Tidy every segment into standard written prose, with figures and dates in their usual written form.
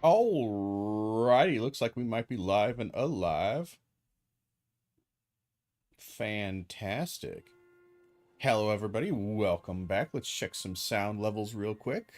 Alrighty, looks like we might be live and alive. Fantastic. Hello, everybody. Welcome back. Let's check some sound levels real quick.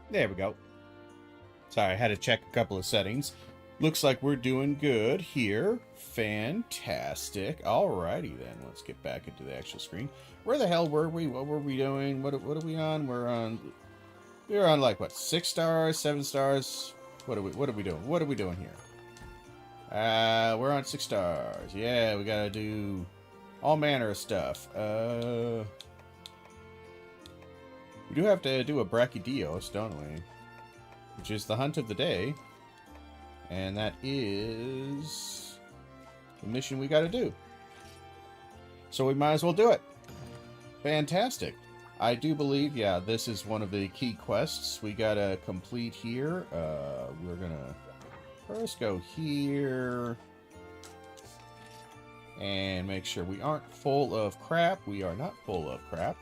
There we go. Sorry, I had to check a couple of settings. Looks like we're doing good here. Fantastic. Alrighty then, let's get back into the actual screen. Where the hell were we? What were we doing? What are we on? We're on like what? 6 stars, 7 stars? What are we doing? What are we doing here? We're on 6 stars. Yeah, we gotta do all manner of stuff. We do have to do a Brachydios, don't we? Which is the hunt of the day. And that is the mission we gotta do. So we might as well do it. Fantastic. I do believe, yeah, this is one of the key quests we gotta complete here. We're gonna first go here and make sure we aren't full of crap. We are not full of crap.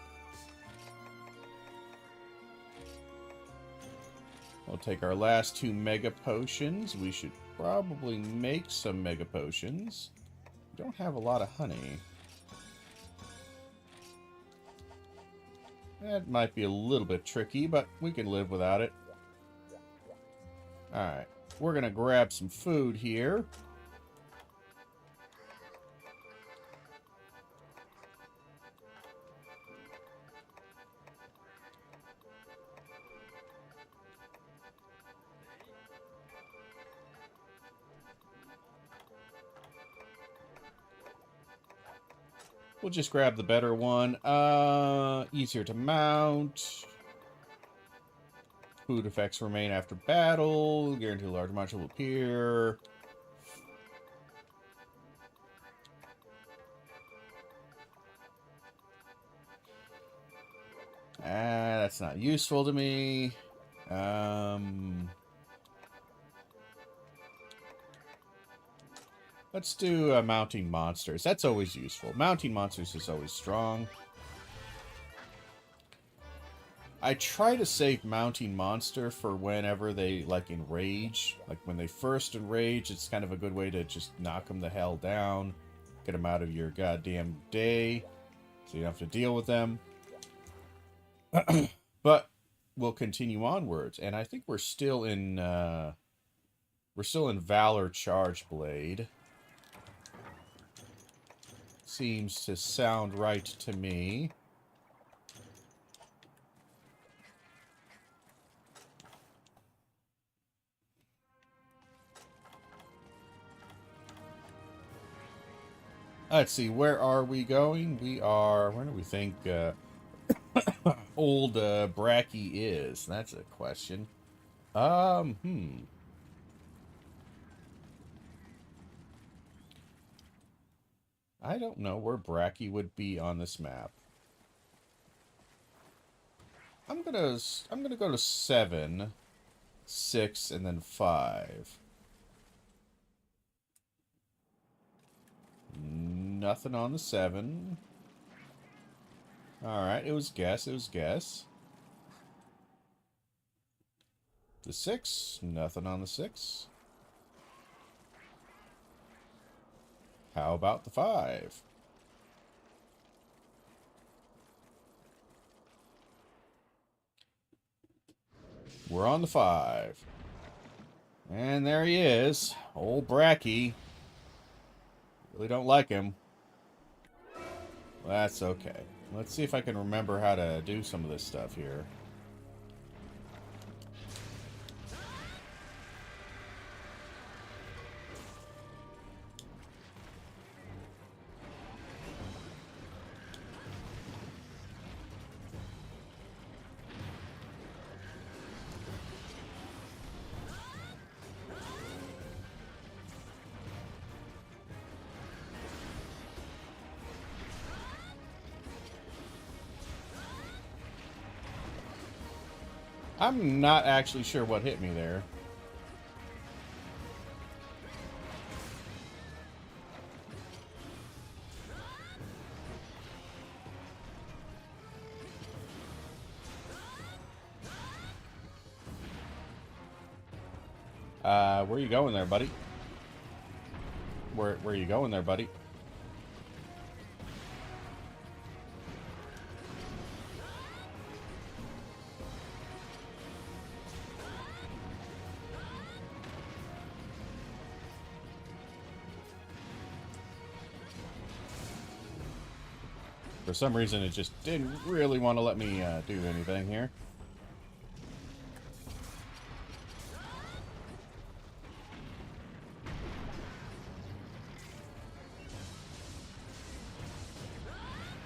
We'll take our last 2 mega potions. We should probably make some mega potions. We don't have a lot of honey. That might be a little bit tricky, but we can live without it. Alright, we're going to grab some food here. We'll just grab the better one. Easier to mount. Food effects remain after battle. Guarantee a large amount will appear. That's not useful to me. Let's do mounting monsters. That's always useful. Mounting monsters is always strong. I try to save mounting monster for whenever they, like, enrage. Like, when they first enrage, it's kind of a good way to just knock them the hell down. Get them out of your goddamn day. So you don't have to deal with them. But we'll continue onwards. And I think we're still in Valor Charge Blade. Seems to sound right to me. Let's see, where are we going? We are, where do we think old Bracky is? That's a question. I don't know where Bracky would be on this map. I'm gonna go to 7, 6, and then 5. Nothing on the 7. Alright, it was guess, The 6, nothing on the 6. How about the 5? We're on the 5. And there he is. Old Bracky. Really don't like him. That's okay. Let's see if I can remember how to do some of this stuff here. I'm not actually sure what hit me there. Where you going there, buddy? Where are you going there, buddy? For some reason, it just didn't really want to let me do anything here.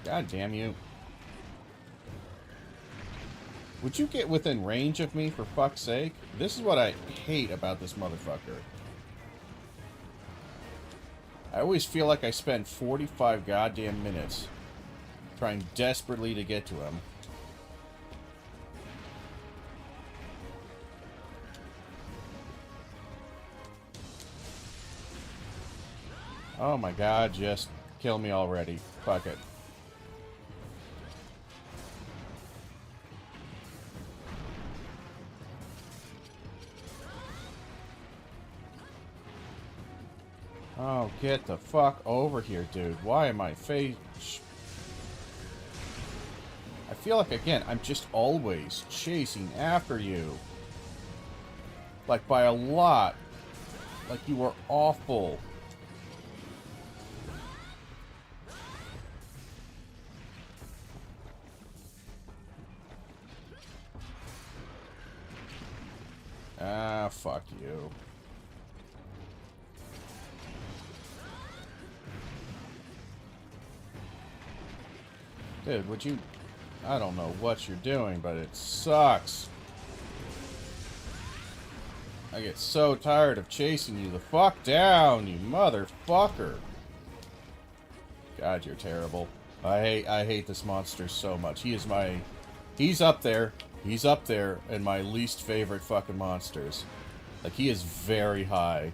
God damn you. Would you get within range of me, for fuck's sake? This is what I hate about this motherfucker. I always feel like I spend 45 goddamn minutes trying desperately to get to him. Oh my god, just kill me already. Fuck it. Oh, get the fuck over here, dude. Why am I I feel like, again, I'm just always chasing after you. Like, by a lot. Like, you are awful. Ah, fuck you. Dude, would you... I don't know what you're doing, but it sucks. I get so tired of chasing you the fuck down, you motherfucker. God, you're terrible. I hate this monster so much. He is my... He's up there. He's up there in my least favorite fucking monsters. Like, he is very high.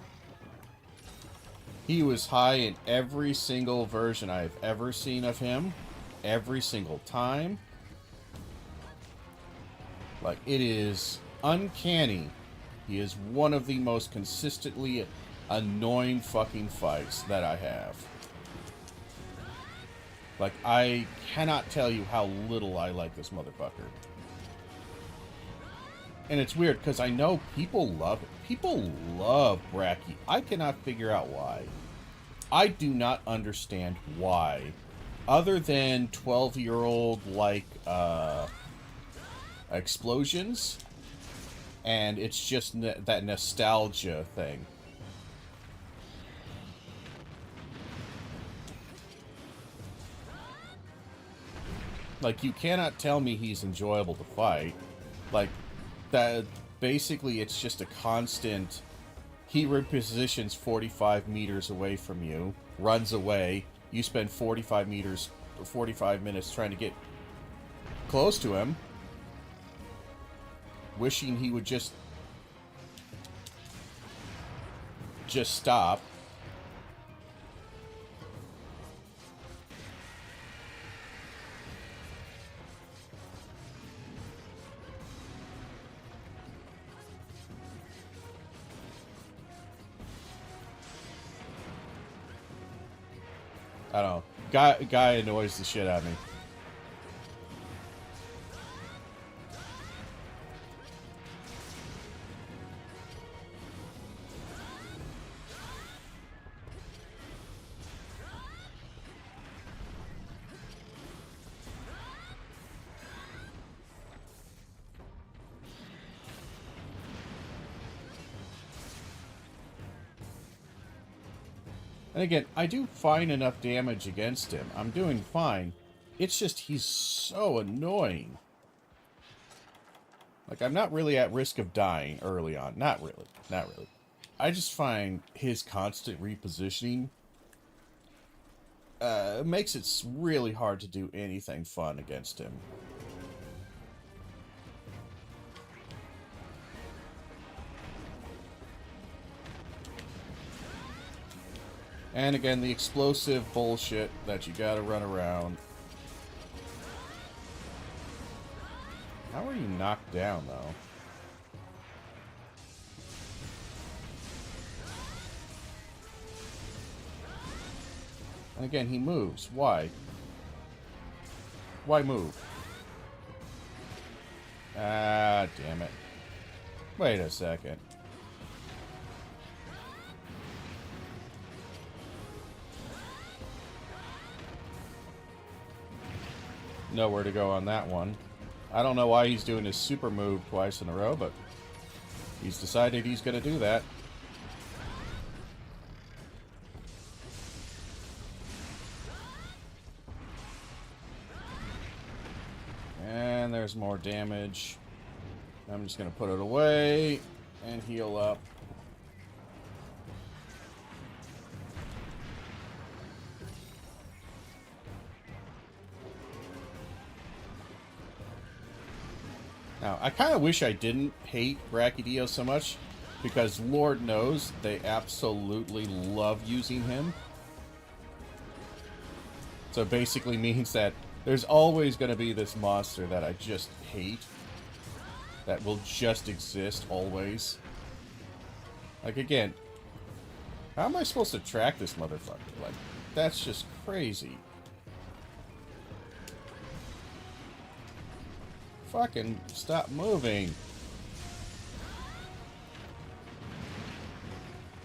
He was high in every single version I've ever seen of him. Every single time. Like, it is uncanny. He is one of the most consistently annoying fucking fights that I have. Like, I cannot tell you how little I like this motherfucker. And it's weird, because I know people love it. People love Bracky. I cannot figure out why. I do not understand why. Other than 12-year-old, like, explosions. And it's just that nostalgia thing. Like, you cannot tell me he's enjoyable to fight. Like, that basically it's just a constant... He repositions 45 meters away from you, runs away. You spend 45 minutes trying to get close to him, wishing he would just stop. I don't know. Guy annoys the shit out of me. And again, I do fine enough damage against him. I'm doing fine. It's just he's so annoying. Like, I'm not really at risk of dying early on. Not really. Not really. I just find his constant repositioning makes it really hard to do anything fun against him. And again, the explosive bullshit that you gotta run around. How are you knocked down, though? And again, he moves. Why? Why move? Ah, damn it. Wait a second. Nowhere to go on that one. I don't know why he's doing his super move twice in a row, but he's decided he's going to do that. And there's more damage. I'm just going to put it away and heal up. Now, I kind of wish I didn't hate Brachydio so much, because Lord knows they absolutely love using him. So it basically means that there's always going to be this monster that I just hate, that will just exist always. Like, again, how am I supposed to track this motherfucker? Like, that's just crazy. Fucking stop moving.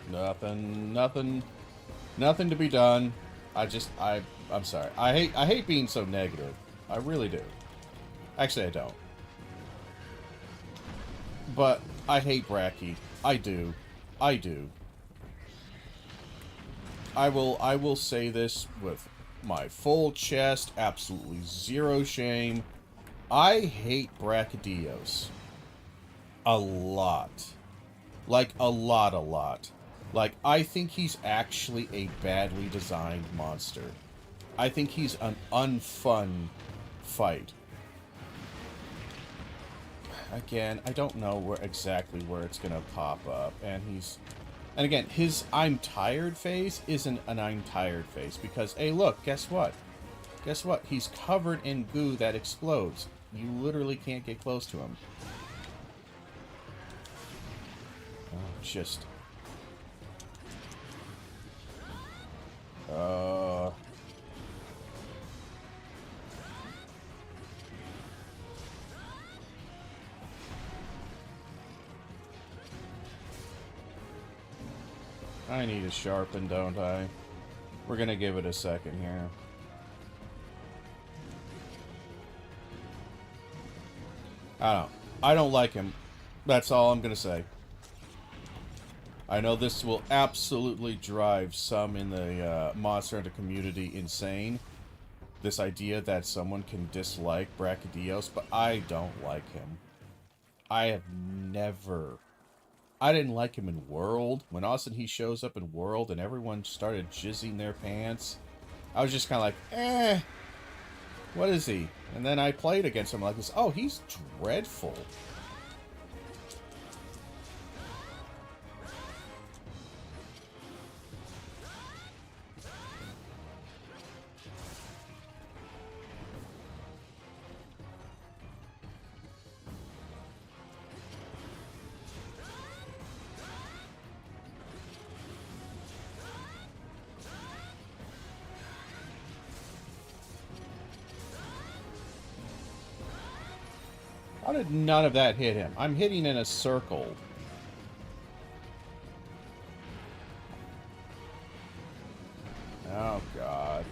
Nothing to be done. I'm sorry. I hate being so negative. I really do. Actually, I don't. But I hate Bracky. I do. I will say this with my full chest, absolutely zero shame. I hate Brachydios. A lot. Like, a lot. Like, I think he's actually a badly designed monster. I think he's an unfun fight. Again, I don't know exactly where it's gonna pop up, and again, his I'm tired phase isn't an I'm tired phase, because, hey, look, guess what? Guess what? He's covered in goo that explodes. You literally can't get close to him. Oh, just... I need to sharpen, don't I? We're gonna give it a second here. I don't like him. That's all I'm gonna say. I know this will absolutely drive some in the Monster Hunter community insane. This idea that someone can dislike Brachydios, but I don't like him. I have never... I didn't like him in World. When all of a sudden he shows up in World and everyone started jizzing their pants, I was just kind of like, eh, what is he? And then I played against him like this. Oh, he's dreadful. How did none of that hit him? I'm hitting in a circle. Oh, God.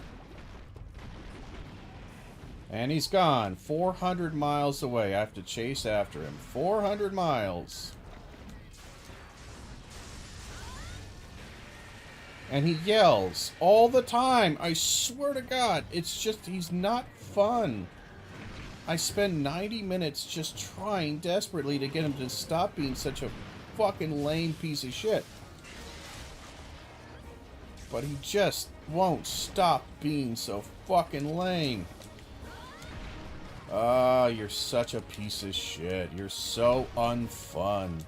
And he's gone. 400 miles away. I have to chase after him. 400 miles. And he yells all the time. I swear to God, it's just, he's not fun. I spend 90 minutes just trying desperately to get him to stop being such a fucking lame piece of shit. But he just won't stop being so fucking lame. Ah, you're such a piece of shit. You're so unfun.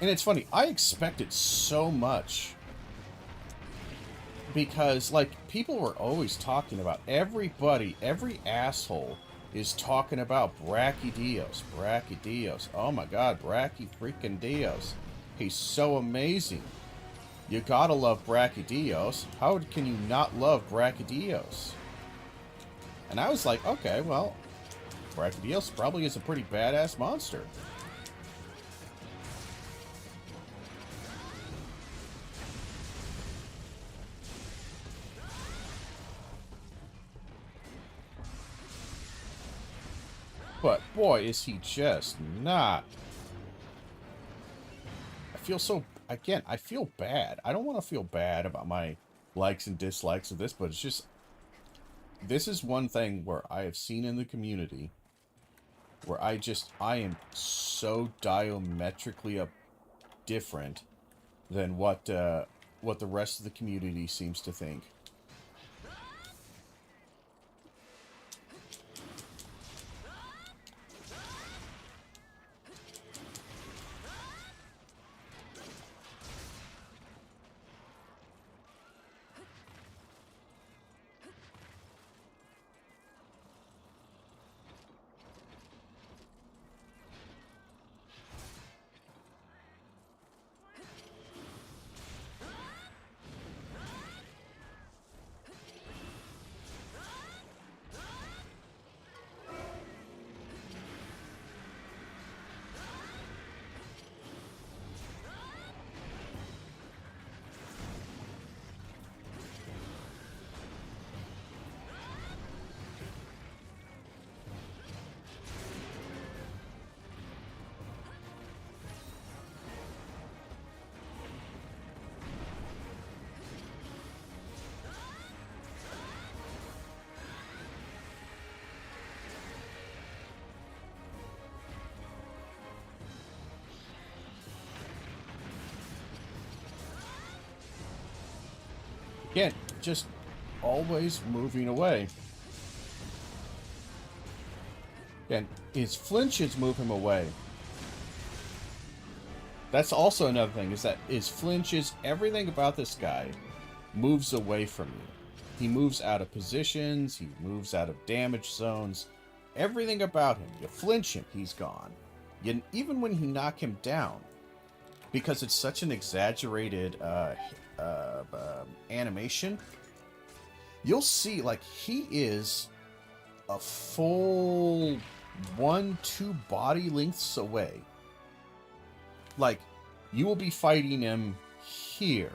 And it's funny, I expected so much. Because, like, people were always talking about, everybody, every asshole is talking about Brachydios. Brachydios. Oh my god, Brachy-freaking-Dios. He's so amazing. You gotta love Brachydios. How can you not love Brachydios? And I was like, okay, well, Brachydios probably is a pretty badass monster. But, boy, is he just not. I feel so... Again, I feel bad. I don't want to feel bad about my likes and dislikes of this, but it's just... This is one thing where I have seen in the community where I am so diametrically different than what the rest of the community seems to think. Again, just always moving away. Again, his flinches move him away. That's also another thing, is that his flinches, everything about this guy moves away from you. He moves out of positions, he moves out of damage zones. Everything about him, you flinch him, he's gone. Even when you knock him down, because it's such an exaggerated animation, you'll see, like, he is a full 1-2 body lengths away. Like, you will be fighting him here.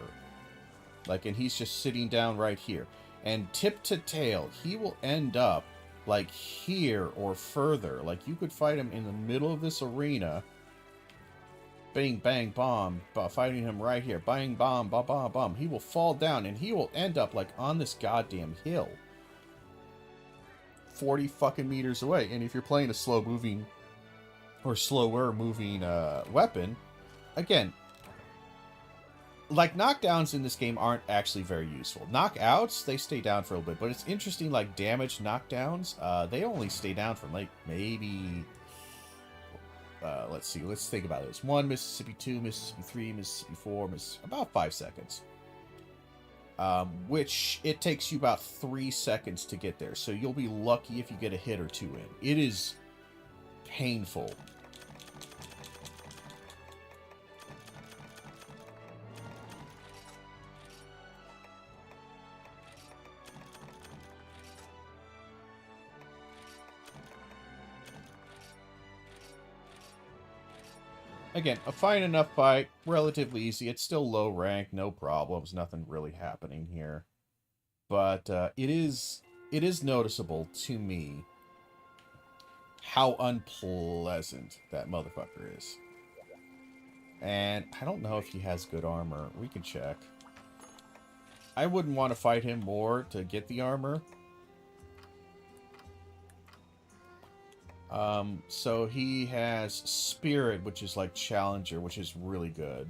Like, and he's just sitting down right here. And tip to tail, he will end up, like, here or further. Like, you could fight him in the middle of this arena. Bang, bang, bomb. Fighting him right here. Bang, bomb, ba, ba, bomb. He will fall down, and he will end up, like, on this goddamn hill. 40 fucking meters away. And if you're playing a slow-moving, or slower-moving weapon, again, like, knockdowns in this game aren't actually very useful. Knockouts, they stay down for a little bit, but it's interesting, like, damage knockdowns, they only stay down for, like, maybe... let's see, let's think about this. 1, Mississippi 2, Mississippi 3, Mississippi 4, about 5 seconds. Which, it takes you about 3 seconds to get there, so you'll be lucky if you get a hit or two in. It is painful. Again, a fine enough fight, relatively easy. It's still low rank, no problems, nothing really happening here. But it is noticeable to me how unpleasant that motherfucker is. And I don't know if he has good armor. We can check. I wouldn't want to fight him more to get the armor. So he has Spirit, which is like Challenger, which is really good.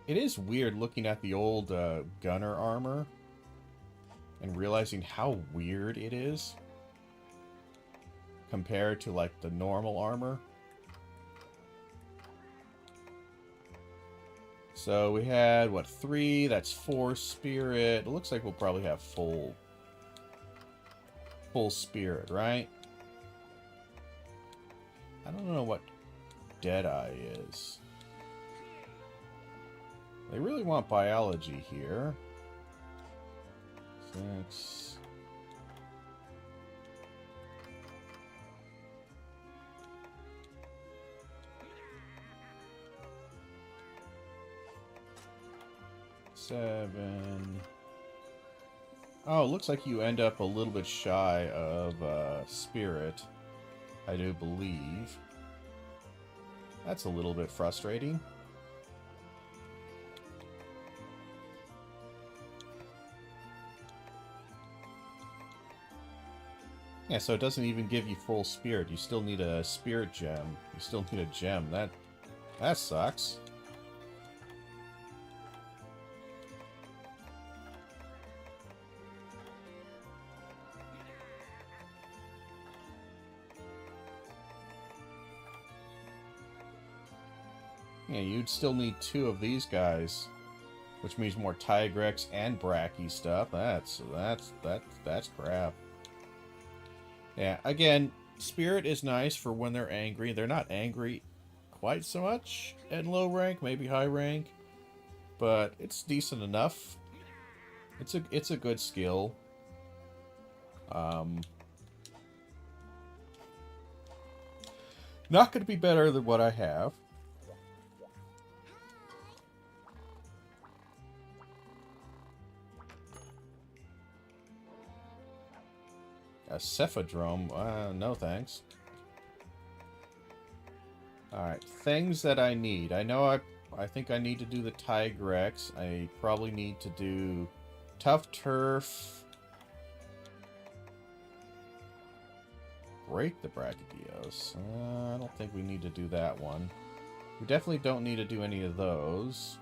It is weird looking at the old Gunner armor and realizing how weird it is compared to like the normal armor. So we had, what, 3? That's 4 Spirit. It looks like we'll probably have full Spirit, right? I don't know what Deadeye is. They really want biology here. 6. Seven. Oh, looks like you end up a little bit shy of Spirit, I do believe. That's a little bit frustrating. Yeah, so it doesn't even give you full Spirit. You still need a Spirit gem. You still need a gem. That sucks. Yeah, you'd still need 2 of these guys, which means more Tigrex and Bracky stuff. That's crap. Yeah, again, Spirit is nice for when they're angry. They're not angry quite so much at low rank, maybe high rank, but it's decent enough. It's a good skill. Not going to be better than what I have. A Cephadrome? No thanks. Alright, things that I need. I know I think I need to do the Tigrex. I probably need to do Tough Turf. Break the Brachydios. I don't think we need to do that one. We definitely don't need to do any of those.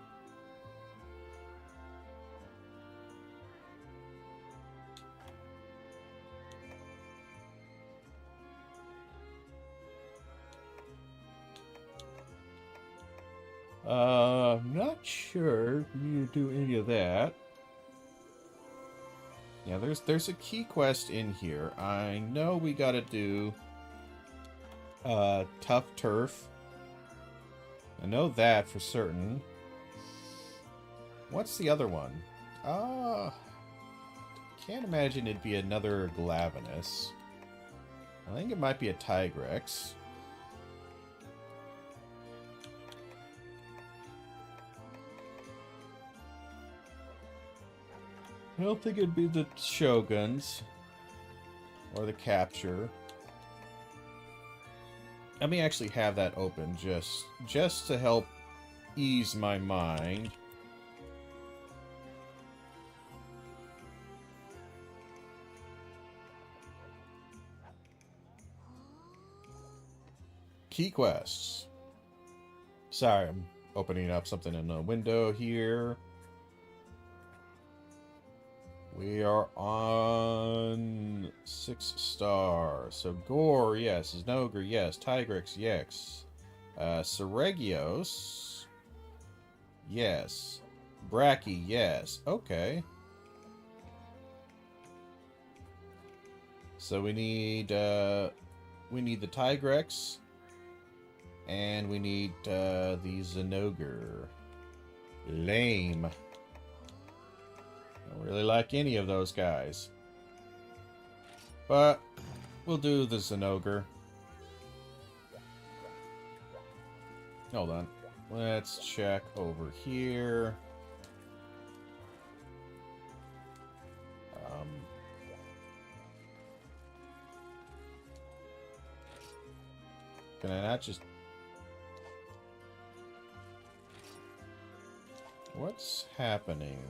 I'm not sure we need to do any of that. Yeah, there's a key quest in here. I know we gotta do Tough Turf. I know that for certain. What's the other one? Can't imagine it'd be another Glavenus. I think it might be a Tigrex. I don't think it'd be the Shoguns or the Capture. Let me actually have that open just to help ease my mind. Key quests. Sorry, I'm opening up something in a window here. We are on 6 stars. So Gore, yes. Zinogre, yes. Tigrex, yes. Seregios, yes. Bracky, yes. Okay. So we need the Tigrex, and we need the Zinogre. Lame. Don't really like any of those guys. But we'll do the Zinogre. Hold on. Let's check over here. Can I not just... What's happening?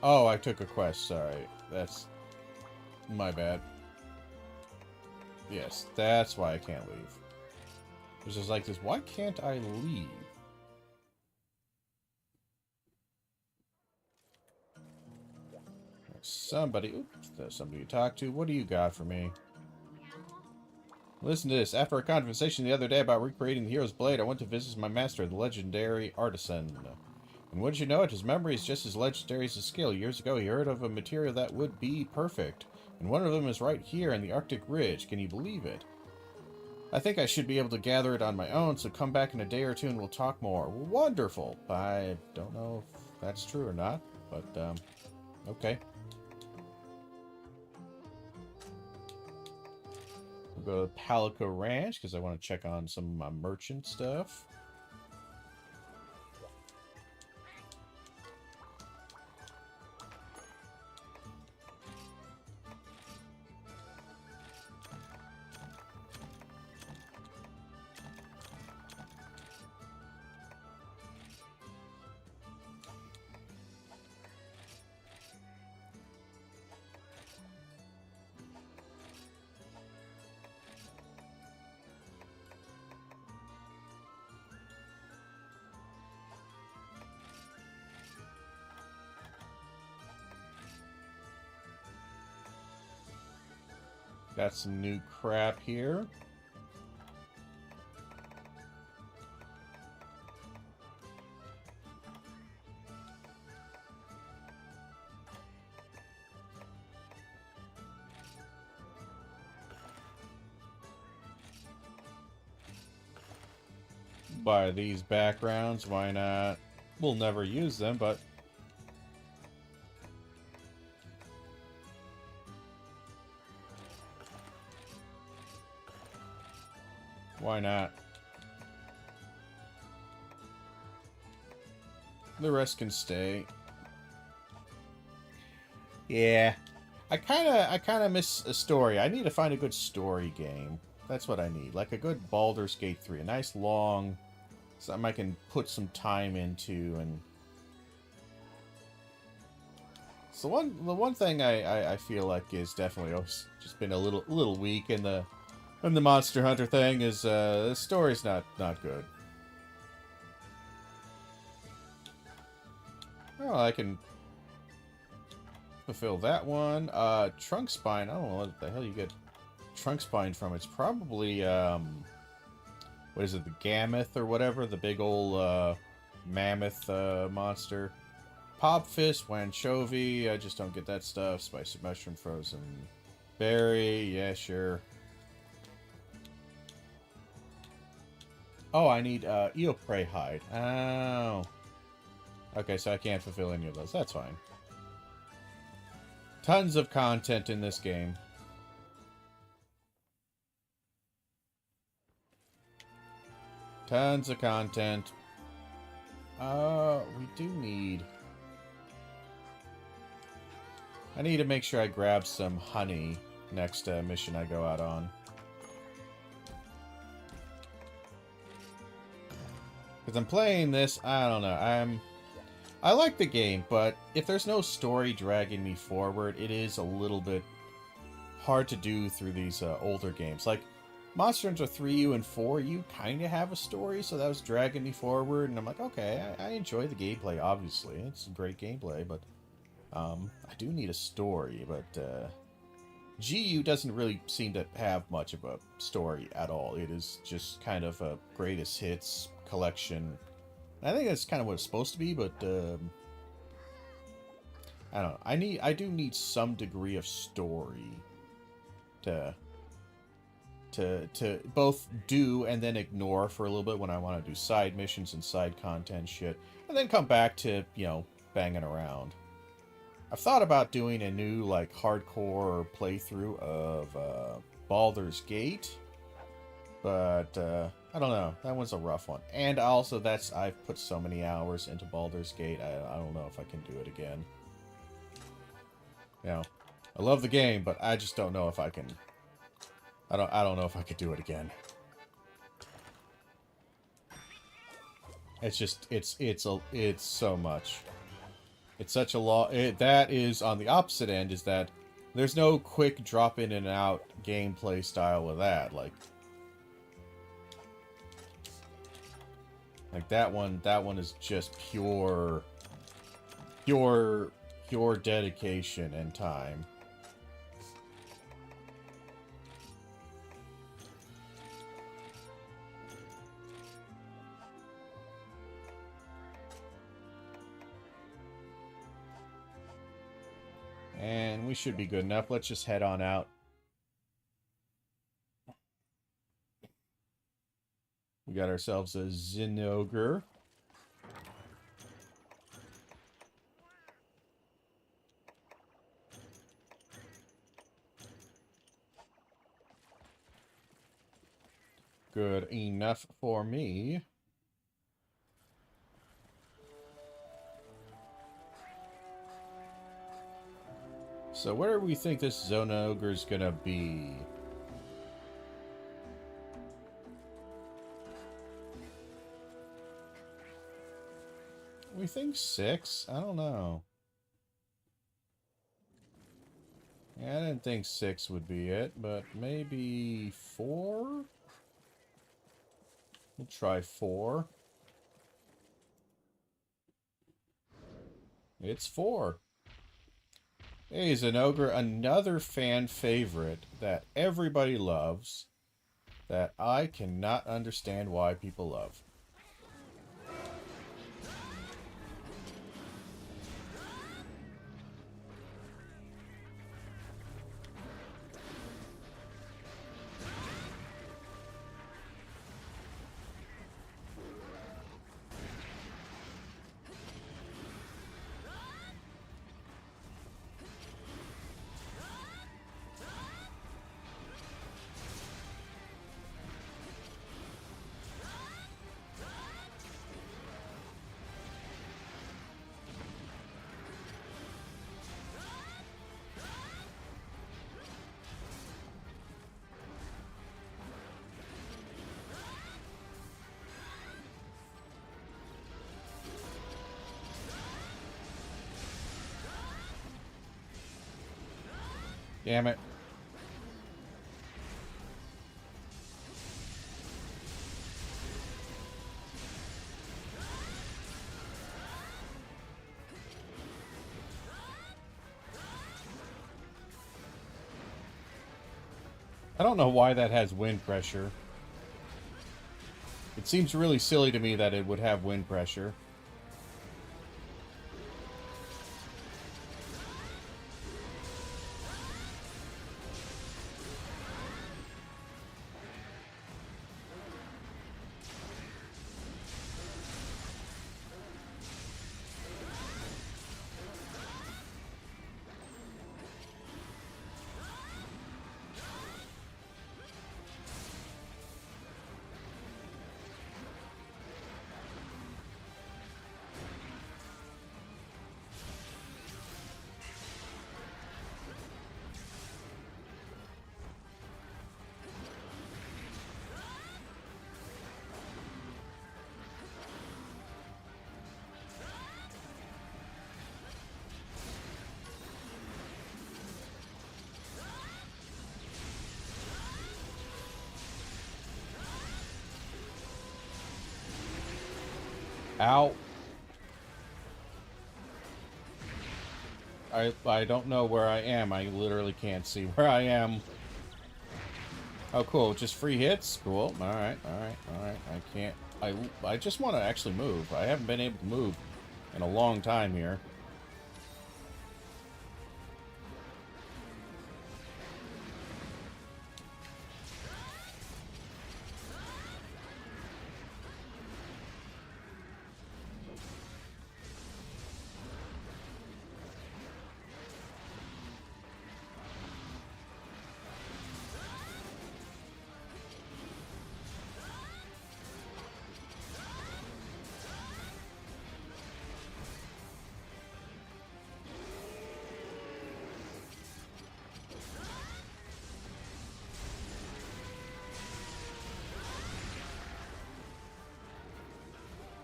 Oh, I took a quest. Sorry. That's my bad. Yes, that's why I can't leave. It's just like this. Why can't I leave? Somebody... Oops, there's somebody to talk to. What do you got for me? Listen to this. After a conversation the other day about recreating the hero's blade, I went to visit my master, the legendary artisan. And wouldn't you know it, his memory is just as legendary as his skill. Years ago, he heard of a material that would be perfect. And one of them is right here in the Arctic Ridge. Can you believe it? I think I should be able to gather it on my own, so come back in a day or two and we'll talk more. Wonderful! I don't know if that's true or not, but, okay. We'll go to Palico Ranch, because I want to check on some of my merchant stuff. Got some new crap here. Buy these backgrounds, why not? We'll never use them, but... why not? The rest can stay. Yeah. I kinda miss a story. I need to find a good story game. That's what I need. Like a good Baldur's Gate 3. A nice long... something I can put some time into, and... So the one thing I feel like is definitely always just been a little weak in the Monster Hunter thing is the story's not good. Oh, I can fulfill that one. Trunk Spine. I don't know what the hell you get Trunk Spine from. It's probably what is it, the Gammoth or whatever, the big old mammoth monster. Popfist, Wanchovy. I just don't get that stuff. Spicy Mushroom, Frozen Berry. Yeah, sure. Oh, I need Eoprey hide. Oh. Okay, so I can't fulfill any of those. That's fine. Tons of content in this game. Tons of content. We do need... I need to make sure I grab some honey next mission I go out on. Because I'm playing this, I don't know, I like the game, but if there's no story dragging me forward, it is a little bit hard to do through these older games. Like, Monster Hunter 3U and 4U kind of have a story, so that was dragging me forward, and I'm like, okay, I enjoy the gameplay, obviously. It's great gameplay, but I do need a story, but GU doesn't really seem to have much of a story at all. It is just kind of a greatest hits collection. I think that's kind of what it's supposed to be, but I don't know. I do need some degree of story to both do and then ignore for a little bit when I want to do side missions and side content shit, and then come back to, you know, banging around. I've thought about doing a new, like, hardcore playthrough of Baldur's Gate, but I don't know. That one's a rough one. And also, I've put so many hours into Baldur's Gate, I don't know if I can do it again. You know, I love the game, but I just don't know if I can I don't know if I could do it again. It's just, it's so much. It's such a lot. That is on the opposite end, is that there's no quick drop in and out gameplay style with that. Like that one is just pure dedication and time. And we should be good enough. Let's just head on out. We got ourselves a Zinogre. Good enough for me. So where do we think this Zinogre is gonna be? We think 6? I don't know. Yeah, I didn't think 6 would be it, but maybe 4? We'll try 4. It's 4. Hey, Zinogre, another fan favorite that everybody loves, that I cannot understand why people love. Damn it. I don't know why that has wind pressure. It seems really silly to me that it would have wind pressure. Ow. I don't know where I am. I literally can't see where I am. Oh, cool. Just free hits? Cool. Alright, alright, alright. I can't... I just want to actually move. I haven't been able to move in a long time here.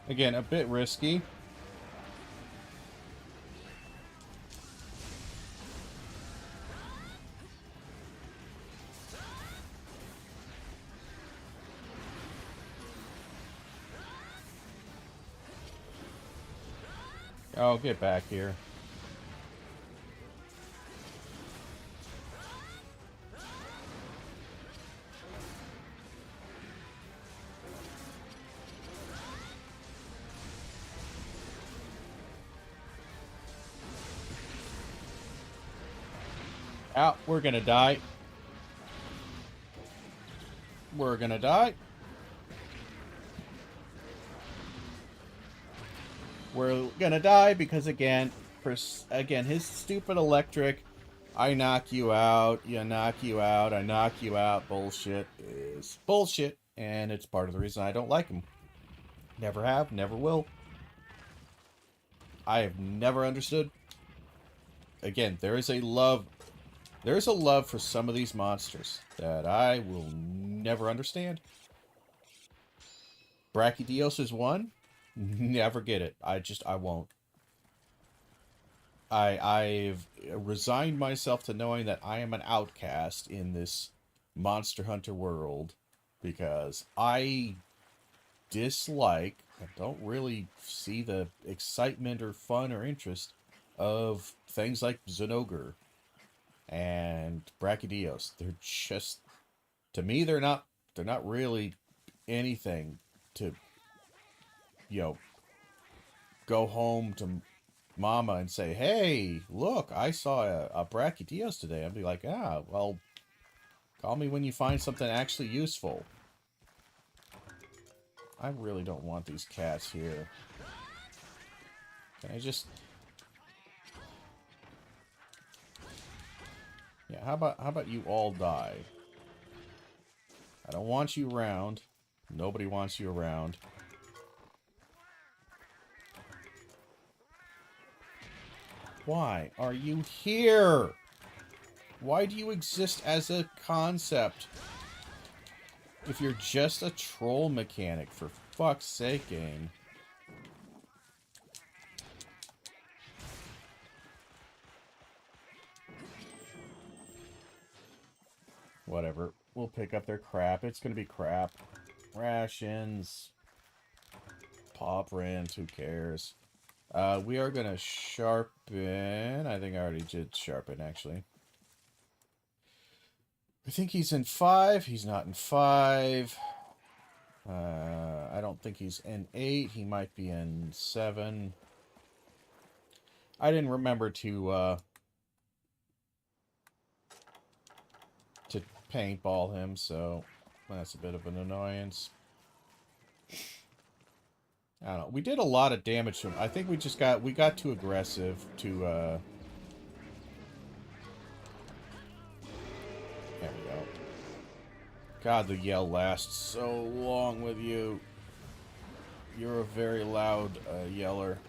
Again, a bit risky. Oh, get back here. Out. We're gonna die. We're gonna die. We're gonna die because again, his stupid electric, I knock you out, you knock you out, I knock you out bullshit is bullshit, and it's part of the reason I don't like him. Never have, never will. I have never understood. Again, there is a love for some of these monsters that I will never understand. Brachydios is one. Never get it. I won't. I've resigned myself to knowing that I am an outcast in this Monster Hunter world because I dislike, I don't really see the excitement or fun or interest of things like Zinogre and Brachydios. They're just, to me, they're not really anything to, you know, go home to mama and say, hey, look, I saw a Brachydios today. I'd be like, ah, well, call me when you find something actually useful. I really don't want these cats here. Can I just... Yeah, how about you all die? I don't want you around. Nobody wants you around. Why are you here? Why do you exist as a concept? If you're just a troll mechanic, for fuck's sake, game. Whatever. We'll pick up their crap. It's gonna be crap. Rations. Paw print. Who cares? We are gonna sharpen. I think I already did sharpen, actually. I think he's in 5. He's not in 5. I don't think he's in 8. He might be in 7. I didn't remember to paintball him, so that's a bit of an annoyance. I don't know. We did a lot of damage to him. I think we got too aggressive to there we go. God, the yell lasts so long with you. You're a very loud yeller.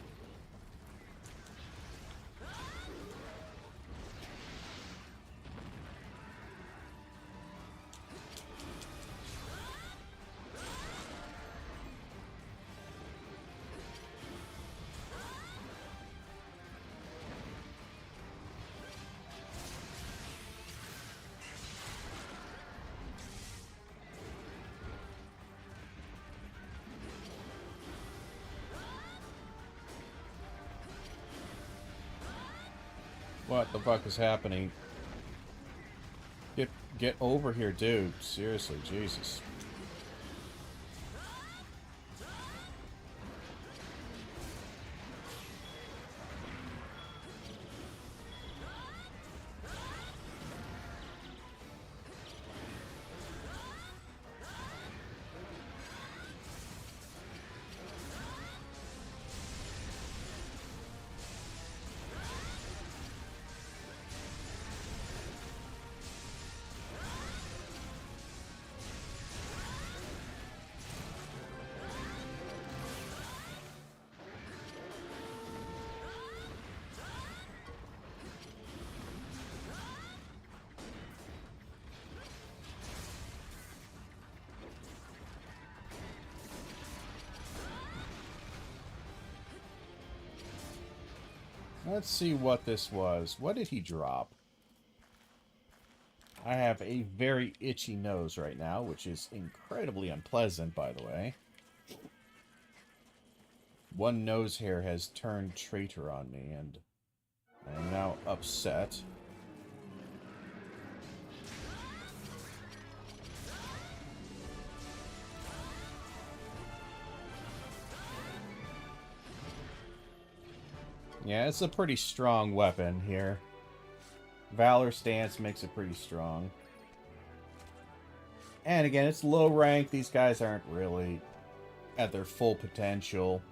What the fuck is happening? Get over here, dude. Seriously, Jesus. Let's see what this was. What did he drop? I have a very itchy nose right now, which is incredibly unpleasant, by the way. One nose hair has turned traitor on me, and I am now upset. Yeah, it's a pretty strong weapon here. Valor stance makes it pretty strong. And again, it's low rank. These guys aren't really at their full potential.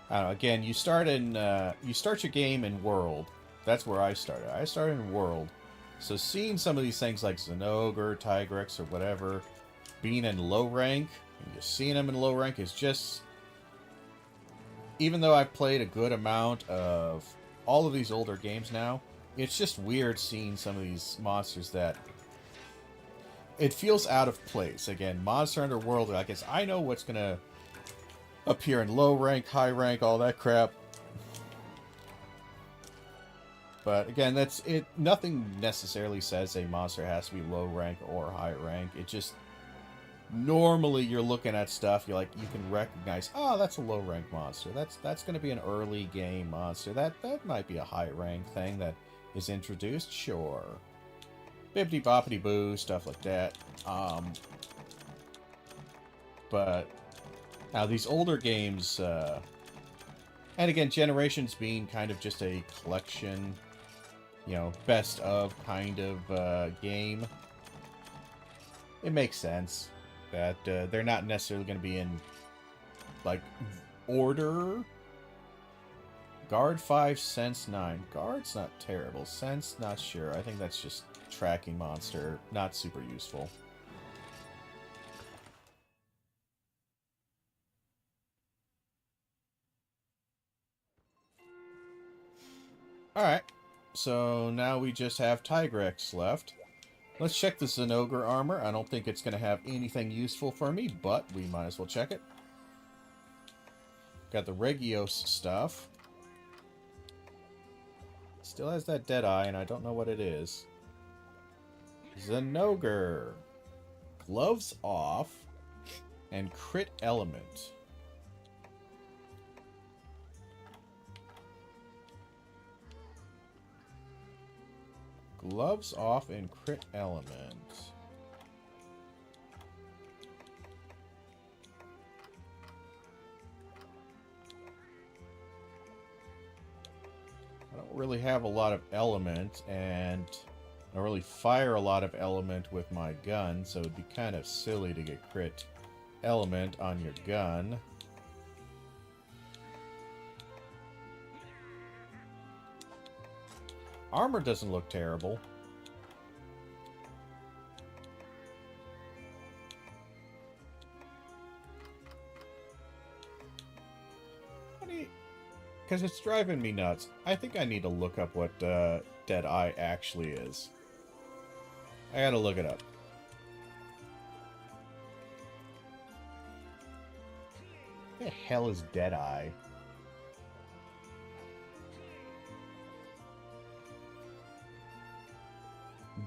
I don't know, again, you start your game in World. That's where I started. I started in World. So seeing some of these things like Zinogre, Tigrex, or whatever, being in low rank, and just seeing them in low rank is just... Even though I've played a good amount of all of these older games now, it's just weird seeing some of these monsters that... It feels out of place. Again, Monster Hunter World, I guess I know what's going to appear in low rank, high rank, all that crap. But again, that's it. Nothing necessarily says a monster has to be low rank or high rank. It just... Normally, you're looking at stuff, you can recognize, oh, that's a low-rank monster. That's going to be an early game monster. That might be a high-rank thing that is introduced. Sure. Bibbidi-boppity-boo, stuff like that. But now these older games, and again, Generations being kind of just a collection, best of kind of game. It makes sense that they're not necessarily going to be in, order. Guard 5, Sense 9. Guard's not terrible. Sense, not sure. I think that's just tracking monster. Not super useful. Alright. So now we just have Tigrex left. Let's check the Zinogre armor. I don't think it's going to have anything useful for me, but we might as well check it. Got the Regios stuff. Still has that Deadeye, and I don't know what it is. Zinogre. Gloves off. And crit element. Gloves off and crit element. I don't really have a lot of element, and I don't really fire a lot of element with my gun, so it'd be kind of silly to get crit element on your gun. Armor doesn't look terrible. Because it's driving me nuts. I think I need to look up what Deadeye actually is. I gotta look it up. What the hell is Deadeye?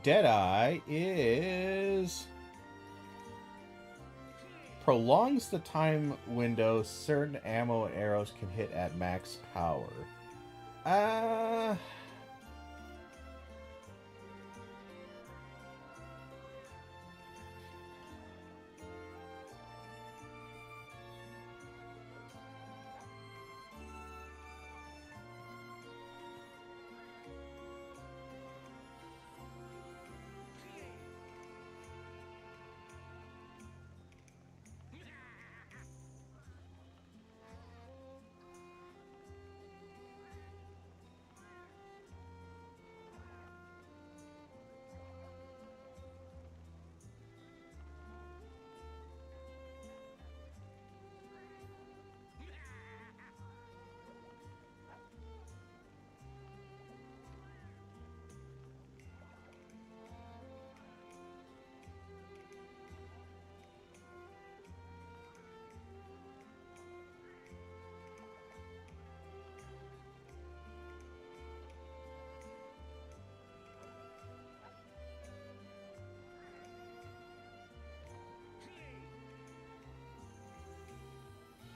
Deadeye is... prolongs the time window certain ammo and arrows can hit at max power.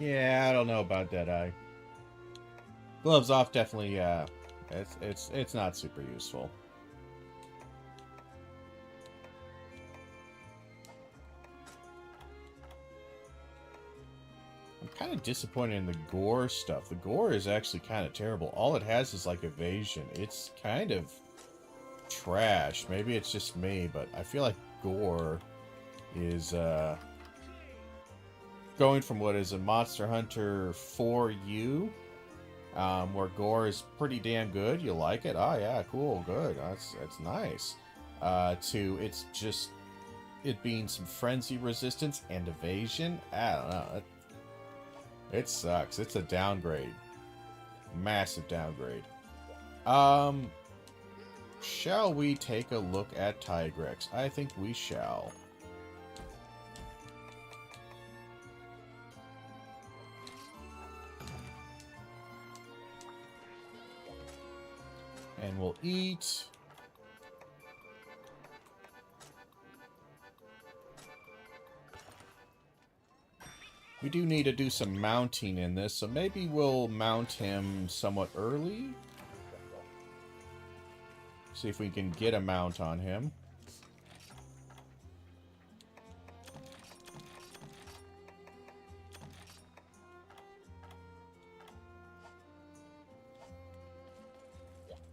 Yeah, I don't know about Deadeye. Gloves off definitely, it's not super useful. I'm kind of disappointed in the gore stuff. The gore is actually kind of terrible. All it has is like evasion. It's kind of trash. Maybe it's just me, but I feel like gore is going from what is a Monster Hunter 4U, where gore is pretty damn good. You like it? Oh yeah, cool, good. That's nice. To it's just it being some frenzy resistance and evasion. I don't know. It sucks. It's a downgrade. Massive downgrade. Shall we take a look at Tigrex? I think we shall. And we'll eat. We do need to do some mounting in this, so maybe we'll mount him somewhat early. See if we can get a mount on him.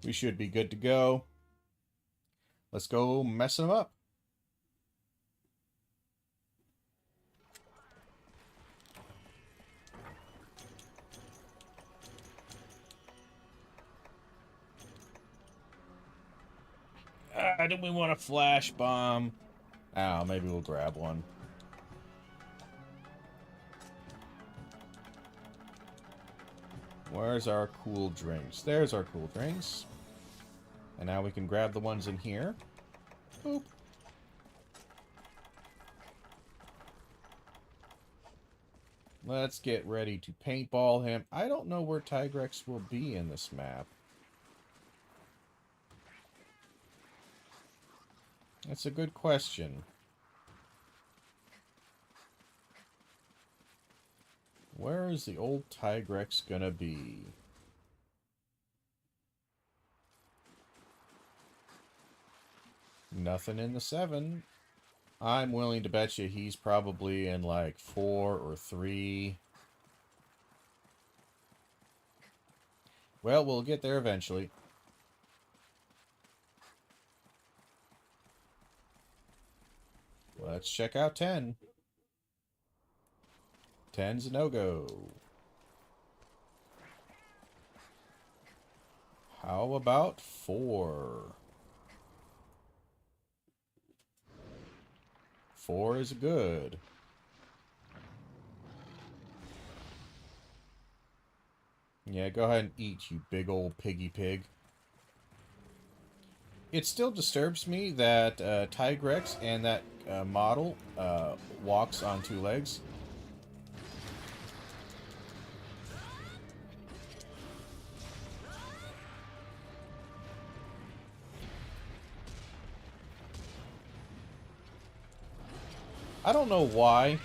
We should be good to go. Let's go mess him up. Do we want a flash bomb? Oh, maybe we'll grab one. Where's our cool drinks? There's our cool drinks. And now we can grab the ones in here. Boop. Let's get ready to paintball him. I don't know where Tigrex will be in this map. That's a good question. Where is the old Tigrex gonna be? Nothing in the 7. I'm willing to bet you he's probably in like 4 or 3. Well, we'll get there eventually. Let's check out 10. 10's a no-go. How about 4? 4 is good. Yeah, go ahead and eat, you big old piggy pig. It still disturbs me that Tigrex and that model walks on 2 legs. I don't know why,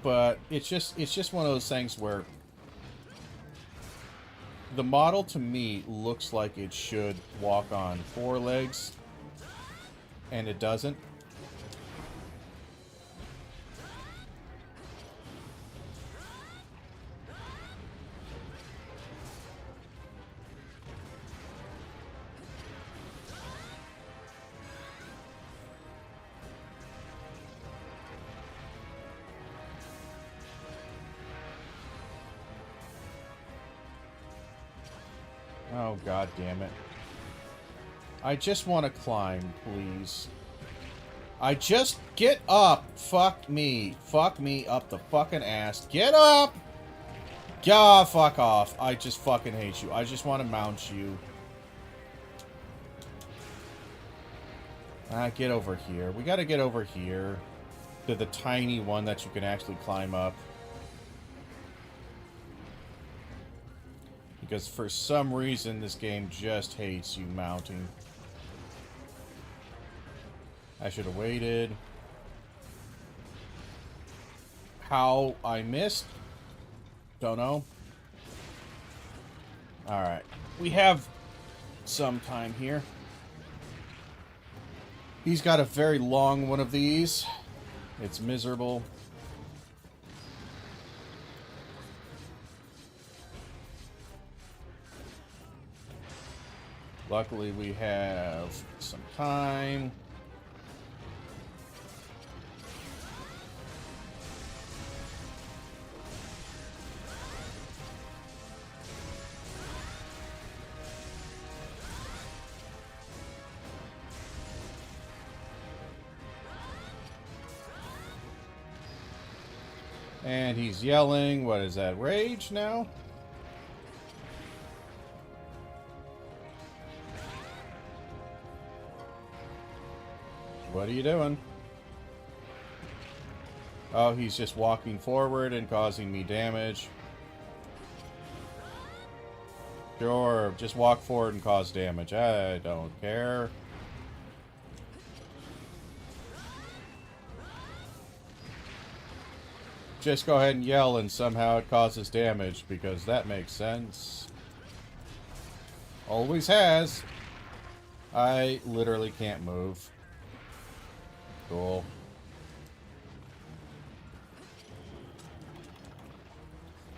but it's just one of those things where the model to me looks like it should walk on 4 legs, and it doesn't. Oh, god damn it. I just want to climb, please. I just... Get up! Fuck me. Fuck me up the fucking ass. Get up! God, fuck off. I just fucking hate you. I just want to mount you. Get over here. We gotta get over here. To the tiny one that you can actually climb up. Because for some reason, this game just hates you mounting. I should have waited. How I missed? Don't know. Alright. We have some time here. He's got a very long one of these. It's miserable. Luckily, we have some time. And he's yelling. What is that? Rage now? What are you doing? Oh, he's just walking forward and causing me damage. Sure, just walk forward and cause damage. I don't care. Just go ahead and yell and somehow it causes damage, because that makes sense. Always has. I literally can't move. Cool.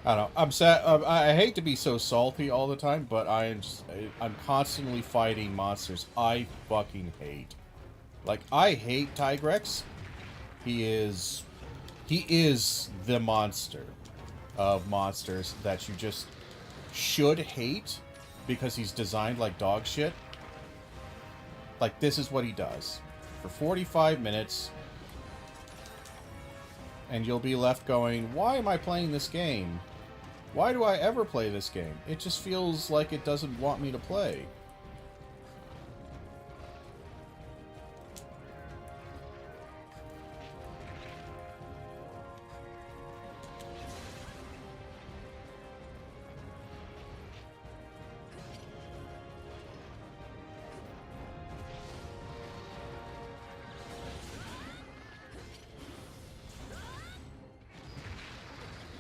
I don't know. I'm sad. I hate to be so salty all the time, but I'm constantly fighting monsters I fucking hate. Like, I hate Tigrex. He is the monster of monsters that you just should hate because he's designed like dog shit. Like, this is what he does. For 45 minutes, and you'll be left going, why am I playing this game? Why do I ever play this game? It just feels like it doesn't want me to play.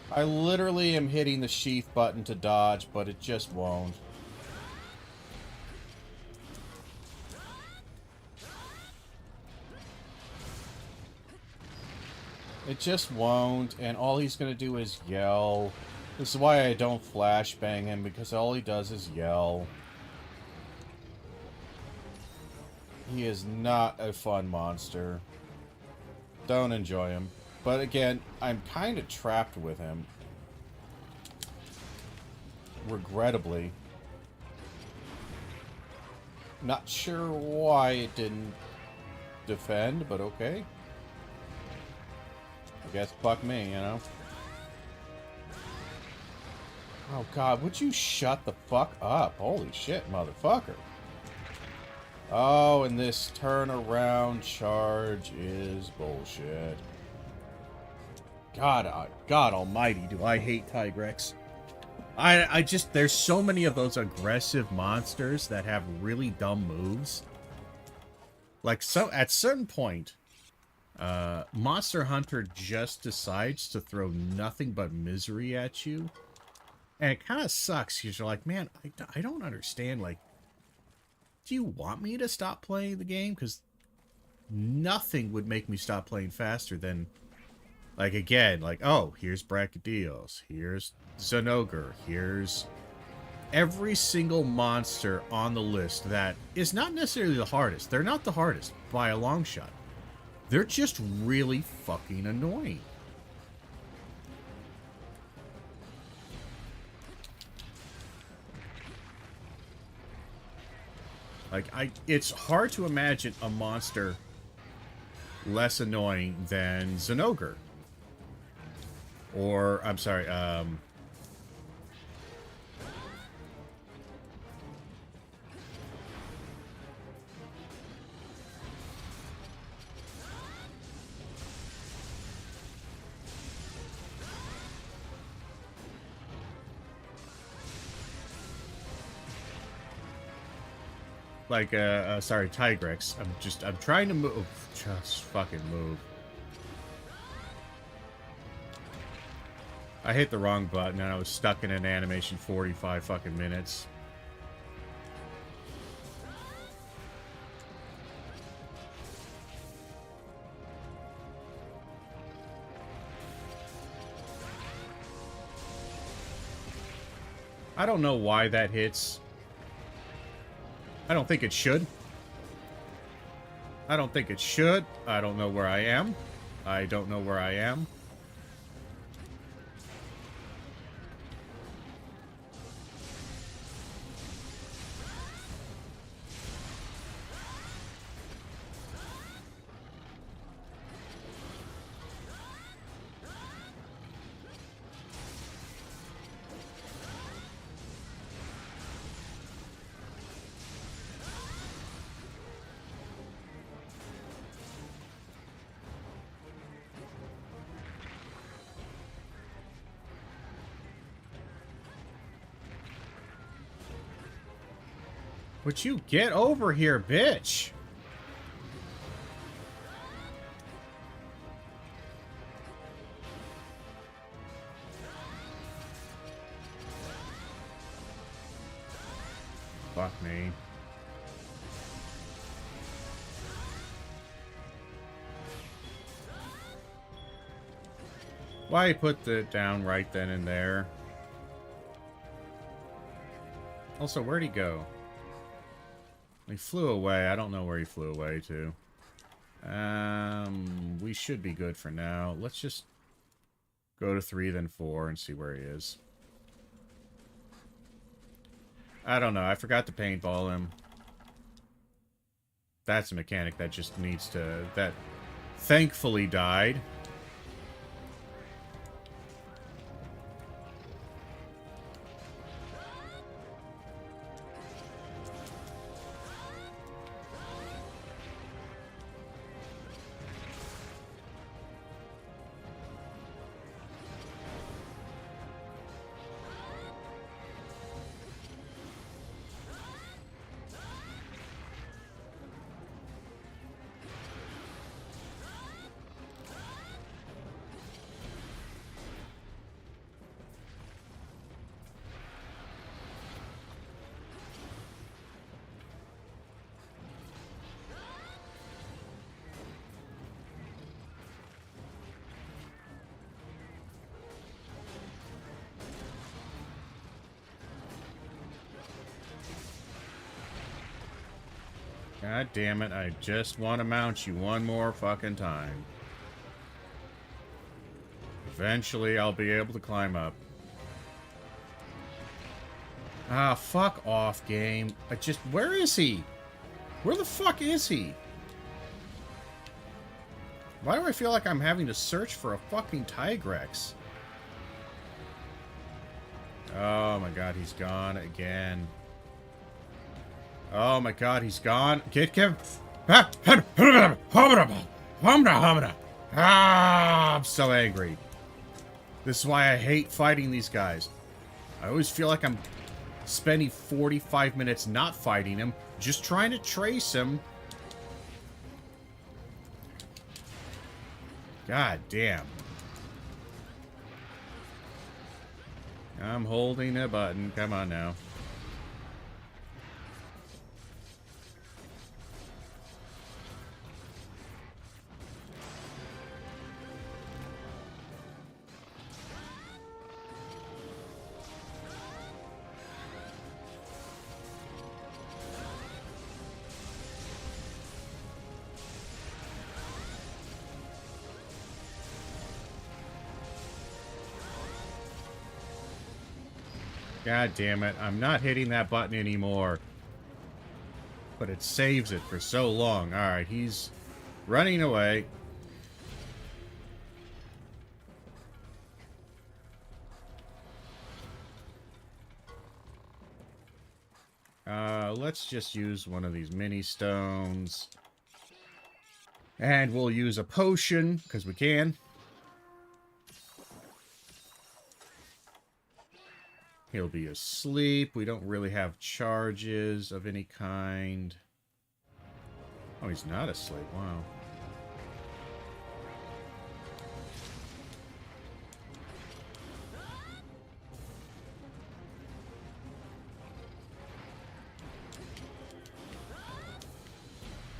I literally am hitting the sheath button to dodge, but it just won't. It just won't, and all he's gonna do is yell. This is why I don't flashbang him, because all he does is yell. He is not a fun monster. Don't enjoy him. But again, I'm kind of trapped with him. Regrettably. Not sure why it didn't defend, but okay. I guess fuck me, you know? Oh god, would you shut the fuck up? Holy shit, motherfucker. Oh, and this turnaround charge is bullshit. God almighty, do I hate Tigrex. I just, there's so many of those aggressive monsters that have really dumb moves. Like, so, at certain point, Monster Hunter just decides to throw nothing but misery at you. And it kind of sucks, because you're like, man, I don't understand, like, do you want me to stop playing the game? Because nothing would make me stop playing faster than... Like, again, like, oh, here's Brachydios, here's Zinogre, here's every single monster on the list that is not necessarily the hardest. They're not the hardest, by a long shot. They're just really fucking annoying. Like, it's hard to imagine a monster less annoying than Zinogre. Or, I'm sorry, like, sorry, Tigrex. I'm trying to move. Just fucking move. I hit the wrong button and I was stuck in an animation 45 fucking minutes. I don't know why that hits. I don't think it should. I don't think it should. I don't know where I am. I don't know where I am. Would you get over here, bitch? Fuck me. Why put it down right then and there? Also, where'd he go? He flew away. I don't know where he flew away to. We should be good for now. Let's just go to 3, then 4, and see where he is. I don't know. I forgot to paintball him. That's a mechanic that just needs to... That thankfully died. God damn it, I just want to mount you one more fucking time. Eventually, I'll be able to climb up. Ah, fuck off, game. Where is he? Where the fuck is he? Why do I feel like I'm having to search for a fucking Tigrex? Oh my god, he's gone again. Oh my god, he's gone. Get him. Ah, I'm so angry. This is why I hate fighting these guys. I always feel like I'm spending 45 minutes not fighting him, just trying to trace him. God damn. I'm holding a button. Come on now. God damn it, I'm not hitting that button anymore. But it saves it for so long. Alright, he's running away. Let's just use one of these mini stones. And we'll use a potion, because we can. He'll be asleep. We don't really have charges of any kind. Oh, he's not asleep. Wow.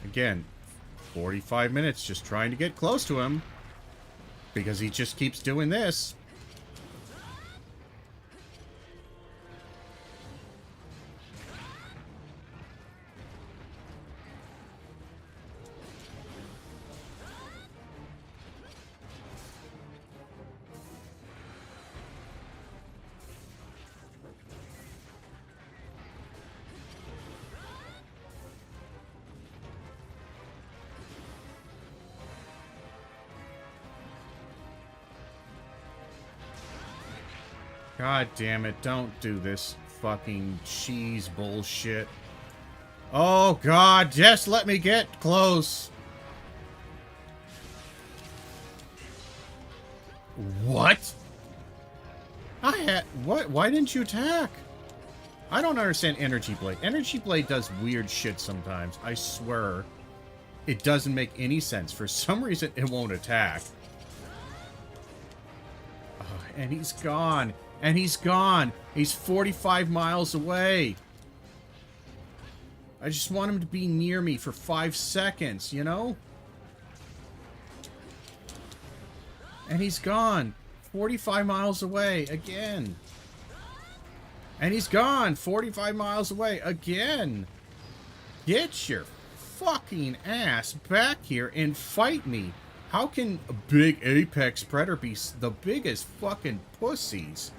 Again, 45 minutes just trying to get close to him. Because he just keeps doing this. God damn it, don't do this fucking cheese bullshit. Oh god, just let me get close. What? What? Why didn't you attack? I don't understand Energy Blade. Energy Blade does weird shit sometimes. I swear. It doesn't make any sense. For some reason, it won't attack. Oh, and he's gone. And he's gone. He's 45 miles away. I just want him to be near me for 5 seconds, you know? And he's gone. 45 miles away again. And he's gone. 45 miles away again. Get your fucking ass back here and fight me. How can a big apex predator be the biggest fucking pussies?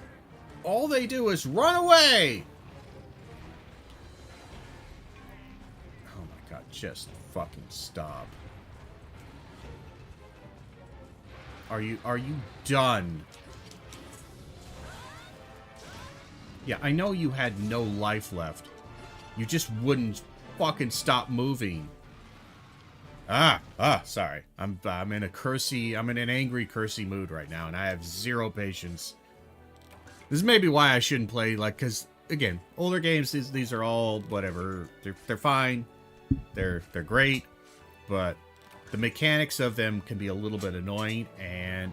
All they do is run away! Oh my god, just fucking stop. Are you done? Yeah, I know you had no life left. You just wouldn't fucking stop moving. Sorry. I'm in an angry cursy mood right now, and I have zero patience. This is maybe why I shouldn't play, like, because, again, older games, these are all, whatever, they're fine, they're great, but the mechanics of them can be a little bit annoying, and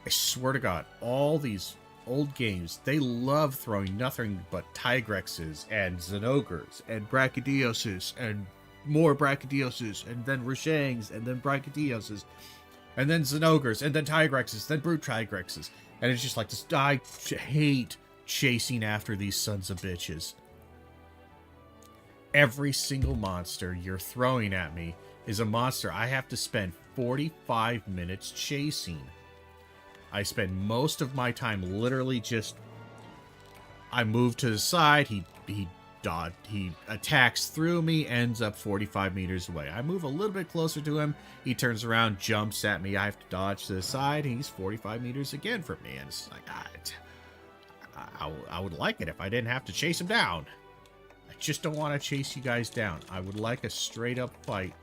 I swear to God, all these old games, they love throwing nothing but Tigrexes, and Zenogres, and Brachydioses, and more Brachydioses, and then Rashangs, and then Brachydioses, and then Zenogres, and then Tigrexes, then Brute Tigrexes. And it's just like this. I hate chasing after these sons of bitches. Every single monster you're throwing at me is a monster I have to spend 45 minutes chasing. I spend most of my time literally just... I move to the side, he attacks through me, ends up 45 meters away. I move a little bit closer to him, he turns around, jumps at me, I have to dodge to the side, he's 45 meters again from me, and it's like, I would like it if I didn't have to chase him down. I just don't want to chase you guys down. I would like a straight up fight.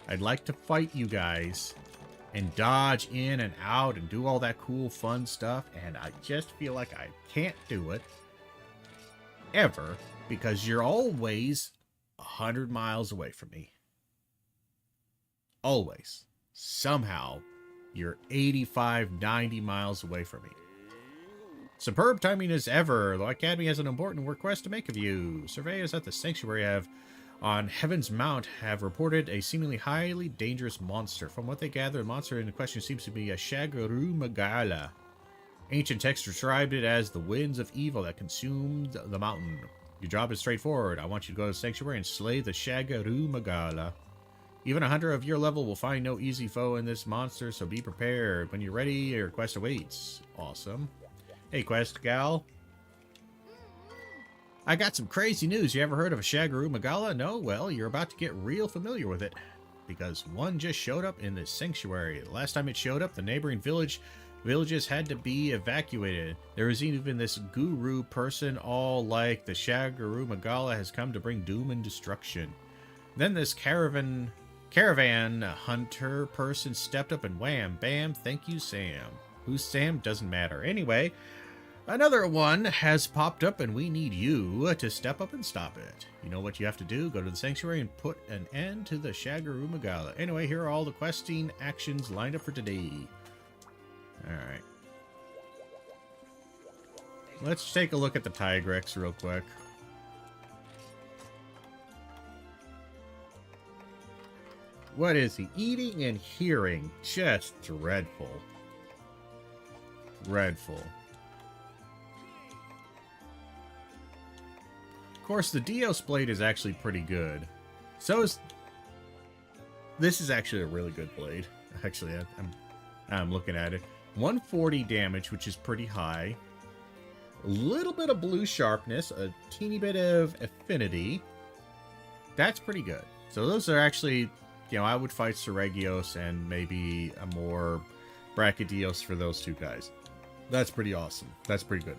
I'd like to fight you guys and dodge in and out and do all that cool fun stuff, and I just feel like I can't do it ever, because you're always 100 miles away from me. Always. Somehow, you're 85, 90 miles away from me. Superb timing as ever. The Academy has an important request to make of you. Surveyors at the Sanctuary on Heaven's Mount have reported a seemingly highly dangerous monster. From what they gather, the monster in question seems to be a Shagarumagala. Ancient texts described it as the winds of evil that consumed the mountain. Your job is straightforward. I want you to go to the Sanctuary and slay the Shagarumagala. Even a hunter of your level will find no easy foe in this monster, so be prepared. When you're ready, your quest awaits. Awesome. Hey, quest gal. I got some crazy news. You ever heard of a Shagarumagala? No? Well, you're about to get real familiar with it, because one just showed up in the Sanctuary. The last time it showed up, the neighboring villages had to be evacuated. There was even this guru person, all like the Shagarumagala has come to bring doom and destruction. Then this caravan hunter person stepped up and wham, bam, thank you, Sam. Who's Sam? Doesn't matter. Anyway, another one has popped up and we need you to step up and stop it. You know what you have to do? Go to the Sanctuary and put an end to the Shagarumagala. Anyway, here are all the questing actions lined up for today. Alright. Let's take a look at the Tigrex real quick. What is he? Eating and hearing. Just dreadful. Dreadful. Of course, the Dios blade is actually pretty good. So is... This is actually a really good blade. Actually, I'm looking at it. 140 damage, which is pretty high. A little bit of blue sharpness. A teeny bit of affinity. That's pretty good. So those are actually... You know, I would fight Seregios and maybe a more Brachydios for those two guys. That's pretty awesome. That's pretty good.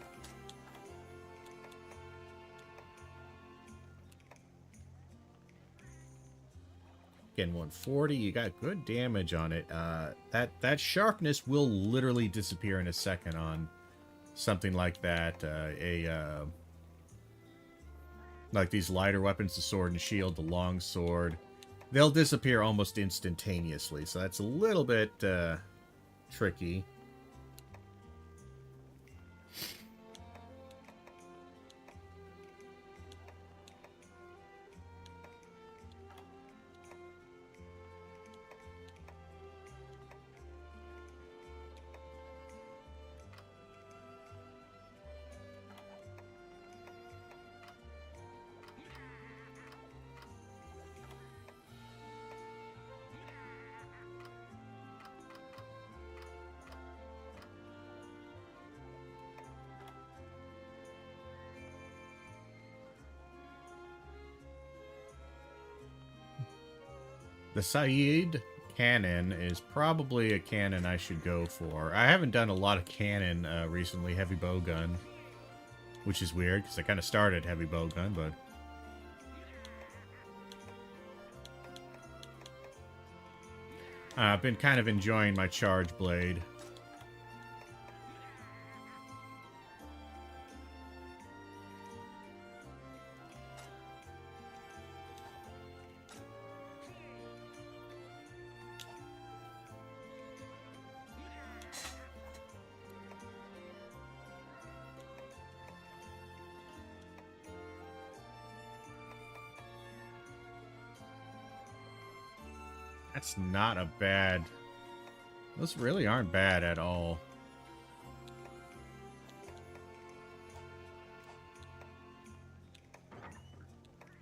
Again, 140. You got good damage on it. That sharpness will literally disappear in a second on something like that. Like these lighter weapons, the sword and shield, the long sword. They'll disappear almost instantaneously, so that's a little bit tricky. The Saeed cannon is probably a cannon I should go for. I haven't done a lot of cannon recently, heavy bowgun, which is weird because I kind of started heavy bowgun, but I've been kind of enjoying my charge blade. That's not a bad... Those really aren't bad at all.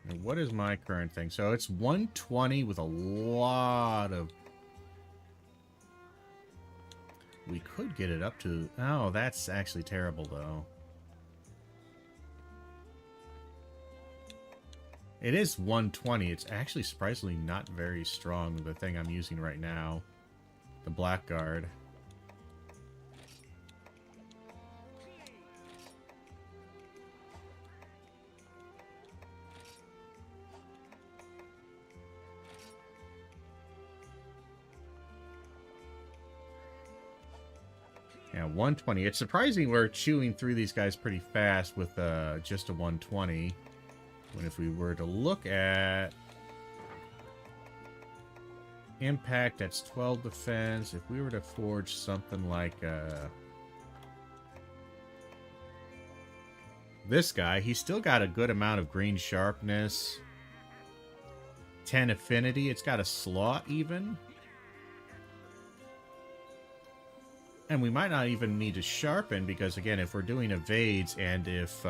And what is my current thing? So it's 120 with a lot of... We could get it up to... Oh, that's actually terrible, though. It is 120. It's actually surprisingly not very strong, the thing I'm using right now. The Blackguard. Yeah, 120. It's surprising we're chewing through these guys pretty fast with just a 120. When if we were to look at impact, that's 12 defense. If we were to forge something like this guy, he's still got a good amount of green sharpness, 10 affinity. It's got a slot even. And we might not even need to sharpen because, again, if we're doing evades and if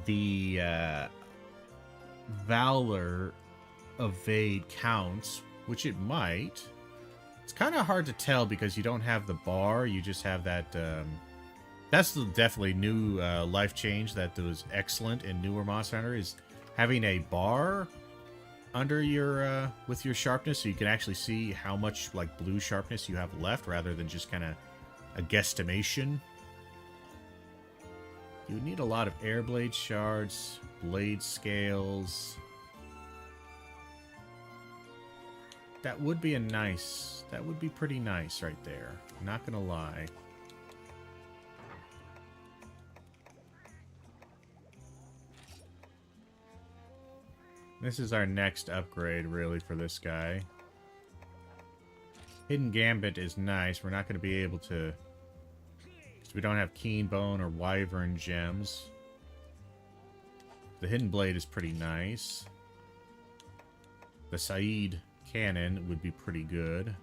the Valor evade counts, which it might. It's kind of hard to tell because you don't have the bar. You just have that... that's the definitely new life change that was excellent in newer Monster Hunter, is having a bar under your with your sharpness, so you can actually see how much like blue sharpness you have left rather than just kind of a guesstimation. You would need a lot of air blade shards, blade scales. That would be a nice... That would be pretty nice right there. I'm not gonna lie. This is our next upgrade, really, for this guy. Hidden Gambit is nice. We're not going to be able to... Because we don't have Keen Bone or Wyvern gems. The Hidden Blade is pretty nice. The Saeed cannon would be pretty good.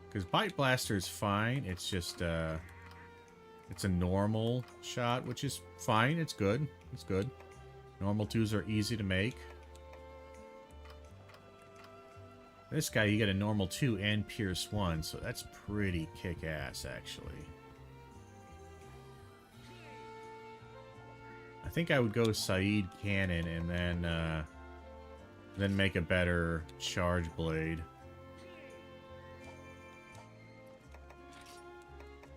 Because Bite Blaster is fine. It's just, it's a normal shot, which is fine. It's good. It's good. Normal 2s are easy to make. This guy, you get a normal 2 and Pierce 1, so that's pretty kick-ass, actually. I think I would go Saeed Cannon and then make a better Charge Blade.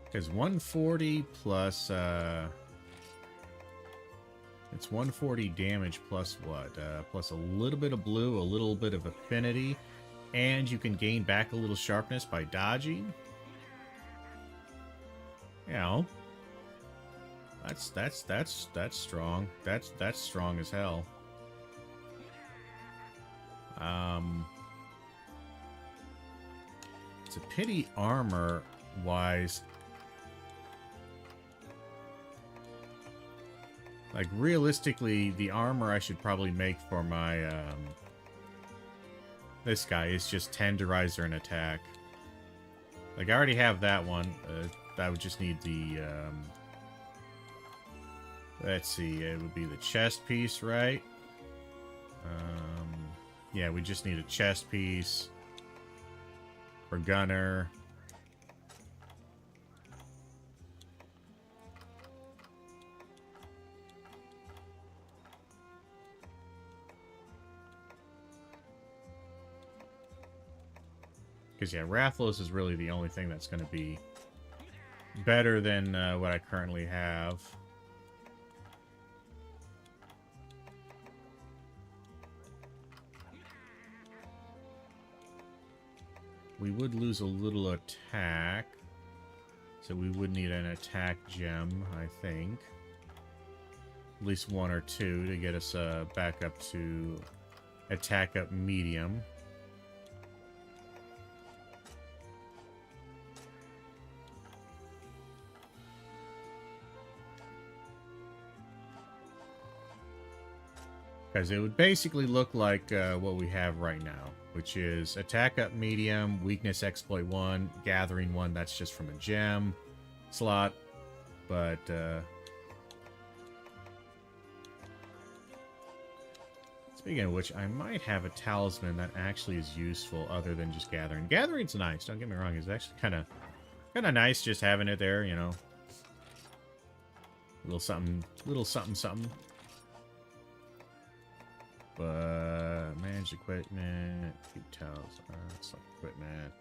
Because 140 plus, it's 140 damage plus what? Plus a little bit of blue, a little bit of affinity, and you can gain back a little sharpness by dodging. You know, that's strong. That's strong as hell. It's a pity armor wise. Like, realistically, the armor I should probably make for my, this guy is just Tenderizer and Attack. Like, I already have that one. I would just need the, let's see, it would be the chest piece, right? Yeah, we just need a chest piece for Gunner. Because, yeah, Rathalos is really the only thing that's going to be better than what I currently have. We would lose a little attack. So we would need an attack gem, I think. At least 1 or 2 to get us back up to attack up medium. Because it would basically look like what we have right now, which is attack up medium, weakness exploit 1, gathering 1, that's just from a gem slot. But speaking of which, I might have a talisman that actually is useful other than just gathering. Gathering's nice, don't get me wrong, it's actually kind of nice just having it there, you know. Little something, something. But manage equipment, keep towels, select equipment.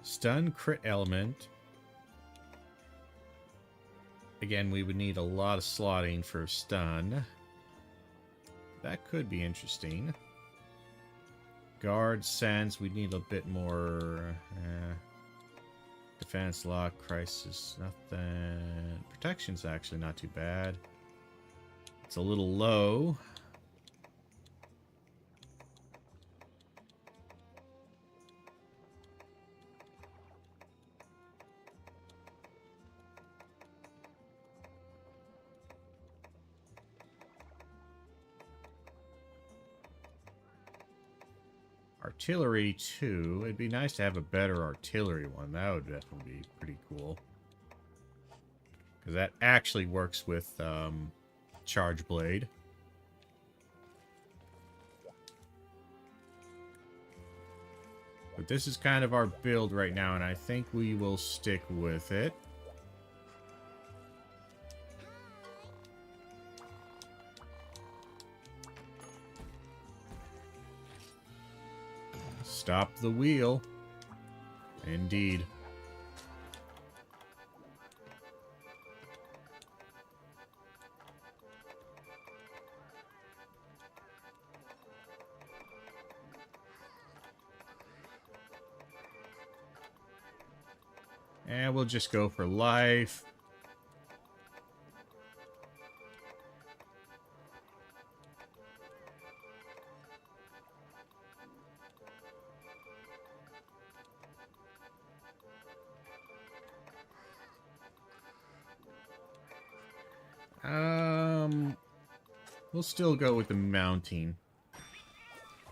Stun crit element. Again, we would need a lot of slotting for stun. That could be interesting. Guard sense, we need a bit more. Defense, lock, crisis, nothing. Protection's actually not too bad. It's a little low. Artillery 2. It'd be nice to have a better artillery one. That would definitely be pretty cool. Because that actually works with Charge Blade. But this is kind of our build right now, and I think we will stick with it. Stop the wheel. Indeed. And we'll just go for life. We'll still go with the mounting.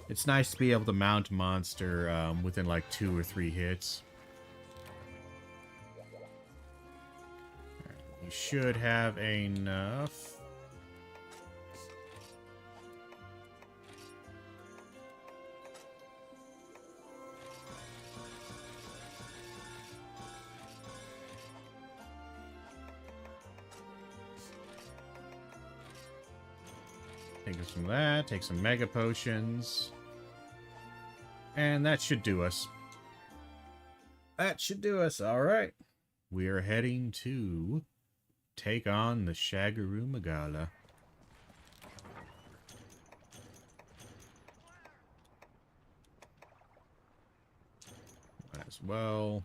It's nice to be able to mount a monster within like 2 or 3 hits. You should have enough. Take us from that, take some mega potions. And that should do us. That should do us, alright. We are heading to take on the Shagaru Magala. Might as well.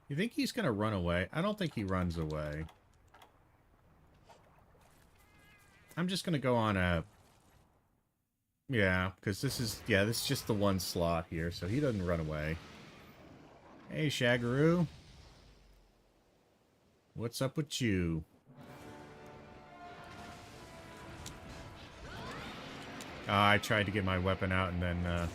You think he's going to run away? I don't think he runs away. I'm just going to go on a... Yeah, because this is... Yeah, this is just the one slot here, so he doesn't run away. Hey, Shagaru. What's up with you? I tried to get my weapon out and then...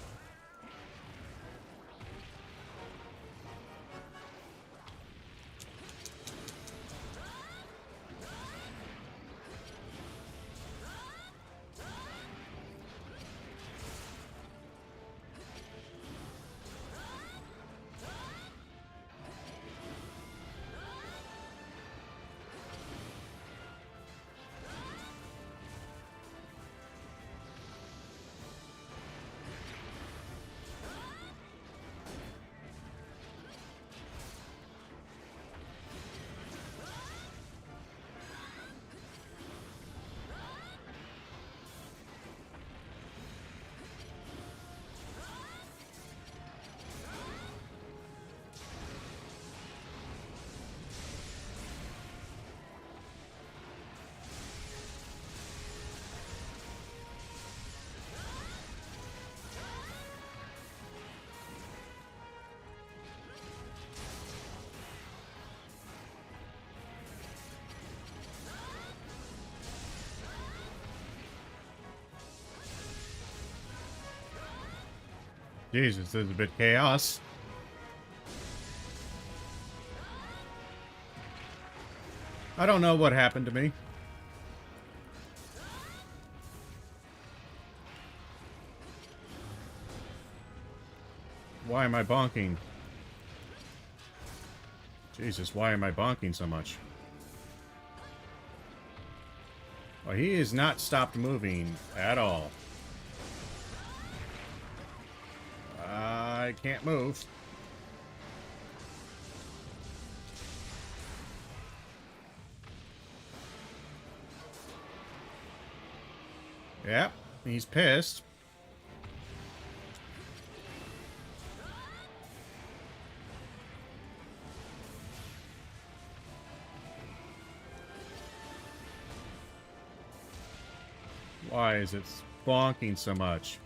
Jesus, there's a bit chaos. I don't know what happened to me. Why am I bonking? Jesus, why am I bonking so much? Well, he has not stopped moving at all. I can't move. Yep, he's pissed. Why is it bonking so much?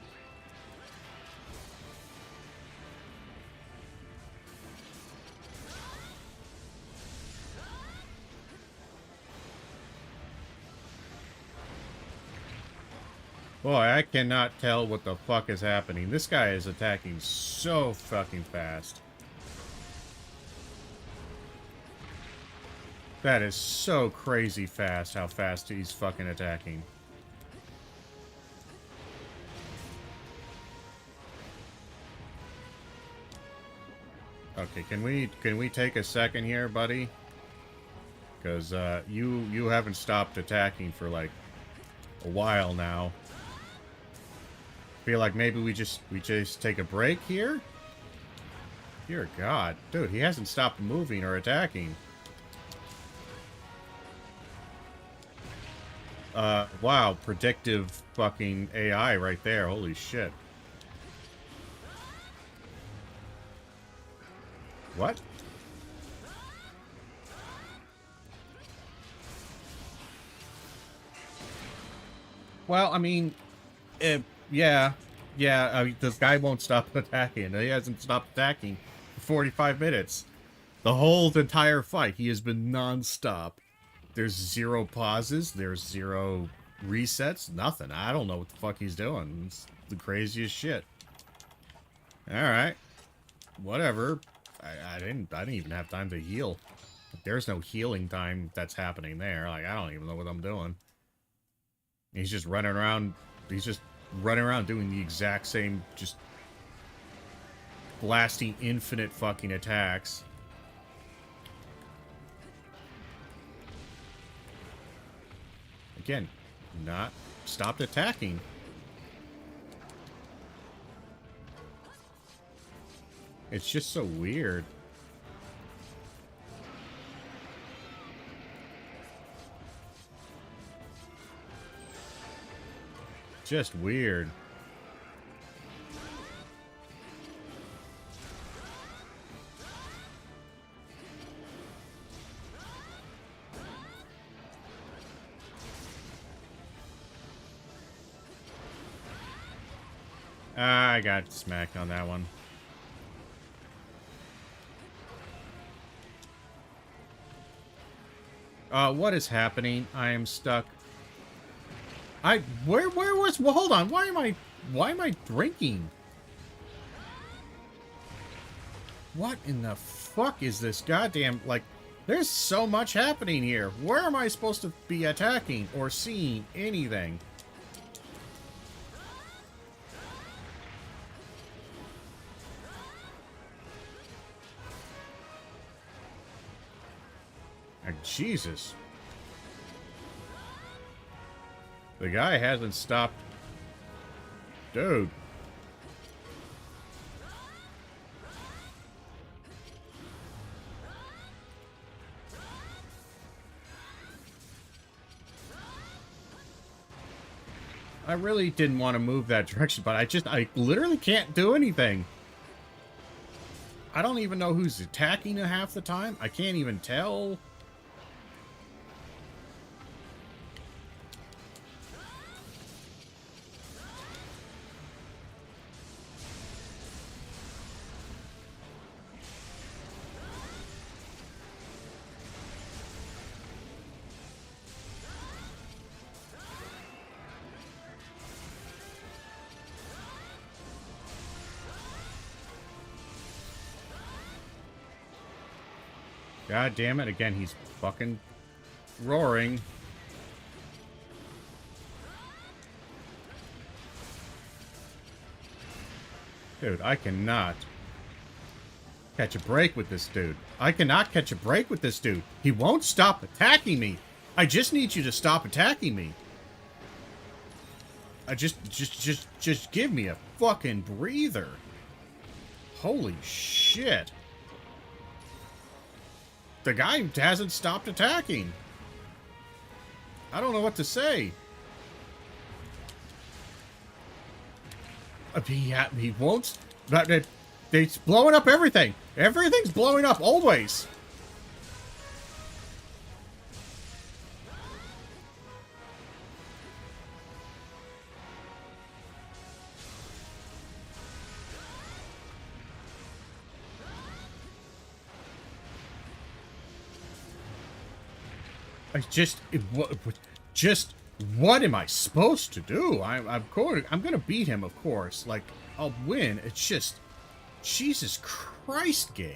Boy, I cannot tell what the fuck is happening. This guy is attacking so fucking fast. That is so crazy fast, how fast he's fucking attacking. Okay, can we take a second here, buddy? Because you haven't stopped attacking for like a while now. Feel like maybe we just take a break here? Dear God. Dude, he hasn't stopped moving or attacking. Wow, predictive fucking AI right there. Holy shit. What? Well, I mean, yeah, this guy won't stop attacking. He hasn't stopped attacking for 45 minutes. The whole entire fight, he has been non-stop. There's zero pauses. There's zero resets. Nothing. I don't know what the fuck he's doing. It's the craziest shit. Alright. Whatever. I didn't even have time to heal. There's no healing time that's happening there. Like, I don't even know what I'm doing. He's just running around. He's just running around doing the exact same, just blasting infinite fucking attacks. Again, not stopped attacking. It's just so weird. Just weird. I got smacked on that one. What is happening? I am stuck. Where was, well, hold on, why am I drinking? What in the fuck is this goddamn, like, there's so much happening here. Where am I supposed to be attacking or seeing anything? Jesus. The guy hasn't stopped. Dude. I really didn't want to move that direction, but I literally can't do anything. I don't even know who's attacking half the time. I can't even tell. God damn it, again, he's fucking roaring. Dude, I cannot catch a break with this dude. I cannot catch a break with this dude. He won't stop attacking me. I just need you to stop attacking me. Just give me a fucking breather. Holy shit. The guy hasn't stopped attacking. I don't know what to say. He won't. It's blowing up everything. Everything's blowing up always. What am I supposed to do? I'm gonna beat him, of course. Like, I'll win. It's just, Jesus Christ, game.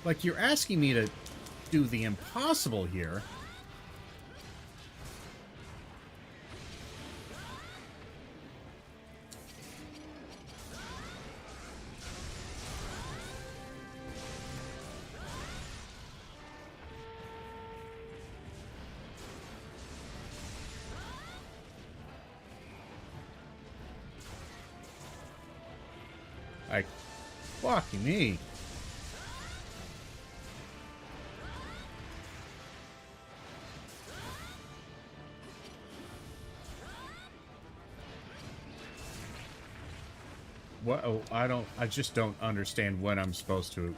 Like, you're asking me to do the impossible here. Like, fucking me. What? Oh, I just don't understand when I'm supposed to.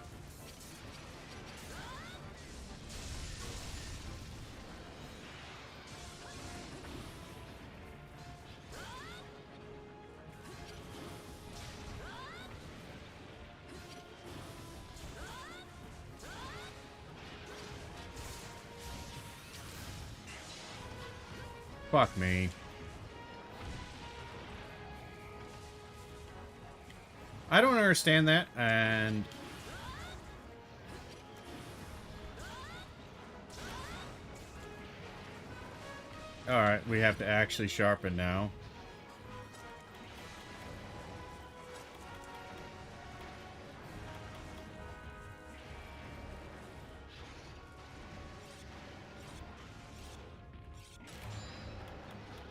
Fuck me. I don't understand that, and... Alright, we have to actually sharpen now.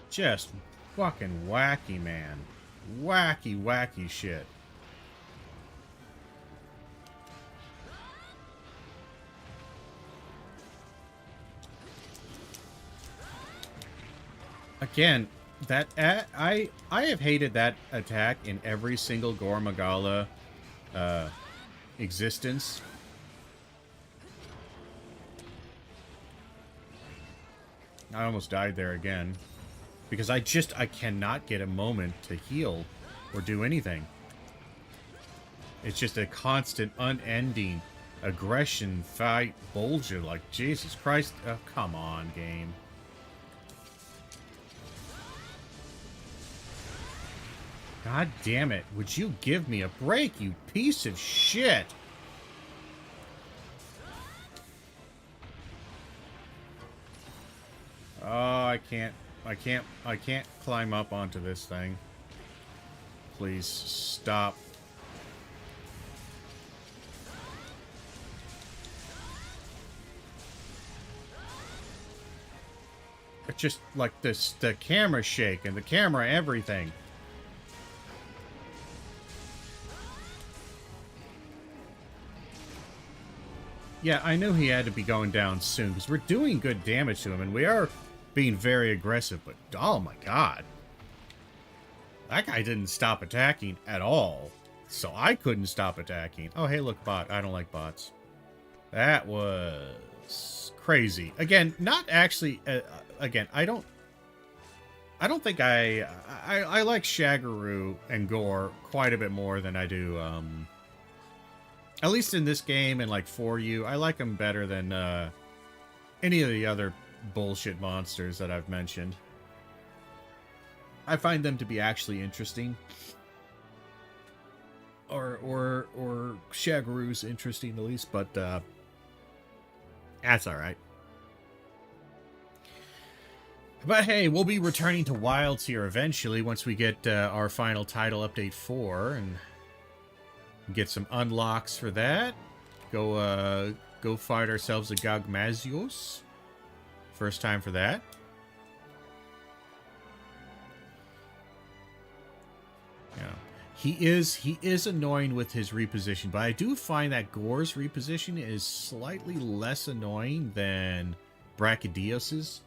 Just fucking wacky, man. Wacky, wacky shit. Again, that I have hated that attack in every single Gore Magala existence. I almost died there again. Because I cannot get a moment to heal or do anything. It's just a constant, unending aggression, fight, bullshit. Like, Jesus Christ. Oh, come on, game. God damn it. Would you give me a break, you piece of shit? Oh, I can't climb up onto this thing. Please stop. It's just like this, the camera shake and the camera everything. Yeah, I knew he had to be going down soon, because we're doing good damage to him, and we are being very aggressive, but oh my god. That guy didn't stop attacking at all, so I couldn't stop attacking. Oh, hey, look, bot. I don't like bots. That was crazy. Again, not actually, again, I don't think I like Shaggaroo and Gore quite a bit more than I do, at least in this game and like For You, I like them better than any of the other bullshit monsters that I've mentioned. I find them to be actually interesting. Or Shaggaroo's interesting at least, but that's alright. But hey, we'll be returning to Wilds here eventually once we get our final title update 4 and get some unlocks for that. Go fight ourselves a Gogmazios. First time for that. Yeah. He is annoying with his reposition, but I do find that Gore's reposition is slightly less annoying than Brachydios's.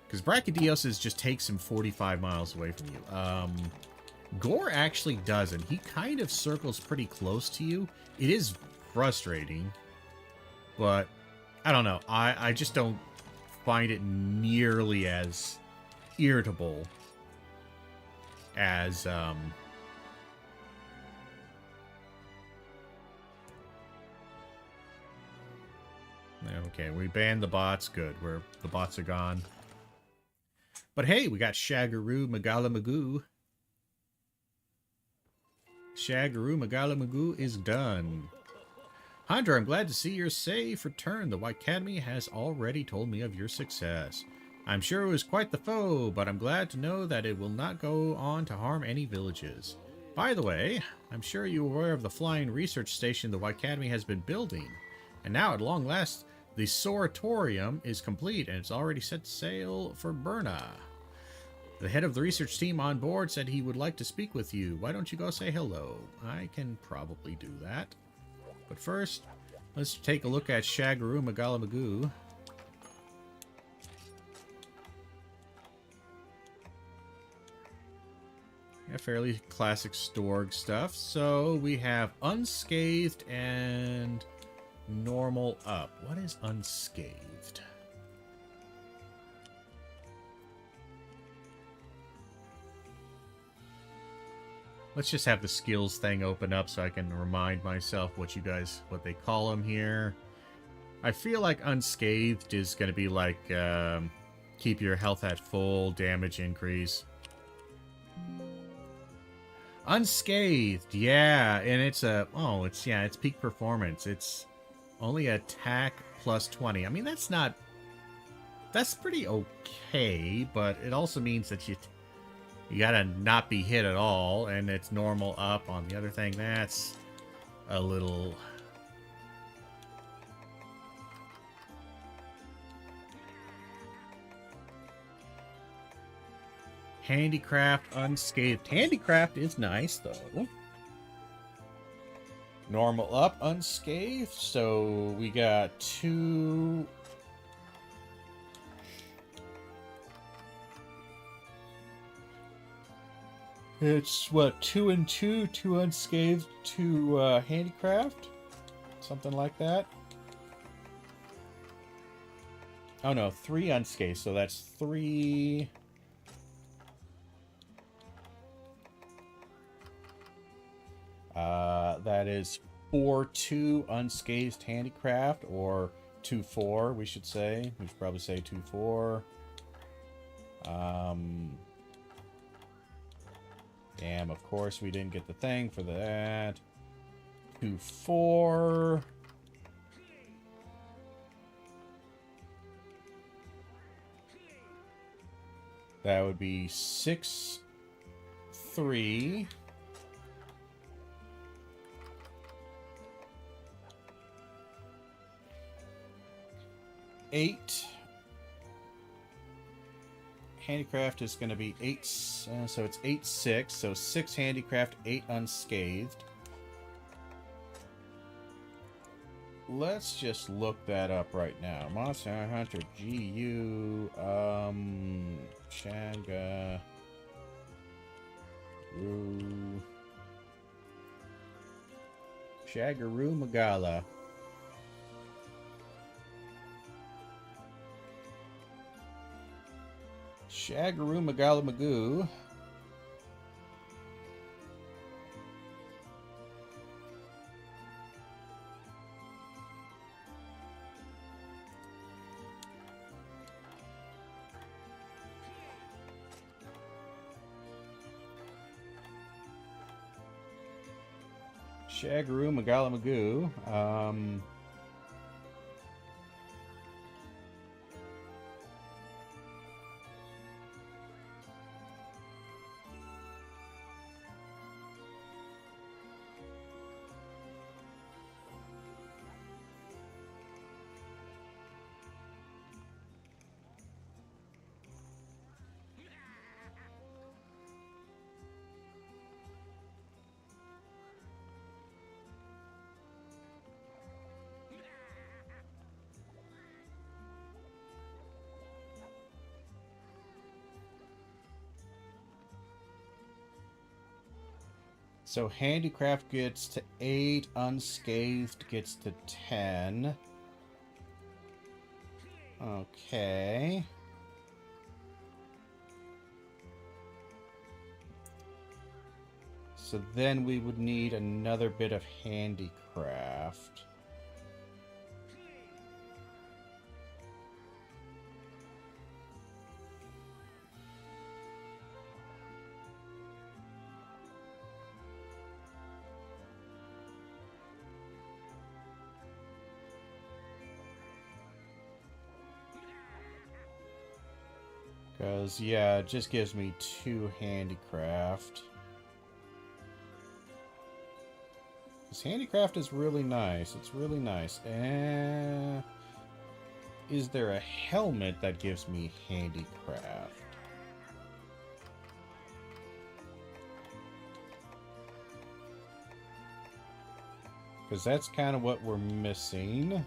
Because Brachydios's just takes him 45 miles away from you. Gore actually doesn't. He kind of circles pretty close to you. It is frustrating, but I don't know. I just don't find it nearly as irritable as okay, we banned the bots. Good. The bots are gone. But hey, we got Shaggaroo Magala Magoo. Shaggaroo Magala Magoo is done. Hunter, I'm glad to see your safe return. The White Academy has already told me of your success. I'm sure it was quite the foe, but I'm glad to know that it will not go on to harm any villages. By the way, I'm sure you're aware of the flying research station the White Academy has been building. And now, at long last, the Soratorium is complete, and it's already set sail for Berna. The head of the research team on board said he would like to speak with you. Why don't you go say hello? I can probably do that. But first, let's take a look at Shaggaroo Magala Magoo. Yeah, fairly classic Storg stuff. So we have Unscathed and Normal up. What is Unscathed? Let's just have the skills thing open up so I can remind myself what they call them here. I feel like Unscathed is going to be like keep your health at full damage increase. Unscathed, yeah, and it's it's peak performance. It's only attack plus 20. I mean, that's pretty okay, but it also means that you gotta not be hit at all, and it's normal up on the other thing. That's a little... Handicraft, unscathed. Handicraft is nice, though. Normal up, unscathed. So we got 2... It's, what, 2 and 2? 2 unscathed, 2 handicraft? Something like that. Oh, no, 3 unscathed, so that's 3... that is 4-2 unscathed handicraft, or 2-4, we should say. We should probably say 2-4. Damn, of course we didn't get the thing for that. 2-4. That would be 6-3. Eight. Handicraft is going to be 8, so it's 8-6. So 6 handicraft, 8 unscathed. Let's just look that up right now. Monster Hunter GU, Shanga, Shagaroo Magala. Shagaroo Magala Magoo. Shagaroo Magala Magoo. So handicraft gets to 8, unscathed gets to 10. Okay. So then we would need another bit of handicraft. Because, yeah, it just gives me 2 handicraft. This handicraft is really nice. It's really nice. Is there a helmet that gives me handicraft? Because that's kind of what we're missing.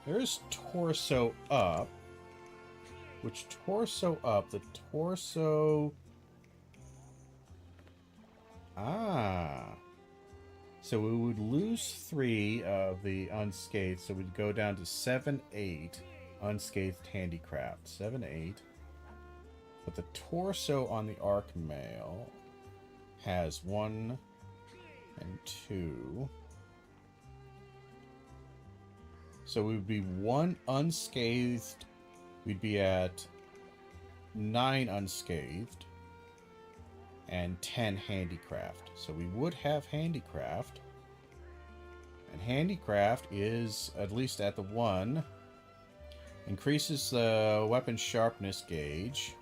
There's torso up. Which torso up? The torso... Ah. So we would lose 3 of the unscathed, so we'd go down to 7, 8 unscathed handicraft. 7, 8. But the torso on the Arc Mail has 1 and 2. So we would be 1 unscathed. We'd be at 9 unscathed. And 10 handicraft. So we would have handicraft. And handicraft is, at least at the 1, increases the weapon sharpness gauge,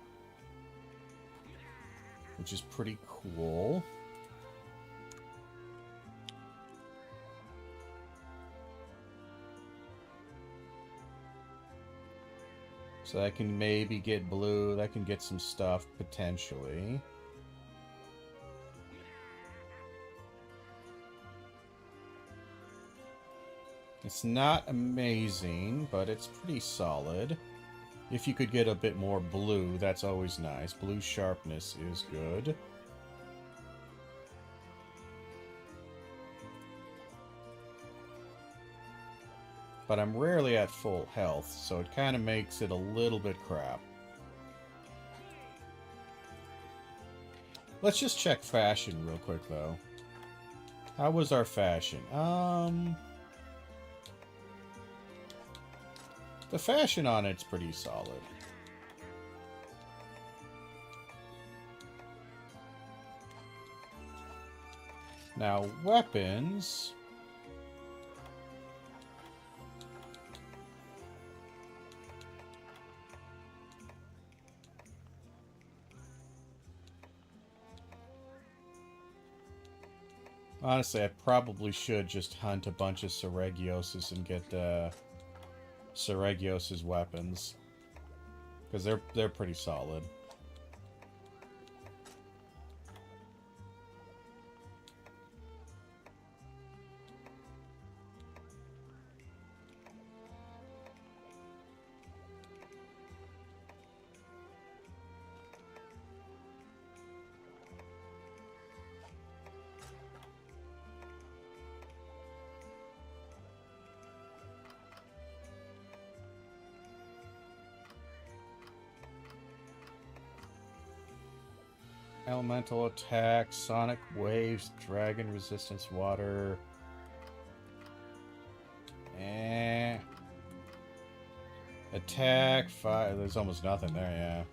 which is pretty cool. So that can maybe get blue. That can get some stuff, potentially. It's not amazing, but it's pretty solid. If you could get a bit more blue, that's always nice. Blue sharpness is good. But I'm rarely at full health, so it kind of makes it a little bit crap. Let's just check fashion real quick, though. How was our fashion? The fashion on it's pretty solid. Now, weapons. Honestly, I probably should just hunt a bunch of Seregioses and get Seregios' weapons, because they're pretty solid. Elemental attack, sonic waves, dragon resistance, water. Attack, fire. There's almost nothing there, yeah.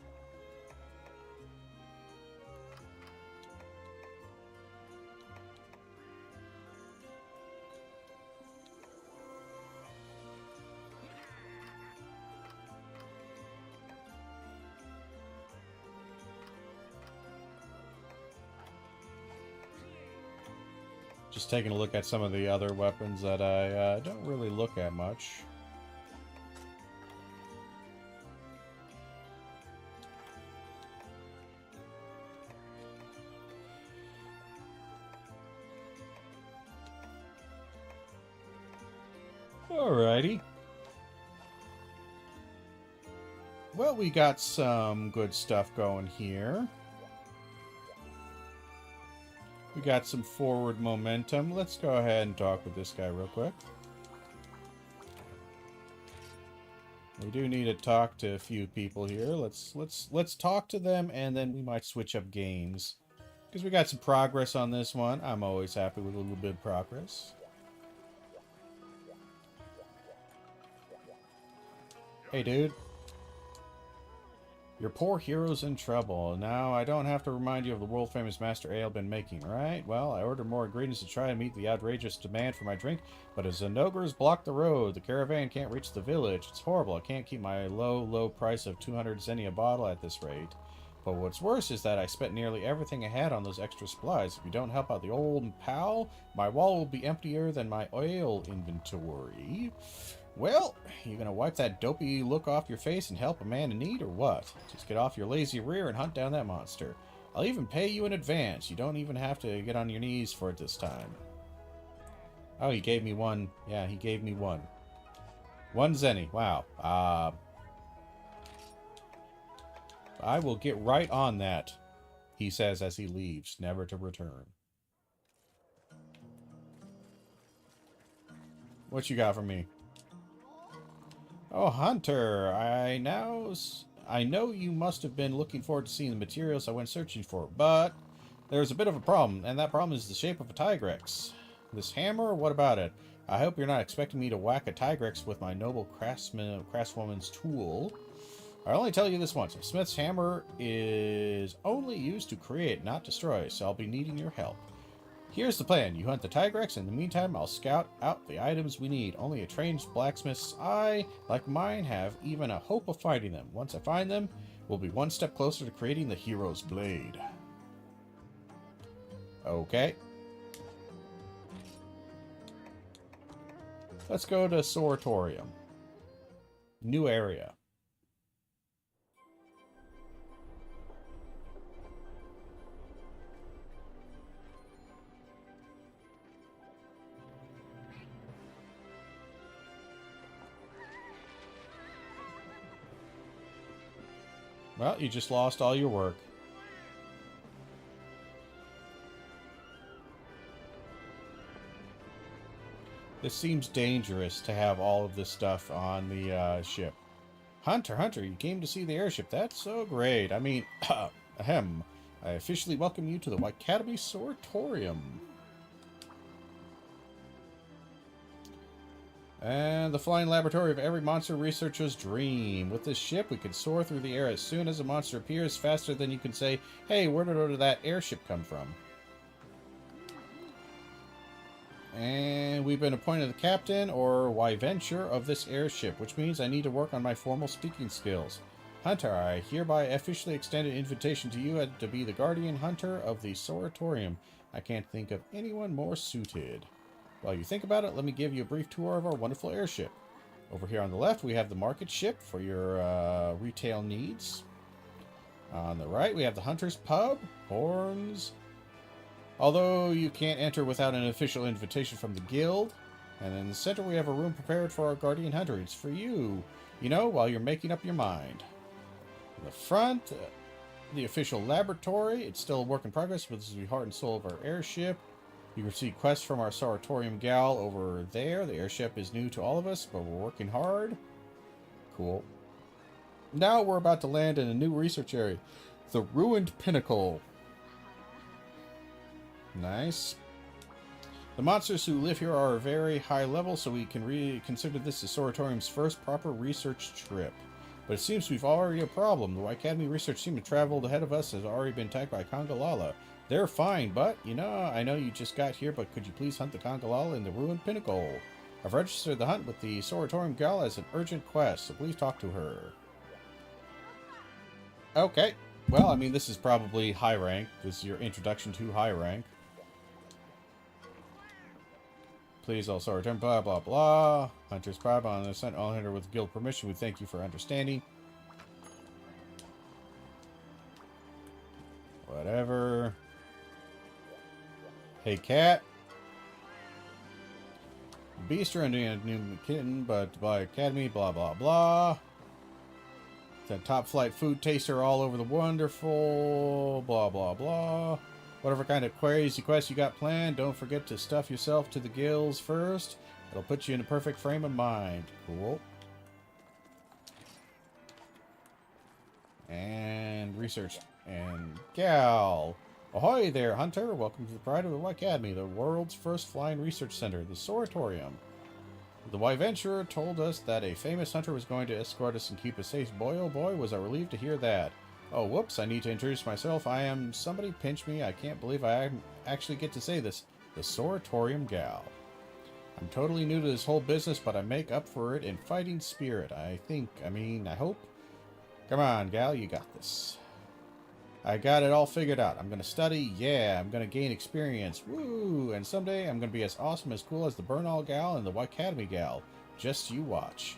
Just taking a look at some of the other weapons that I don't really look at much. Alrighty. Well, we got some good stuff going here. We got some forward momentum. Let's go ahead and talk with this guy real quick. We do need to talk to a few people here. Let's talk to them, and then we might switch up games. Because we got some progress on this one. I'm always happy with a little bit of progress. Hey, dude. Your poor hero's in trouble. Now, I don't have to remind you of the world-famous Master Ale been making, right? Well, I ordered more ingredients to try and meet the outrageous demand for my drink, but as the Zenogres block the road, the caravan can't reach the village. It's horrible. I can't keep my low price of 200 zenny a bottle at this rate. But what's worse is that I spent nearly everything I had on those extra supplies. If you don't help out the old pal, my wall will be emptier than my oil inventory. Well, you gonna wipe that dopey look off your face and help a man in need, or what? Just get off your lazy rear and hunt down that monster. I'll even pay you in advance. You don't even have to get on your knees for it this time. Oh, he gave me one. Yeah, he gave me one. 1 zenny. Wow. I will get right on that, he says as he leaves, never to return. What you got for me? Oh, Hunter, I know you must have been looking forward to seeing the materials I went searching for, but there's a bit of a problem, and that problem is the shape of a Tigrex. This hammer, what about it? I hope you're not expecting me to whack a Tigrex with my noble craftswoman's tool. I only tell you this once. A smith's hammer is only used to create, not destroy, so I'll be needing your help. Here's the plan. You hunt the Tigrex. In the meantime, I'll scout out the items we need. Only a trained blacksmith's eye, like mine, have even a hope of finding them. Once I find them, we'll be one step closer to creating the hero's blade. Okay. Let's go to Soritorium. New area. Well, you just lost all your work. This seems dangerous to have all of this stuff on the ship. Hunter, you came to see the airship. That's so great. I mean, ahem. I officially welcome you to the Wykatomi Soritorium. And the flying laboratory of every monster researcher's dream. With this ship, we can soar through the air as soon as a monster appears, faster than you can say, hey, where did that airship come from? And we've been appointed the captain, or Wyventure, of this airship, which means I need to work on my formal speaking skills. Hunter, I hereby officially extend an invitation to you to be the guardian hunter of the Soritorium. I can't think of anyone more suited. While you think about it, let me give you a brief tour of our wonderful airship. Over here on the left, we have the market ship for your retail needs. On the right, we have the Hunter's Pub, Horns. Although you can't enter without an official invitation from the guild. And in the center, we have a room prepared for our guardian hunter. It's for you, you know, while you're making up your mind. In the front, the official laboratory. It's still a work in progress, but this is the heart and soul of our airship. You can see quests from our Soritorium gal over there. The airship is new to all of us, but we're working hard. Cool. Now we're about to land in a new research area. The Ruined Pinnacle. Nice. The monsters who live here are very high level, so we can consider this the Soritorium's first proper research trip. But it seems we've already a problem. The Wykatomi research team that traveled ahead of us has already been attacked by Congalala. They're fine, but, you know, I know you just got here, but could you please hunt the Congalala in the Ruined Pinnacle? I've registered the hunt with the Soritorium gal as an urgent quest, so please talk to her. Okay. Well, I mean, this is probably high rank. This is your introduction to high rank. Please, all Soritorium, blah, blah, blah. Hunter's Pub on the sent all hunter with guild permission. We thank you for understanding. Whatever. Hey, cat. Beast are under a new kitten, but by Academy, blah, blah, blah. The top flight food taster all over the wonderful, blah, blah, blah. Whatever kind of crazy quest you got planned, don't forget to stuff yourself to the gills first. It'll put you in a perfect frame of mind. Cool. And research and gal. Ahoy there, Hunter! Welcome to the Pride of the Wykatomi, the world's first flying research center, the Soritorium. The Wyventurer told us that a famous hunter was going to escort us and keep us safe. Boy, oh boy, was I relieved to hear that. Oh, whoops, I need to introduce myself. I am... Somebody pinch me. I can't believe I actually get to say this. The Soritorium gal. I'm totally new to this whole business, but I make up for it in fighting spirit. I hope. Come on, gal, you got this. I got it all figured out. I'm going to study. Yeah, I'm going to gain experience. Woo! And someday I'm going to be as awesome, as cool as the Bernal gal and the Wykatomi gal. Just you watch.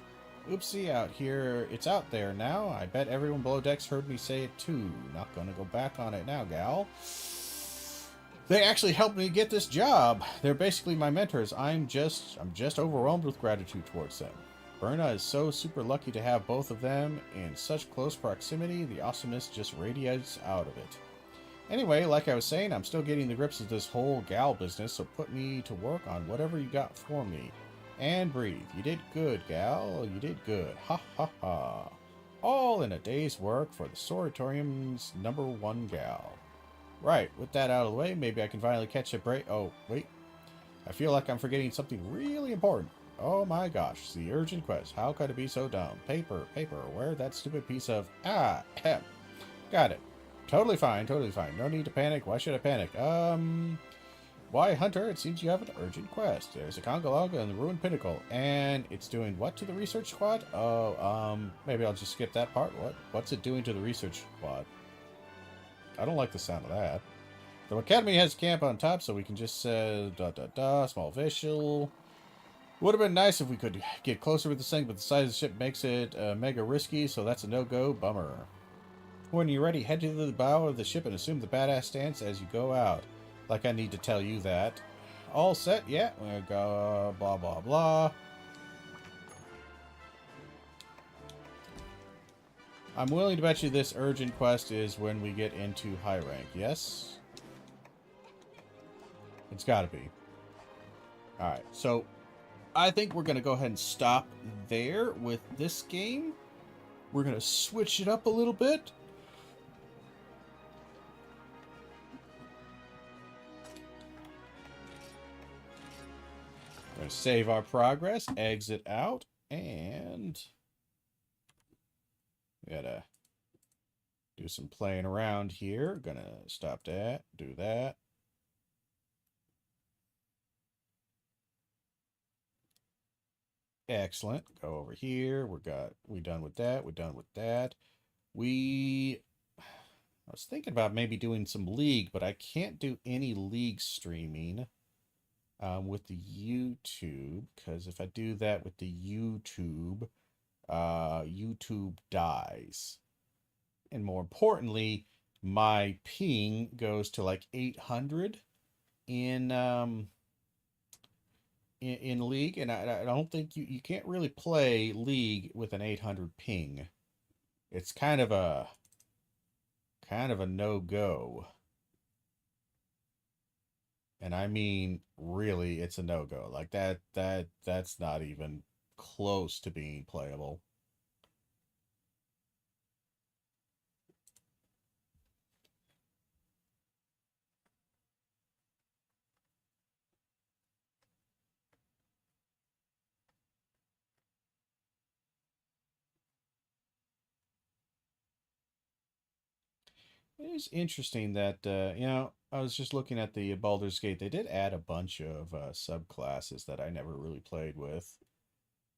Oopsie, out here. It's out there now. I bet everyone below decks heard me say it too. Not going to go back on it now, gal. They actually helped me get this job. They're basically my mentors. I'm just overwhelmed with gratitude towards them. Berna is so super lucky to have both of them in such close proximity. The awesomeness just radiates out of it. Anyway, like I was saying, I'm still getting the grips of this whole gal business, so put me to work on whatever you got for me. And breathe. You did good, gal. You did good. Ha ha ha. All in a day's work for the Soritorium's #1 gal. Right, with that out of the way, maybe I can finally catch a break. Oh, wait. I feel like I'm forgetting something really important. Oh my gosh, the urgent quest. How could it be so dumb? Paper, paper, where'd that stupid piece of... Ah, hep. Got it. Totally fine, totally fine. No need to panic. Why should I panic? Why, Hunter, it seems you have an urgent quest. There's a Conga in the Ruined Pinnacle, and it's doing what to the research squad? Oh, maybe I'll just skip that part. What's it doing to the research squad? I don't like the sound of that. The Academy has a camp on top, so we can just say, small visual. Would have been nice if we could get closer with this thing, but the size of the ship makes it mega risky, so that's a no-go. Bummer. When you're ready, head to the bow of the ship and assume the badass stance as you go out. Like I need to tell you that. All set? Yeah. We'll go blah, blah, blah. I'm willing to bet you this urgent quest is when we get into high rank. Yes? It's gotta be. Alright, so I think we're going to go ahead and stop there with this game. We're going to switch it up a little bit. We're going to save our progress, exit out, and we got to do some playing around here. Going to stop that, do that. Excellent. Go over here. We done with that. We're done with that. I was thinking about maybe doing some League, but I can't do any League streaming with the YouTube, because if I do that with the YouTube, YouTube dies. And more importantly, my ping goes to like 800 in League, and I don't think you can't really play League with an 800 ping. It's kind of a no-go. And I mean, really, it's a no-go. Like that's not even close to being playable. It is interesting that, I was just looking at the Baldur's Gate. They did add a bunch of subclasses that I never really played with.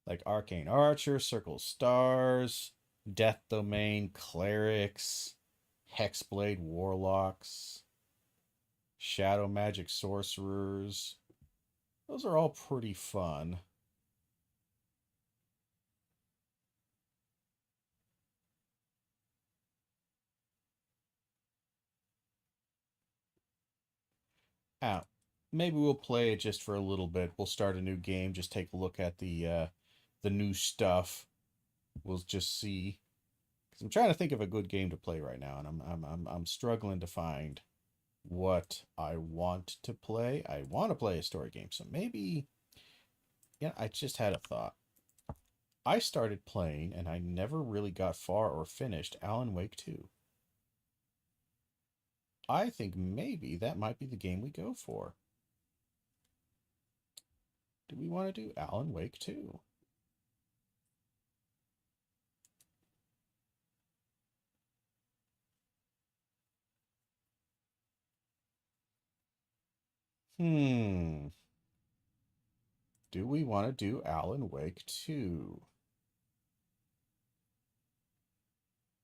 Like Arcane Archer, Circle Stars, Death Domain, Clerics, Hexblade Warlocks, Shadow Magic Sorcerers. Those are all pretty fun. Ah, maybe we'll play it just for a little bit. We'll start a new game, just take a look at the new stuff. We'll just see. Because I'm trying to think of a good game to play right now, and I'm struggling to find what I want to play. I want to play a story game, so maybe. Yeah, I just had a thought. I started playing, and I never really got far or finished Alan Wake 2. I think maybe that might be the game we go for. Do we want to do Alan Wake 2? Hmm. Do we want to do Alan Wake 2?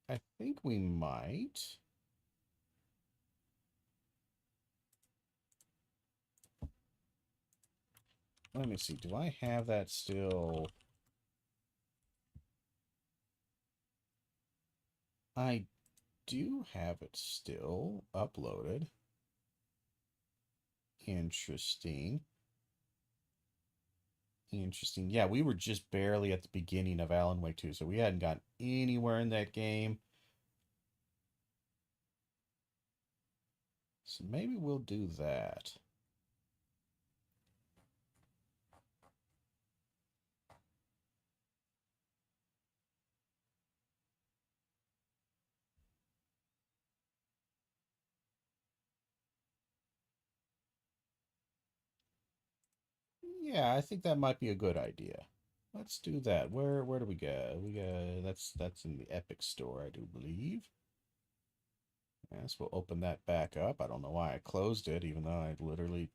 I think we might. Let me see. Do I have that still? I do have it still uploaded. Interesting. Interesting. Yeah, we were just barely at the beginning of Alan Wake 2, so we hadn't gotten anywhere in that game. So maybe we'll do that. Yeah, I think that might be a good idea. Let's do that. Where do we go? We go that's in the Epic store, I do believe. Yes, we'll open that back up. I don't know why I closed it, even though I literally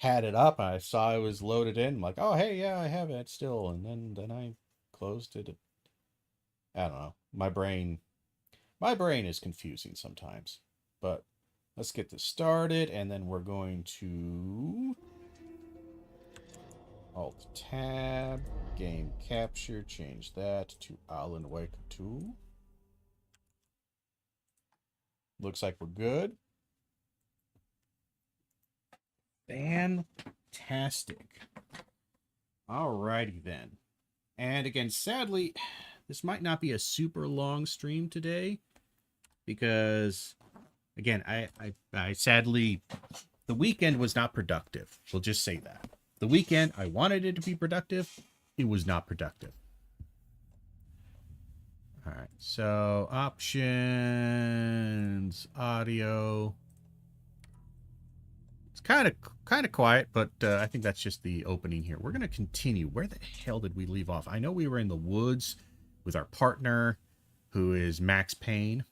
had it up. I saw it was loaded in. I'm like, oh hey, yeah, I have it still, and then I closed it. I don't know. My brain is confusing sometimes. But let's get this started, and then we're going to Alt Tab, Game Capture, change that to Alan Wake 2. Looks like we're good. Fantastic. Alrighty then. And again, sadly, this might not be a super long stream today because, again, I sadly, the weekend was not productive. We'll just say that. The weekend, I wanted it to be productive. It was not productive. All right, so options, audio. It's kind of quiet, but I think that's just the opening here. We're going to continue. Where the hell did we leave off? I know we were in the woods with our partner, who is Max Payne.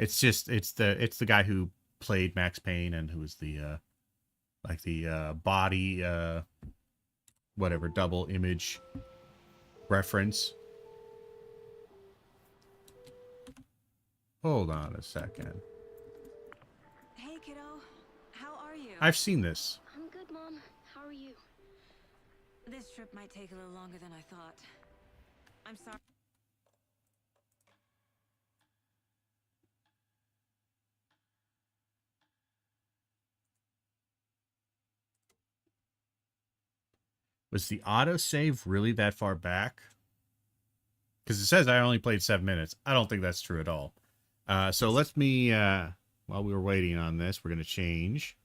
It's the guy who played Max Payne and who was the body whatever double image reference. Hold on a second. Hey, kiddo. How are you? I've seen this. I'm good, Mom. How are you? This trip might take a little longer than I thought. I'm sorry. Was the autosave really that far back? Because it says I only played 7 minutes. I don't think that's true at all. So let me, while we were waiting on this, we're going to change.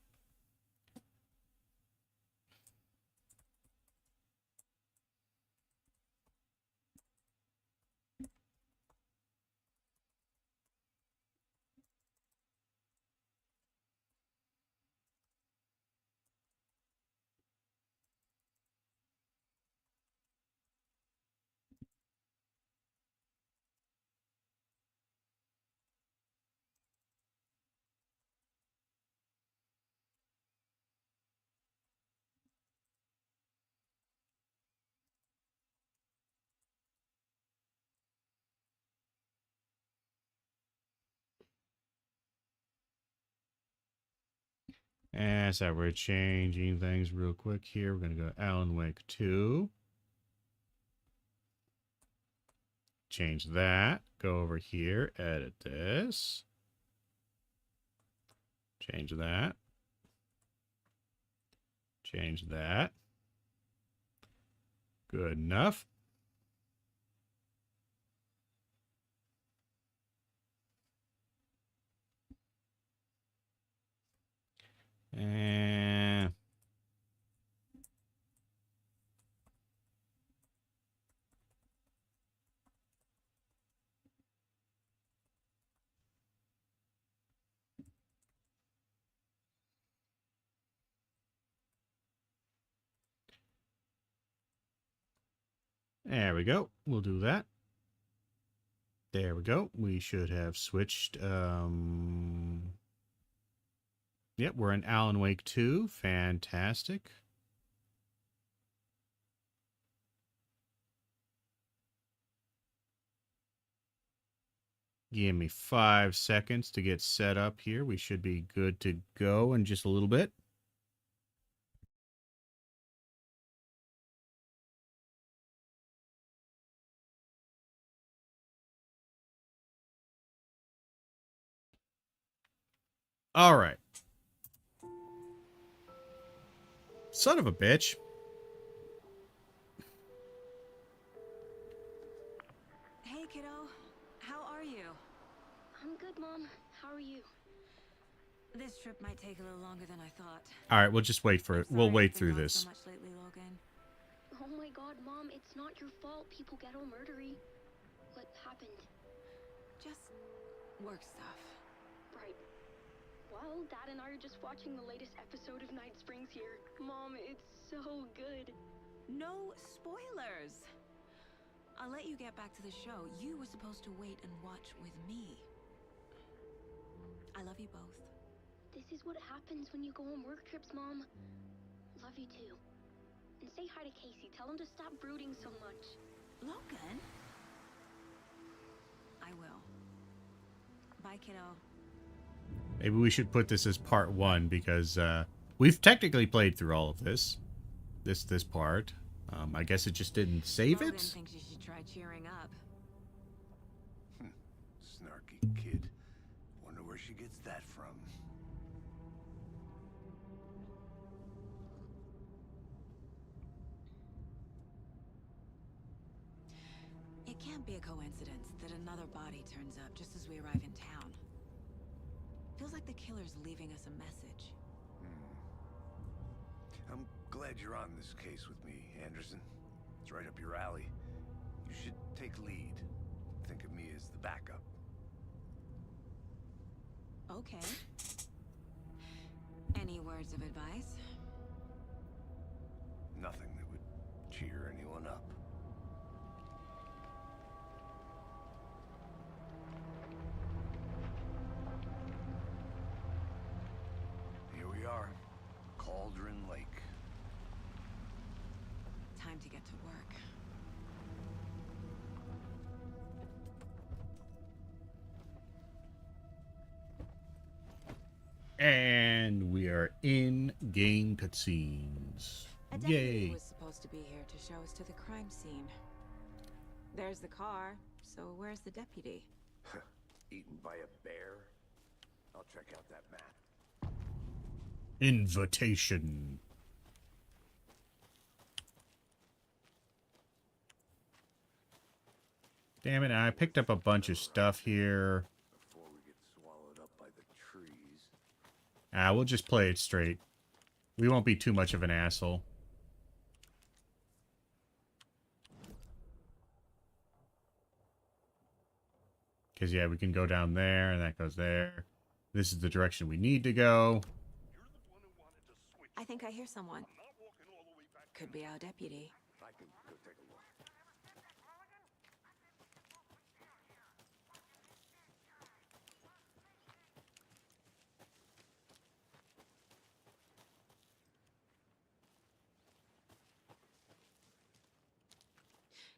And so we're changing things real quick here. We're going to go Alan Wake 2. Change that. Go over here. Edit this. Change that. Change that. Good enough. And there we go. We'll do that. There we go. We should have switched. Yep, we're in Alan Wake 2. Fantastic. Give me 5 seconds to get set up here. We should be good to go in just a little bit. All right. Son of a bitch. Hey, kiddo. How are you? I'm good, Mom. How are you? This trip might take a little longer than I thought. All right, we'll just wait for it. We'll wait through this. So much lately, Logan. Oh my God, Mom, it's not your fault. People get all murdery. What happened? Just work stuff. Right. Well, Dad and I are just watching the latest episode of Night Springs here. so good. No spoilers. I'll let you get back to the show. You were supposed to wait and watch with me. I love you both. This is what happens when you go on work trips, Mom. Love you too. And say hi to Casey. Tell him to stop brooding so much. Logan? I will. Bye, kiddo. Maybe we should put this as part 1 because we've technically played through all of this. This part. I guess it just didn't save Logan it. thinks you should try cheering up. Snarky kid. Wonder where she gets that from. It can't be a coincidence that another body turns up just as we arrive in town. Feels like the killer's leaving us a message. I'm glad you're on this case with me, Anderson. It's right up your alley. You should take lead. Think of me as the backup. Okay. Any words of advice? Nothing that would cheer anyone up. Here we are. Cauldron Lake. Time to get to work. And we are in game cutscenes. A deputy Yay. was supposed to be here to show us to the crime scene. There's the car, so where's the deputy? Eaten by a bear? I'll check out that map. Invitation. Damn it, I picked up a bunch of stuff here. Before we get swallowed up by the trees. We'll just play it straight. We won't be too much of an asshole. Because, yeah, we can go down there, and that goes there. This is the direction we need to go. I think I hear someone. Could be our deputy. I can go take a look.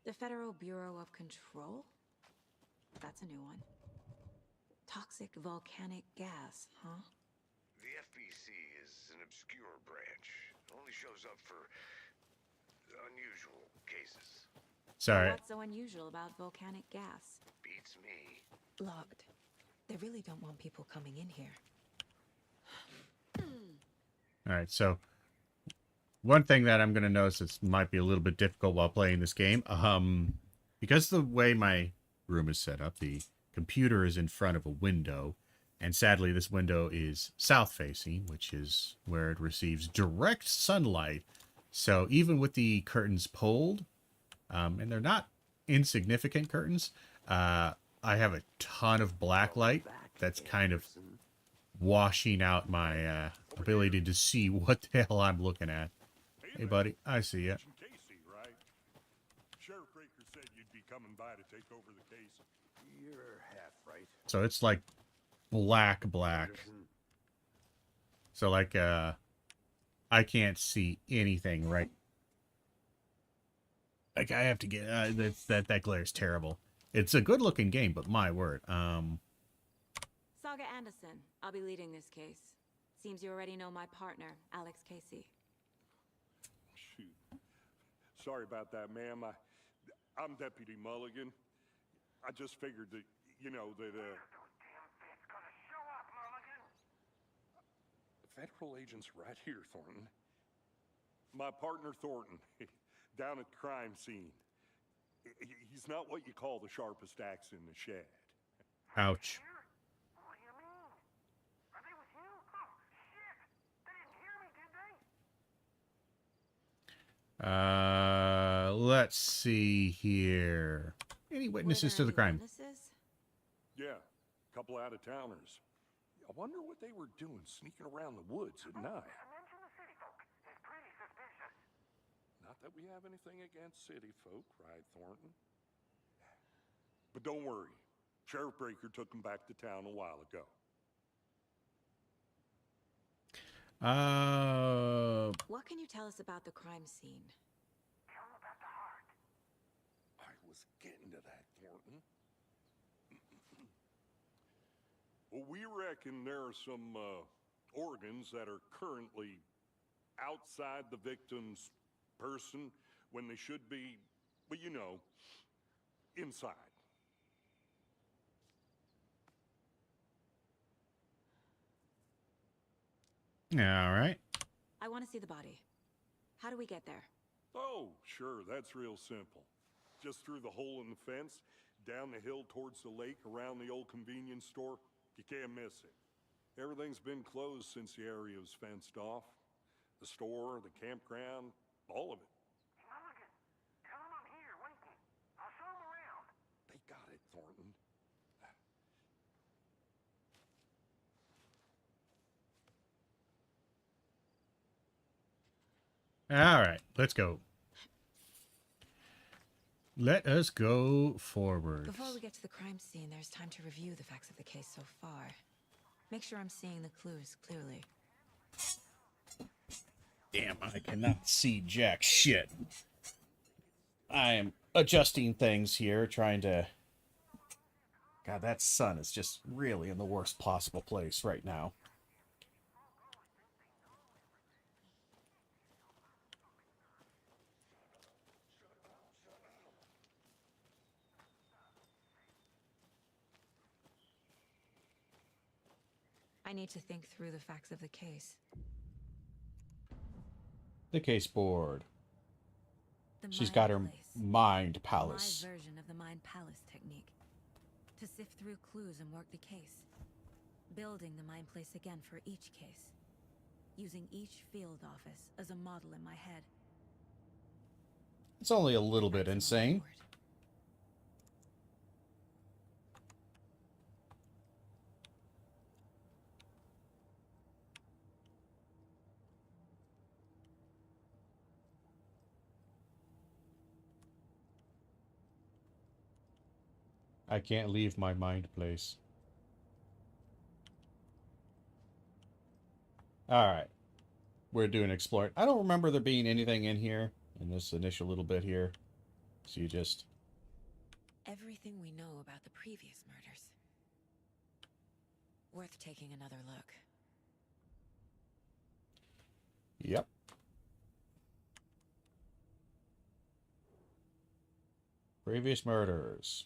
The Federal Bureau of Control? That's a new one. Toxic volcanic gas, huh? The FBC is an obscure branch. It only shows up for unusual cases. Sorry. What's so unusual about volcanic gas? Beats me. Locked. They really don't want people coming in here. Alright, so one thing that I'm going to notice is might be a little bit difficult while playing this game. Because the way my room is set up, the computer is in front of a window, and sadly this window is south-facing, which is where it receives direct sunlight. So even with the curtains pulled, and they're not insignificant curtains, I have a ton of black light that's kind of washing out my ability to see what the hell I'm looking at. Hey, buddy, I see ya. Casey, right? Sheriff Raker said you'd be coming by to take over the case. You're half right. So it's like black. Anderson. So like, I can't see anything, right? Like I have to get, that glare's terrible. It's a good looking game, but my word. Saga Anderson, I'll be leading this case. Seems you already know my partner, Alex Casey. Shoot. Sorry about that, ma'am. I'm Deputy Mulligan. I just figured that, you know, that, Federal agents right here, Thornton. My partner, Thornton, down at the crime scene. He's not what you call the sharpest axe in the shed. Ouch. What do you mean? Are they with you? Oh, shit! They didn't hear me, did they? Let's see here. Any witnesses to the crime? Witnesses? Yeah, a couple out-of-towners. I wonder what they were doing sneaking around the woods at night. I mentioned the city folk. It's pretty suspicious. Not that we have anything against city folk, right, Thornton? But don't worry. Sheriff Breaker took him back to town a while ago. What can you tell us about the crime scene? Tell him about the heart. I was getting to that, Thornton. Well, we reckon there are some organs that are currently outside the victim's person when they should be, well, you know, inside. All right. I want to see the body. How do we get there? Oh, sure, that's real simple. Just through the hole in the fence, down the hill towards the lake, around the old convenience store. You can't miss it. Everything's been closed since the area was fenced off. The store, the campground, all of it. Mulligan, tell him I'm here waiting. I'll show him around. They got it, Thornton. All right, let's go. Let us go forward. Before we get to the crime scene, there's time to review the facts of the case so far. Make sure I'm seeing the clues clearly. Damn, I cannot see jack shit. I am adjusting things here, trying to... God, that sun is just really in the worst possible place right now. I need to think through the facts of the case. The case board. The She's Mind got her Place. mind palace. My version of the Mind Palace technique. To sift through clues and work the case. Building the Mind Place again for each case. Using each field office as a model in my head. It's only a little bit That's an insane. award. I can't leave my mind place. Alright. We're doing exploring. I don't remember there being anything in here, in this initial little bit here. So you just... Everything we know about the previous murders. Worth taking another look. Yep. Previous murders.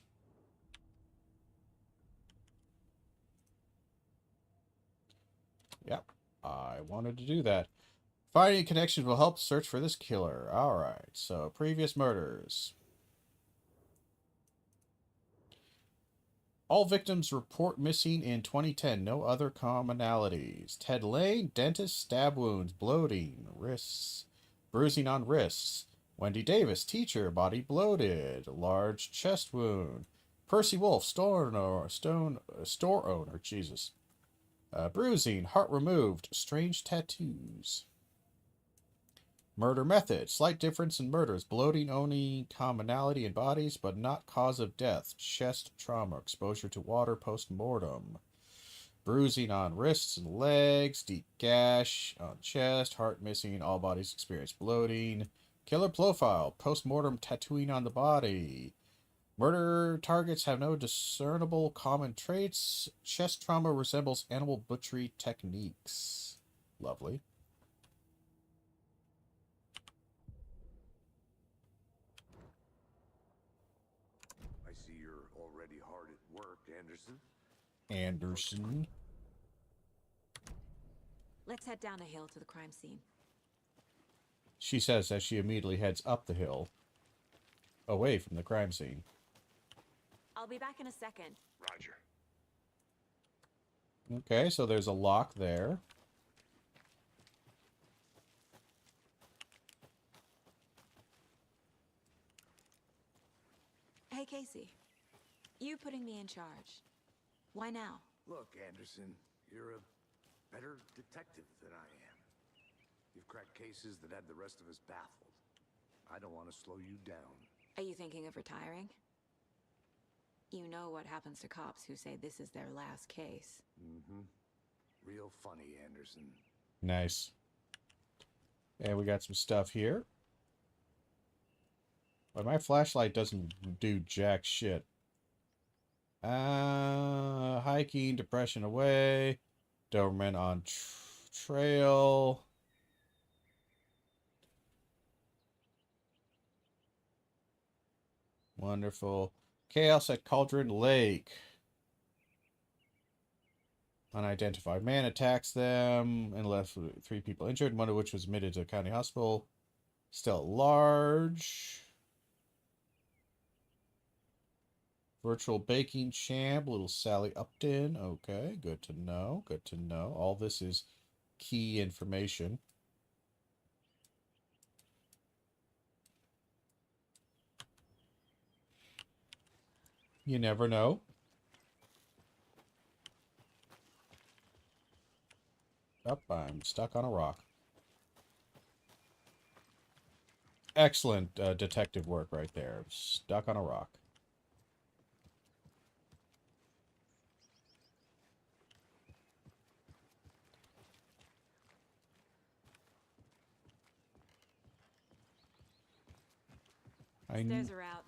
Yep. I wanted to do that. Finding connections will help search for this killer. Alright, so previous murders. All victims report missing in 2010. No other commonalities. Ted Lane, dentist, stab wounds, bloating, wrists, bruising on wrists. Wendy Davis, teacher, body bloated, large chest wound. Percy Wolf, store owner, Jesus. Bruising, heart removed, strange tattoos. Murder method, slight difference in murders, bloating only commonality in bodies, but not cause of death, chest trauma, exposure to water post-mortem. Bruising on wrists and legs, deep gash on chest, heart missing, all bodies experience bloating. Killer profile, post-mortem tattooing on the body. Murder targets have no discernible common traits. Chest trauma resembles animal butchery techniques. Lovely. I see you're already hard at work, Anderson. Anderson. Let's head down the hill to the crime scene. She says as she immediately heads up the hill, away from the crime scene. I'll be back in a second. Roger. Okay, so there's a lock there. Hey, Casey. You putting me in charge. Why now? Look, Anderson, you're a better detective than I am. You've cracked cases that had the rest of us baffled. I don't want to slow you down. Are you thinking of retiring? You know what happens to cops who say this is their last case. Mm-hmm. Real funny, Anderson. Nice. And we got some stuff here. But my flashlight doesn't do jack shit. Hiking, depression away. Doberman on trail. Wonderful. Chaos at Cauldron Lake. Unidentified man attacks them and left 3 people injured, one of which was admitted to a county hospital. Still at large. Virtual baking champ, little Sally Upton. Okay, good to know. Good to know. All this is key information. You never know. Oh, I'm stuck on a rock. Excellent detective work right there. Stuck on a rock. Stairs are out.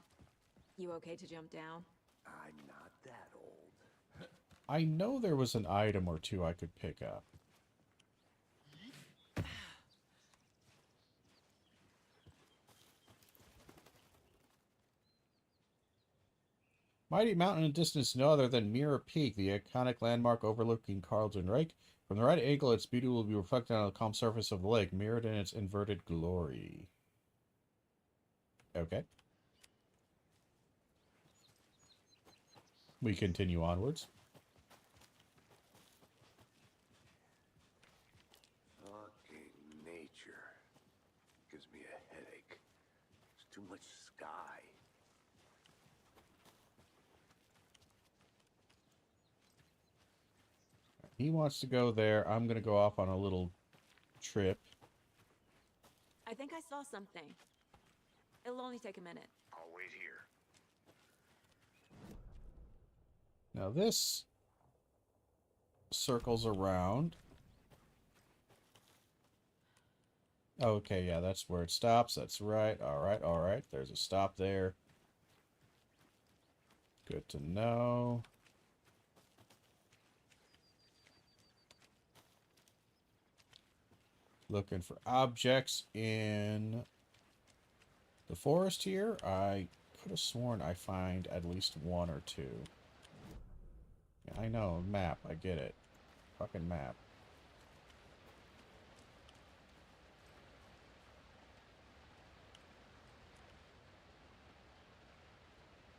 You okay to jump down? I'm not that old. I know there was an item or two I could pick up. Mighty Mountain in distance no other than Mirror Peak, the iconic landmark overlooking Cauldron Lake. From the right angle, its beauty will be reflected on the calm surface of the lake, mirrored in its inverted glory. Okay. We continue onwards. Fucking nature. Gives me a headache. There's too much sky. He wants to go there. I'm going to go off on a little trip. I think I saw something. It'll only take a minute. I'll wait here. Now this circles around. Okay, yeah, that's where it stops. That's right. All right, all right. There's a stop there. Good to know. Looking for objects in the forest here. I could have sworn I find at least 1 or 2. Yeah, I know, map. I get it. Fucking map.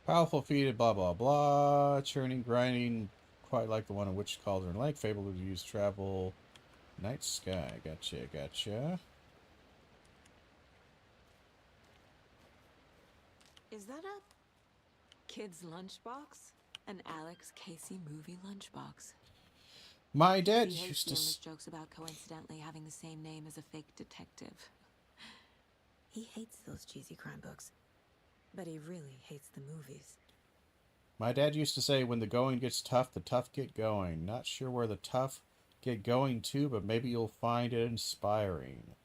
Powerful feat, blah, blah, blah. Churning, grinding, quite like the one in Witch Cauldron Lake. Fable to use travel. Night sky. Gotcha, gotcha. Is that a kid's lunchbox? An Alex Casey movie lunchbox. My dad He hates used the to... endless jokes about coincidentally having the same name as a fake detective. He hates those cheesy crime books, but he really hates the movies. My dad used to say, when the going gets tough, the tough get going. Not sure where the tough get going to, but maybe you'll find it inspiring.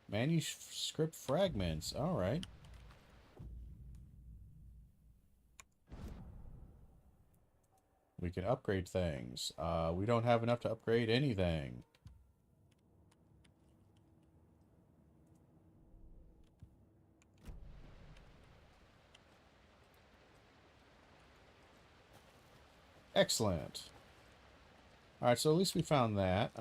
Manuscript fragments. Alright. We can upgrade things. We don't have enough to upgrade anything. Excellent. Alright, so at least we found that.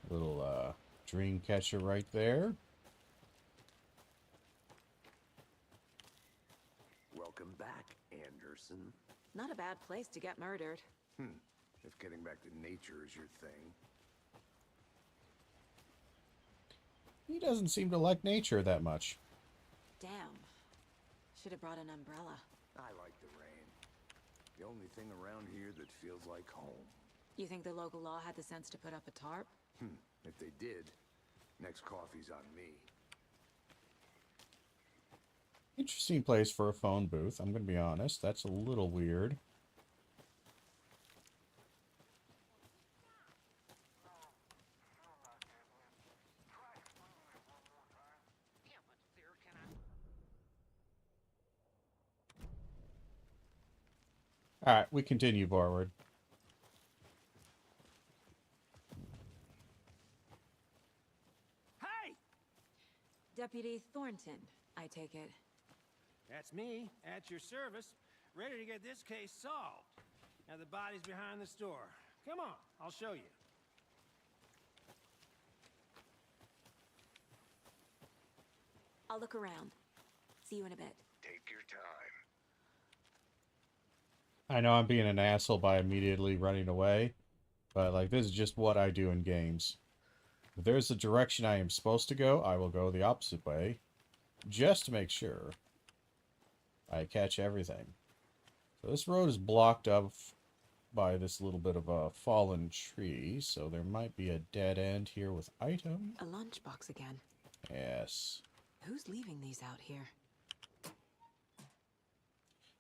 Little dream catcher right there. Welcome back, Anderson. Not a bad place to get murdered. If getting back to nature is your thing. He doesn't seem to like nature that much. Damn. Should have brought an umbrella. I like the rain. The only thing around here that feels like home. You think the local law had the sense to put up a tarp? If they did, next coffee's on me. Interesting place for a phone booth, I'm going to be honest. That's a little weird. Alright, we continue forward. Hey! Deputy Thornton, I take it. That's me, at your service, ready to get this case solved. Now the body's behind the store. Come on, I'll show you. I'll look around. See you in a bit. Take your time. I know I'm being an asshole by immediately running away, but like this is just what I do in games. If there's a direction I am supposed to go, I will go the opposite way, just to make sure I catch everything. So this road is blocked up by this little bit of a fallen tree, so there might be a dead end here with item. A lunchbox again. Yes. Who's leaving these out here?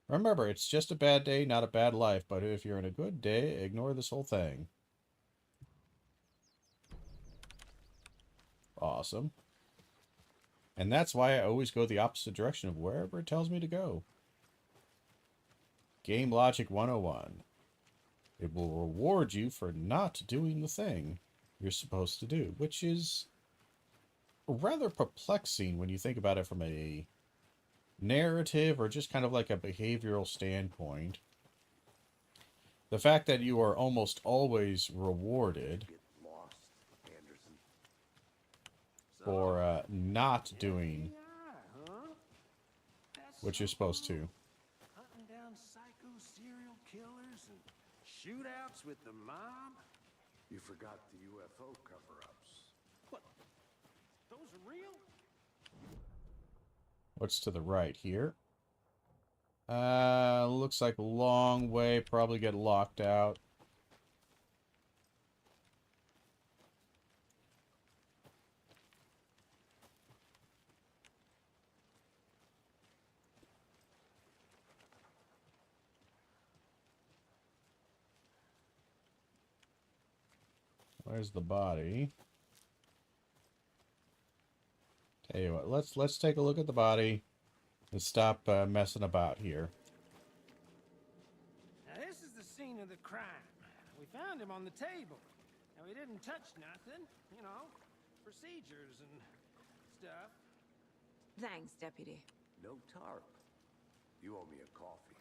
Remember, it's just a bad day, not a bad life, but if you're in a good day, ignore this whole thing. Awesome. And that's why I always go the opposite direction of wherever it tells me to go. Game Logic 101. It will reward you for not doing the thing you're supposed to do, which is rather perplexing when you think about it from a narrative or just kind of like a behavioral standpoint. The fact that you are almost always rewarded Get lost, Anderson. for not doing Yeah, huh? That's what you're supposed to. hunting down psycho serial killers and shootouts with the mob? You forgot the UFO cover-ups. What? Those are real? What's to the right here? Looks like a long way, probably get locked out. Where's the body? Tell you what, let's take a look at the body and stop messing about here. Now this is the scene of the crime. We found him on the table. And we didn't touch nothing, you know, procedures and stuff. Thanks, Deputy. No tarp. You owe me a coffee.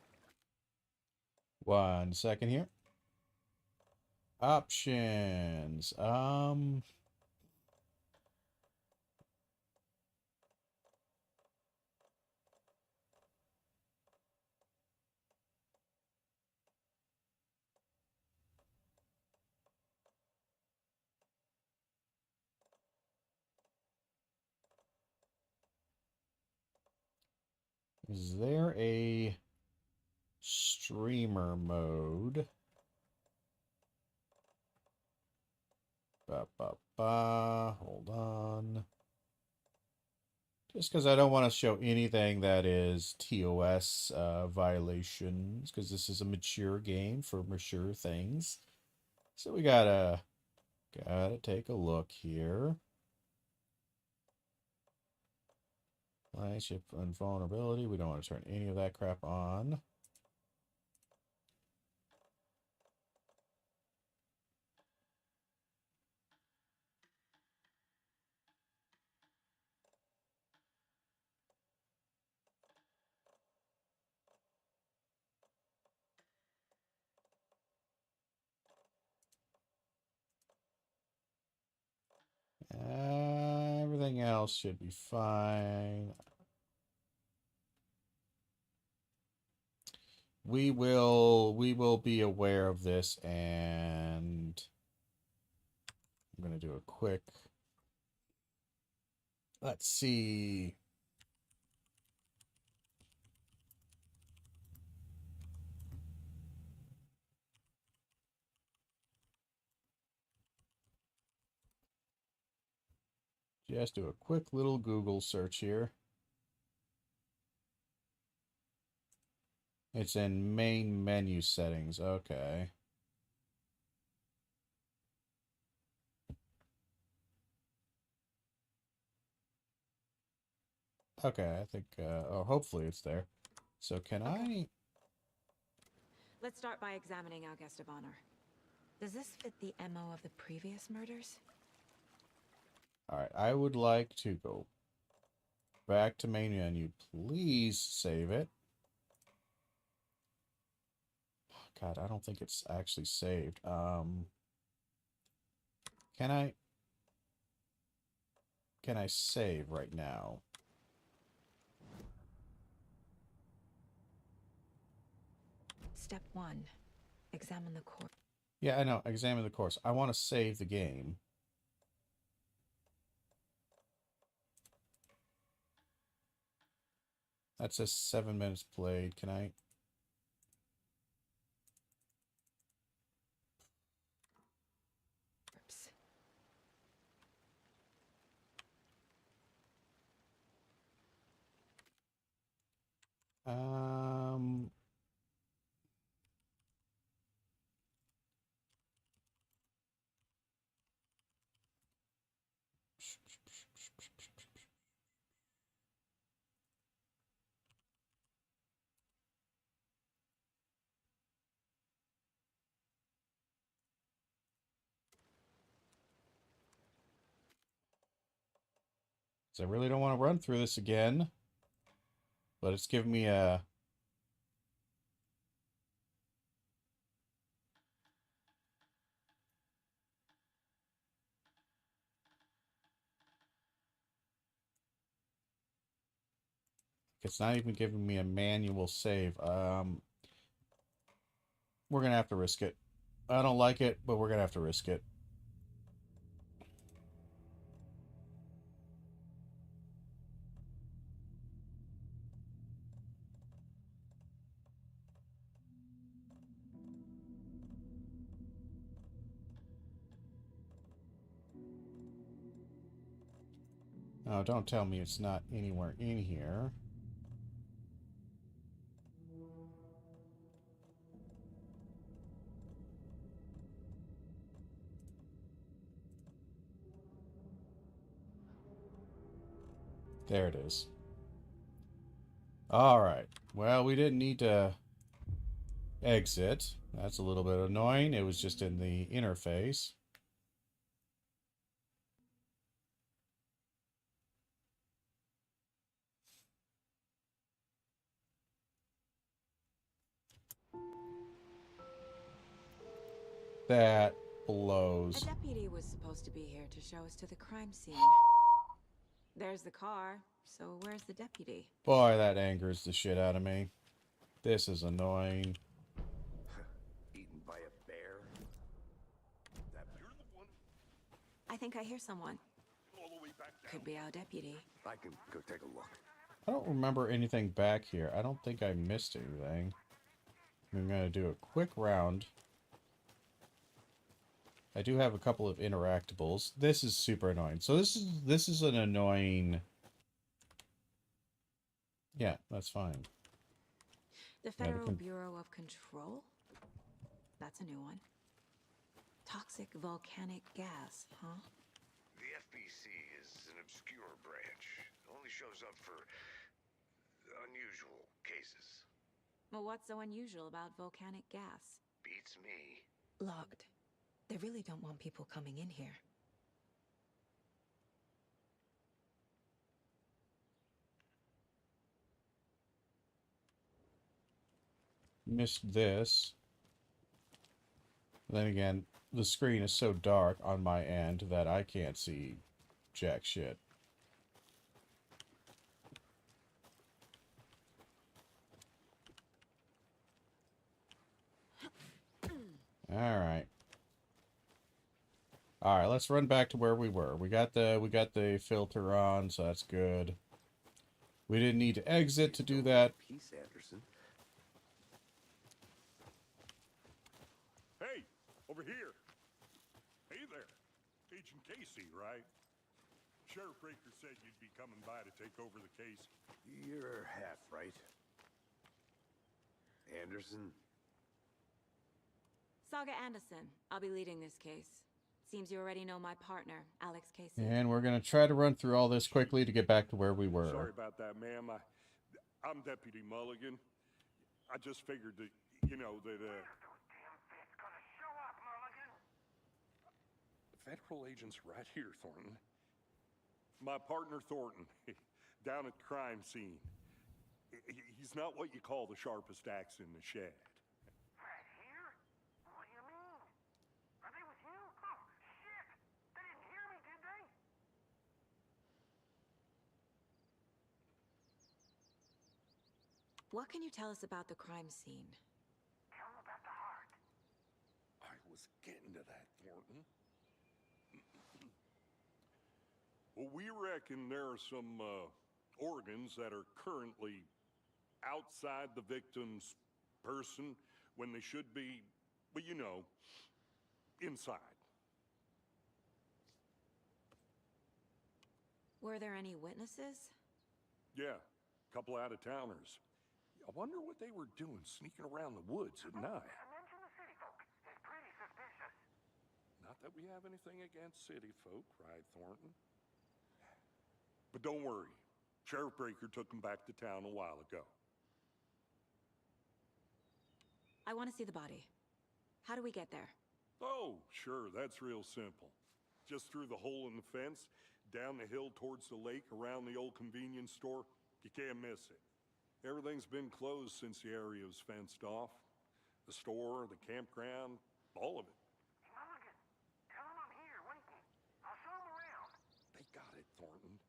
1 second here. Options. Is there a streamer mode? Hold on. Just because I don't want to show anything that is TOS violations, because this is a mature game for mature things. So we gotta take a look here. Flagship and vulnerability. We don't want to turn any of that crap on. Everything else should be fine. We will be aware of this, and I'm going to do a quick, let's see. Just do a quick little Google search here. It's in main menu settings. Okay. Okay, I think, oh, hopefully it's there. So can I... Let's start by examining our guest of honor. Does this fit the MO of the previous murders? Alright, I would like to go back to main menu. Please save it. God, I don't think it's actually saved. Can I save right now? Step 1. Examine the court. Yeah, I know. Examine the course. I want to save the game. That says 7 minutes played. Can I... Oops. Um... So I really don't want to run through this again. But it's giving me a... It's not even giving me a manual save. We're gonna have to risk it. I don't like it, but we're gonna have to risk it. Oh, don't tell me it's not anywhere in here. There it is. Alright. Well, we didn't need to exit. That's a little bit annoying. It was just in the interface. That blows. A deputy was supposed to be here to show us to the crime scene. There's the car, so where's the deputy? Boy, that angers the shit out of me. This is annoying. Eaten by a bear? You're the one I think I hear someone. all the way back down. Could be our deputy. I can go take a look. I don't remember anything back here. I don't think I missed anything. I'm gonna do a quick round. I do have a couple of interactables. This is super annoying. So this is an annoying... Yeah, that's fine. The Yeah, Federal Bureau of Control? That's a new one. Toxic volcanic gas, huh? The FBC is an obscure branch. It only shows up for unusual cases. Well, what's so unusual about volcanic gas? Beats me. Locked. They really don't want people coming in here. Missed this. Then again, the screen is so dark on my end that I can't see jack shit. Alright. Alright, let's run back to where we were. We got the filter on, so that's good. We didn't need to exit to do that. Peace, Anderson. Hey, over here. Hey there. Agent Casey, right? Sheriff Baker said you'd be coming by to take over the case. You're half right. Anderson? Saga Anderson. I'll be leading this case. Seems you already know my partner, Alex Casey. And we're going to try to run through all this quickly to get back to where we were. Sorry about that, ma'am. I'm Deputy Mulligan. I just figured that, you know, that, Those damn feds gonna show up, Mulligan. federal agent's right here, Thornton. My partner, Thornton, down at the crime scene. He's not what you call the sharpest axe in the shed. Right here? What do you mean? Are they with you? Oh, shit! They didn't hear me, did they? What can you tell us about the crime scene? Tell them about the heart. I was getting to that, Thornton. Well, we reckon there are some organs that are currently outside the victim's person when they should be, well, you know, inside. Were there any witnesses? Yeah, a couple out-of-towners. I wonder what they were doing sneaking around the woods at night. Mention the city folk. It's pretty suspicious. Not that we have anything against city folk, right, Thornton? But don't worry. Sheriff Baker took them back to town a while ago. I want to see the body. How do we get there? Oh, sure, that's real simple. Just through the hole in the fence, down the hill towards the lake, around the old convenience store. You can't miss it. Everything's been closed since the area was fenced off. The store, the campground, all of it. Mulligan, tell them I'm here waiting. I'll show them around. They got it, Thornton.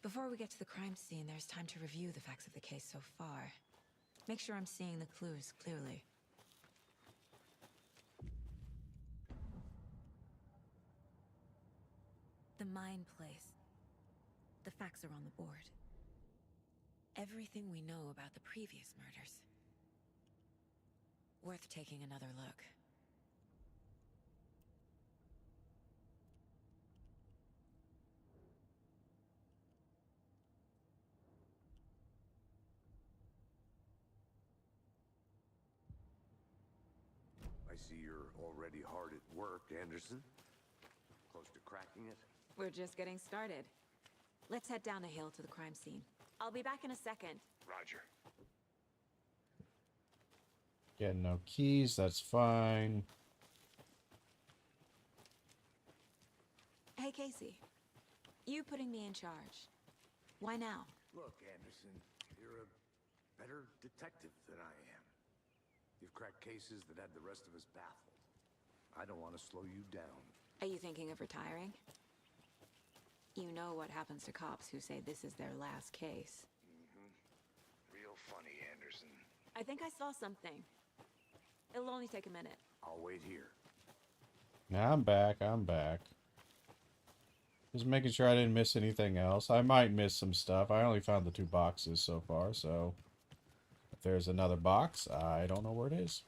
Before we get to the crime scene, there's time to review the facts of the case so far. Make sure I'm seeing the clues clearly. The mine place. The facts are on the board. Everything we know about the previous murders. Worth taking another look. I see you're already hard at work, Anderson. Close to cracking it? We're just getting started. Let's head down the hill to the crime scene. I'll be back in a second. Roger. Getting no keys, that's fine. Hey, Casey. You putting me in charge. Why now? Look, Anderson, you're a better detective than I am. You've cracked cases that had the rest of us baffled. I don't want to slow you down. Are you thinking of retiring? You know what happens to cops who say this is their last case. Real funny, Anderson. I think I saw something. It'll only take a minute. I'll wait here. Now I'm back. I'm back. Just making sure I didn't miss anything else. I might miss some stuff. I only found the 2 boxes so far, so if there's another box, I don't know where it is.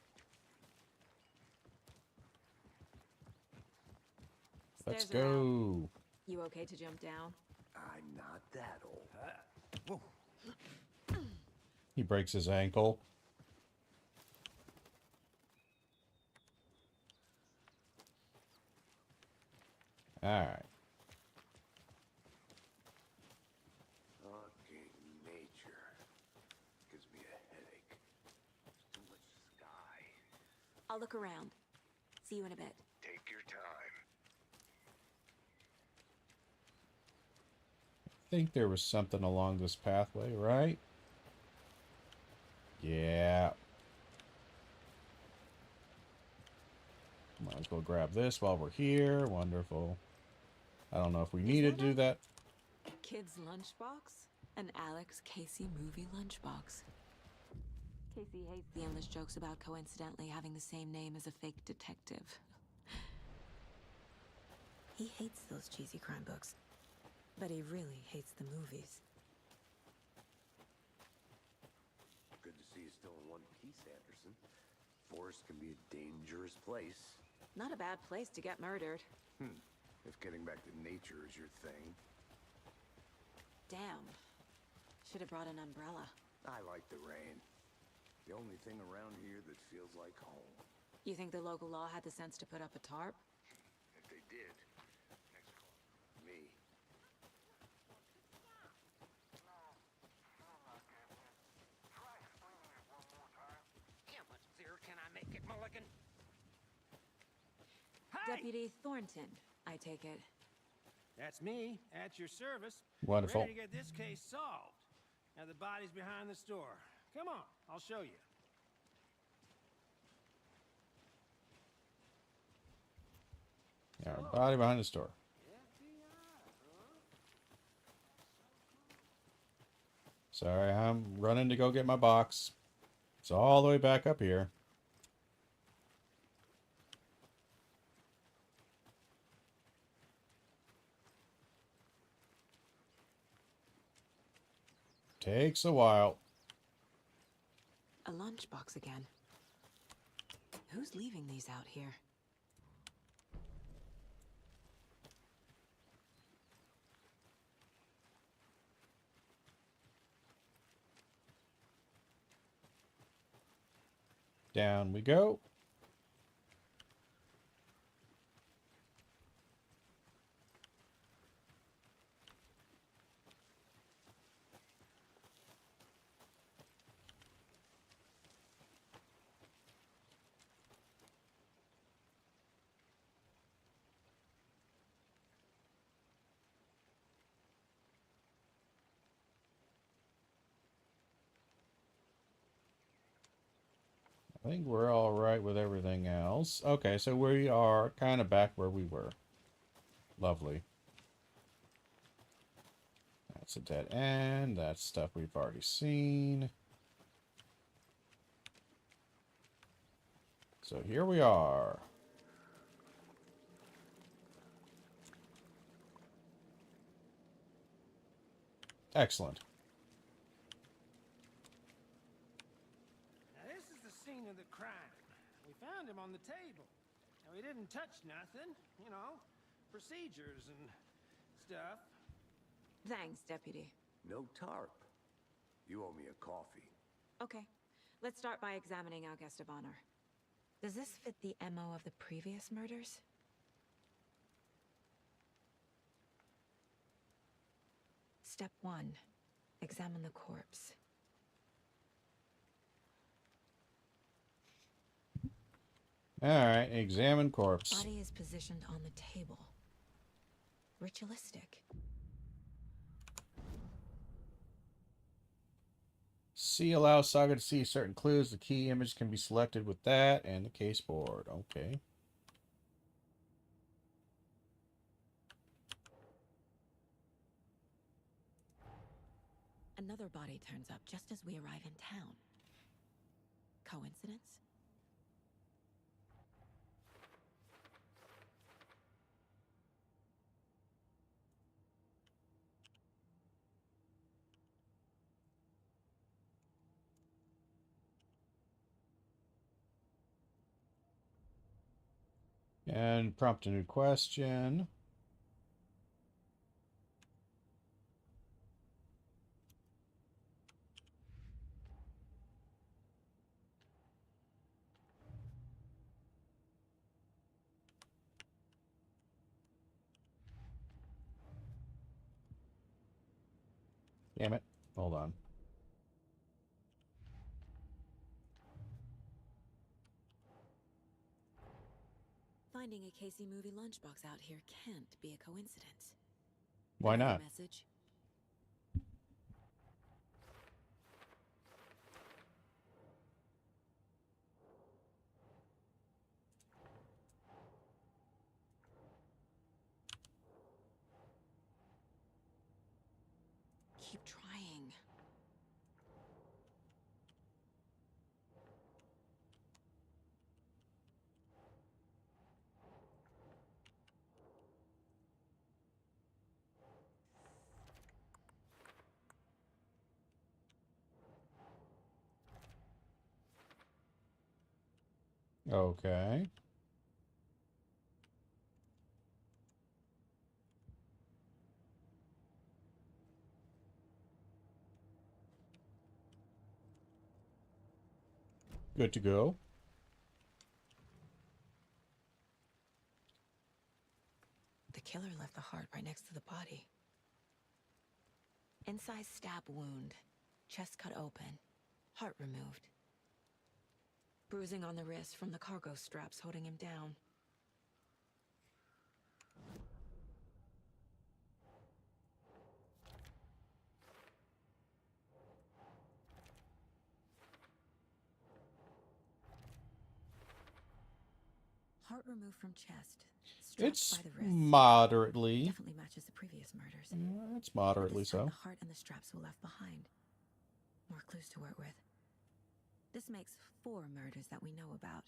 Let's Stairs are out. go. You okay to jump down? I'm not that old. He breaks his ankle. Alright. Fucking nature. Gives me a headache. There's too much sky. I'll look around. See you in a bit. Take your time. I think there was something along this pathway, right? Yeah. Might as well grab this while we're here. Wonderful. I don't know if we need to do that. Kid's lunchbox? An Alex Casey movie lunchbox. Casey hates the endless jokes about coincidentally having the same name as a fake detective. He hates those cheesy crime books. But he really hates the movies. Casey Sanderson. Forest can be a dangerous place. Not a bad place to get murdered. If getting back to nature is your thing. Damn. Should have brought an umbrella. I like the rain. The only thing around here that feels like home. You think the local law had the sense to put up a tarp? If they did, next call. Me. Try explaining it one more time. How much clearer can I make it, Mulligan? Hi! Deputy Thornton, I take it. That's me, at your service. Wonderful. Ready to get this case solved. Now the body's behind the store. Come on, I'll show you. Yeah, body behind the store. Sorry, I'm running to go get my box. It's all the way back up here. Takes a while. A lunchbox again. Who's leaving these out here? Down we go. I think we're all right with everything else. Okay, so we are kind of back where we were. Lovely. That's a dead end. That's stuff we've already seen. So here we are. Excellent. Now this is the scene of the crime. We found him on the table. Now he didn't touch nothing, you know, procedures and stuff. Thanks, Deputy. No tarp. You owe me a coffee. Okay, let's start by examining our guest of honor. Does this fit the MO of the previous murders? Step 1. Examine the corpse. Alright, examine corpse. Body is positioned on the table. Ritualistic. C allows Saga to see certain clues. The key image can be selected with that and the case board. Okay. Another body turns up just as we arrive in town. Coincidence? And prompt a new question. Damn it. Hold on. Finding a Casey movie lunchbox out here can't be a coincidence. Why Another not? Message. Keep trying. Okay. Good to go. The killer left the heart right next to the body. Inside stab wound, chest cut open, heart removed. Bruising on the wrist from the cargo straps holding him down. Heart removed from chest. Strapped It's by the wrist. moderately. Definitely matches the previous murders. It's moderately This time so. the heart and the straps were left behind. More clues to work with. This makes 4 murders that we know about.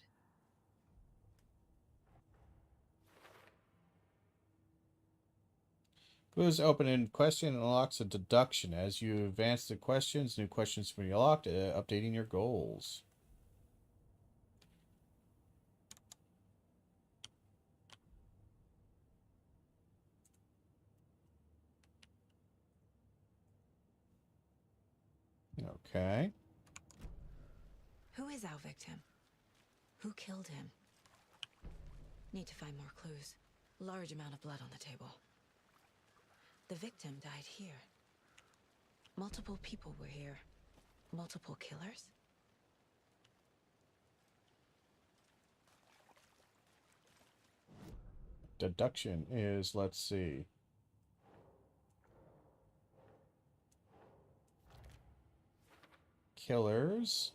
Clues open-ended question unlocks a deduction. As you advance the questions, new questions will be unlocked, updating your goals. Okay. Who is our victim? Who killed him? Need to find more clues. Large amount of blood on the table. The victim died here. Multiple people were here. Multiple killers? Deduction is, let's see. Killers.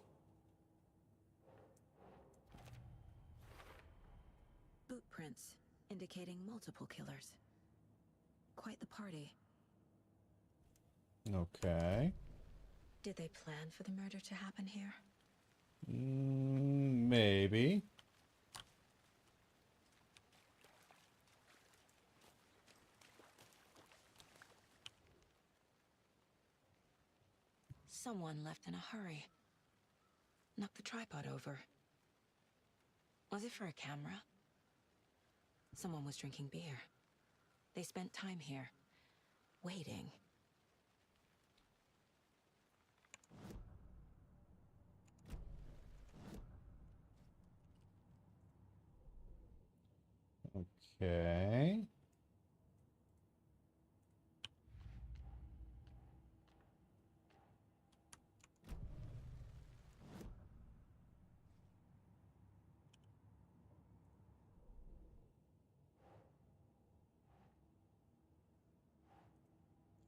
Boot prints indicating multiple killers. Quite the party. Okay. Did they plan for the murder to happen here? Maybe. Someone left in a hurry. Knocked the tripod over. Was it for a camera? Someone was drinking beer. They spent time here, waiting. Okay.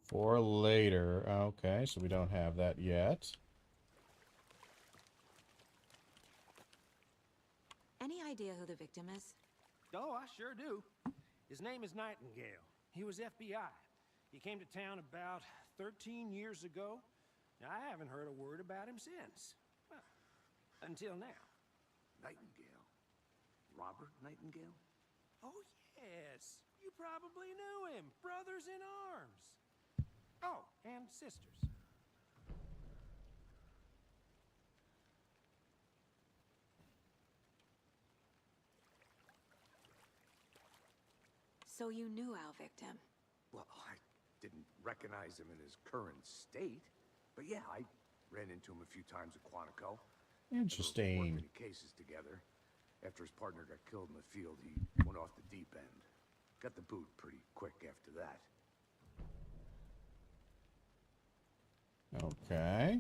For later. Okay, so we don't have that yet. Any idea who the victim is? Oh, I sure do. His name is Nightingale. He was FBI. He came to town about 13 years ago. I haven't heard a word about him since. Well, until now. Nightingale? Robert Nightingale? Oh, yes. You probably knew him. Brothers in arms. Oh, and sisters. So you knew our victim. Well, I didn't recognize him in his current state. But yeah, I ran into him a few times at Quantico. Never Interesting. worked any cases together. After his partner got killed in the field, he went off the deep end. Got the boot pretty quick after that. Okay.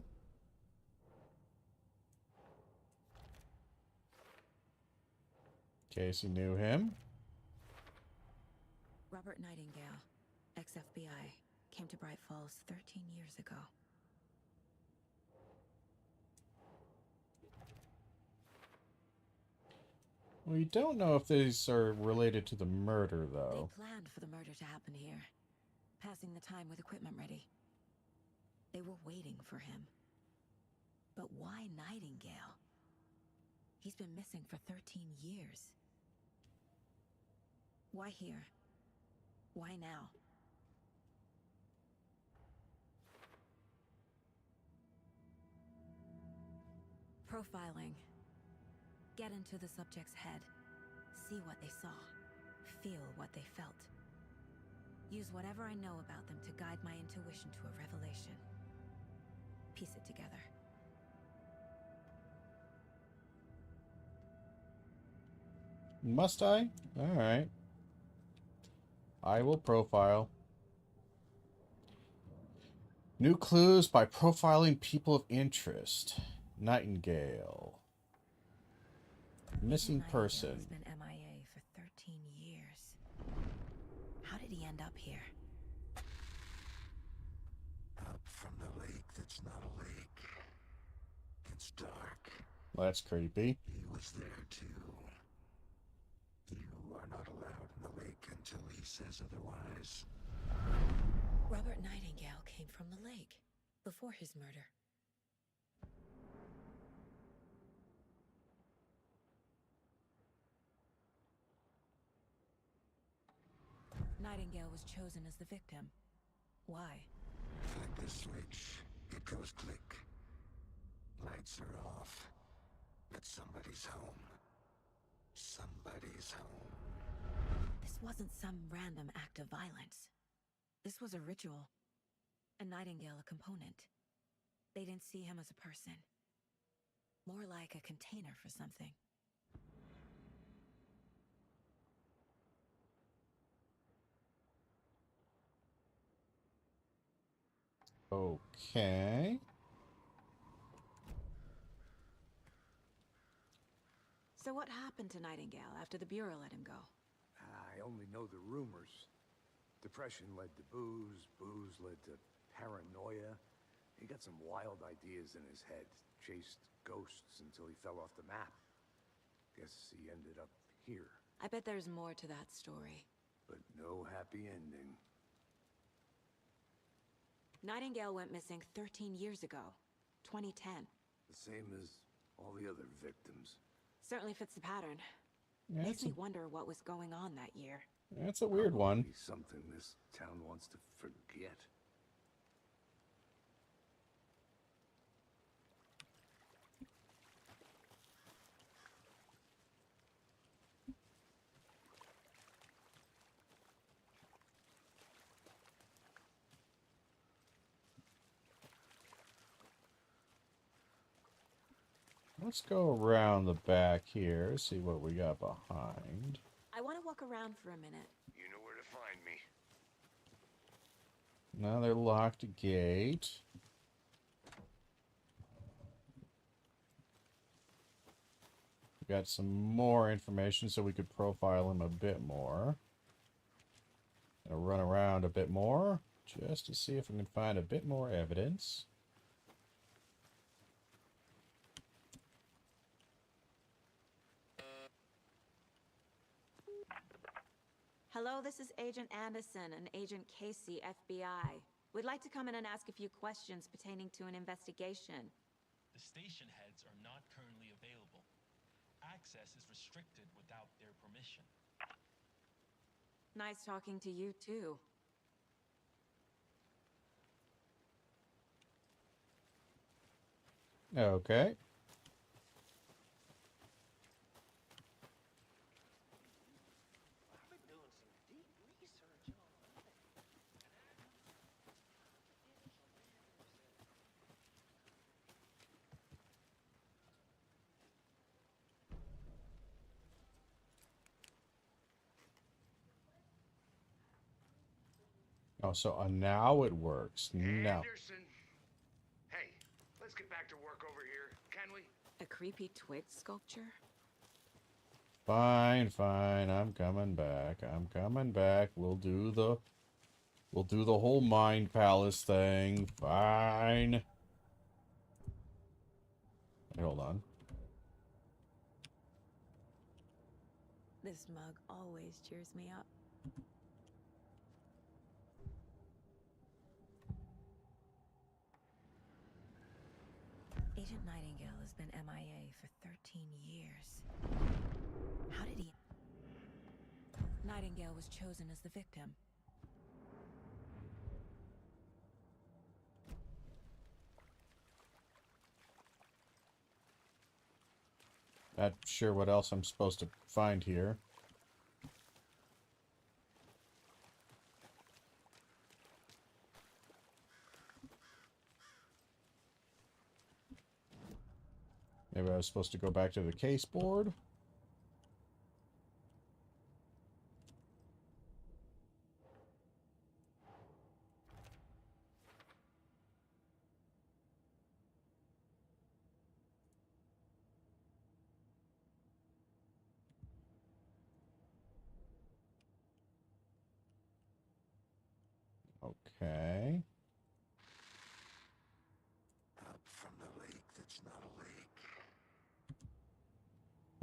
Casey knew him. Robert Nightingale, ex-FBI, came to Bright Falls 13 years ago. We don't know if these are related to the murder, though. They planned for the murder to happen here, passing the time with equipment ready. They were waiting for him. But why Nightingale? He's been missing for 13 years. Why here? Why now? Profiling. Get into the subject's head. See what they saw. Feel what they felt. Use whatever I know about them to guide my intuition to a revelation. Piece it together. Must I? Alright. I will profile. New clues by profiling people of interest. Nightingale. Missing Nightingale person. has been MIA for 13 years. How did he end up here? Up from the lake that's not a lake. It's dark. Well, that's creepy. He was there too. You are not allowed in the lake until he says otherwise. Robert Nightingale came from the lake before his murder. Nightingale was chosen as the victim. Why? Flick the switch. It goes click. Lights are off. But somebody's home. Somebody's home. This wasn't some random act of violence. This was a ritual. A Nightingale a component. They didn't see him as a person. More like a container for something. Okay. So what happened to Nightingale after the Bureau let him go? I only know the rumors. Depression led to booze, booze led to paranoia. He got some wild ideas in his head, chased ghosts until he fell off the map. Guess he ended up here, I bet there's more to that story. but no happy ending. Nightingale went missing 13 years ago, 2010. The same as all the other victims. Certainly fits the pattern. Yeah, Makes me wonder what was going on that year. that's a weird one. Probably something this town wants to forget. Let's go around the back here, see what we got behind. I want to walk around for a minute. You know where to find me. Another locked gate. We got some more information so we could profile him a bit more. Gonna run around a bit more just to see if we can find a bit more evidence. Hello, this is Agent Anderson and Agent Casey, FBI. We'd like to come in and ask a few questions pertaining to an investigation. The station heads are not currently available. Access is restricted without their permission. Nice talking to you, too. Okay. I've been doing some deep research on it. Oh, so now it works. Now. Anderson! Hey, let's get back to work over here, can we? A creepy twig sculpture? Fine, fine. I'm coming back. I'm coming back. We'll do the whole Mind Palace thing. Fine. Hey, hold on. This mug always cheers me up. Agent Nightingale has been MIA for 13 years. How did he... Nightingale was chosen as the victim. Not sure what else I'm supposed to find here. Maybe I was supposed to go back to the case board. Okay. Up from the lake that's not a lake.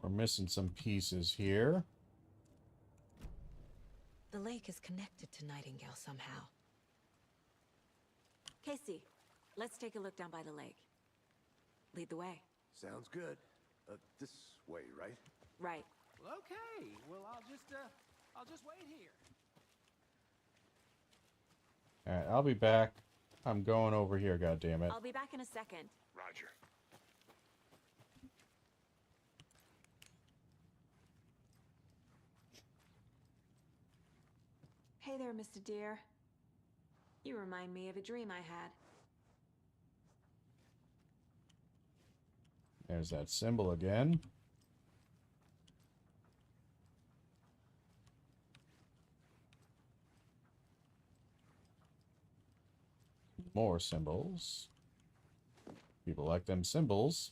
We're missing some pieces here. The lake is connected to Nightingale somehow. Casey, let's take a look down by the lake. Lead the way. Sounds good. This way, right? Right. Well, okay. Well, I'll just wait here. Alright, I'll be back. I'm going over here, goddammit. I'll be back in a second. Roger. Hey there, Mr. Deer. You remind me of a dream I had. There's that symbol again. More symbols. People like them symbols.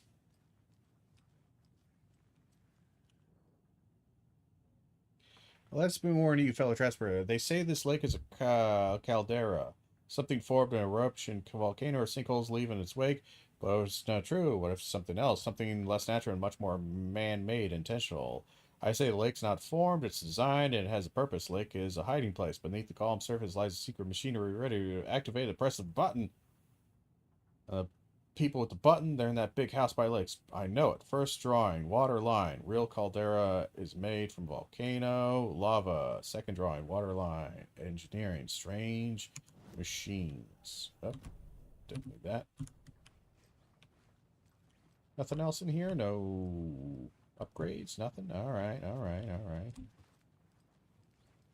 Let's be warning you, fellow transporter. They say this lake is a caldera. Something formed an eruption, volcano, or sinkholes leave in its wake. But it's not true. What if it's something else? Something less natural and much more man-made, intentional. I say the lake's not formed, it's designed, and it has a purpose. Lake is a hiding place. Beneath the calm surface lies a secret machinery ready to activate and press the button. People with the button, they're in that big house by lakes. I know it. First drawing, water line. Real caldera is made from volcano, lava. Second drawing, water line. Engineering, strange machines. Oh, didn't need that. Nothing else in here? No upgrades? Nothing? Alright, alright, alright.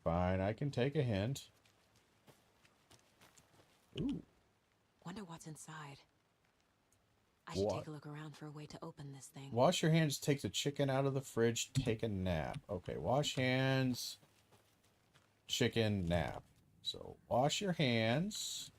Fine, I can take a hint. Ooh. Wonder what's inside. I should take a look around for a way to open this thing. Wash your hands, take the chicken out of the fridge, take a nap. Okay, wash hands, chicken, nap. So, wash your hands.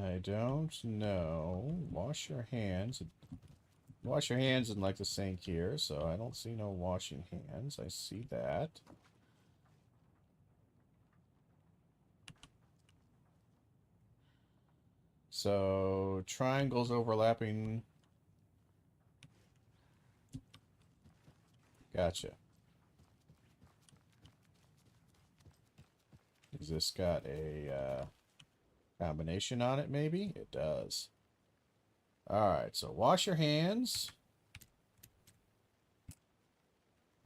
I don't know. Wash your hands. Wash your hands in like the sink here, so I don't see no washing hands. I see that. So, triangles overlapping. Gotcha. Has this got a combination on it, maybe? It does. Alright, so wash your hands.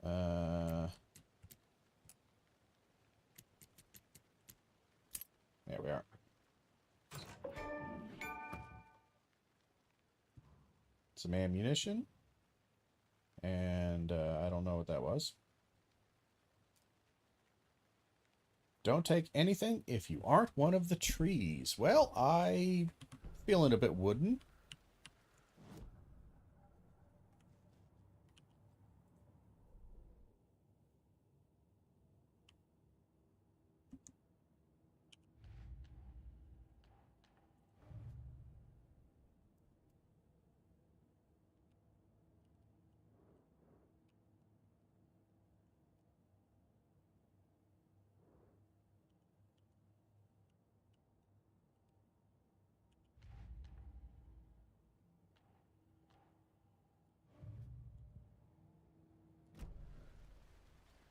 There we are. Some ammunition. And I don't know what that was. Don't take anything if you aren't one of the trees. Well, I feeling a bit wooden.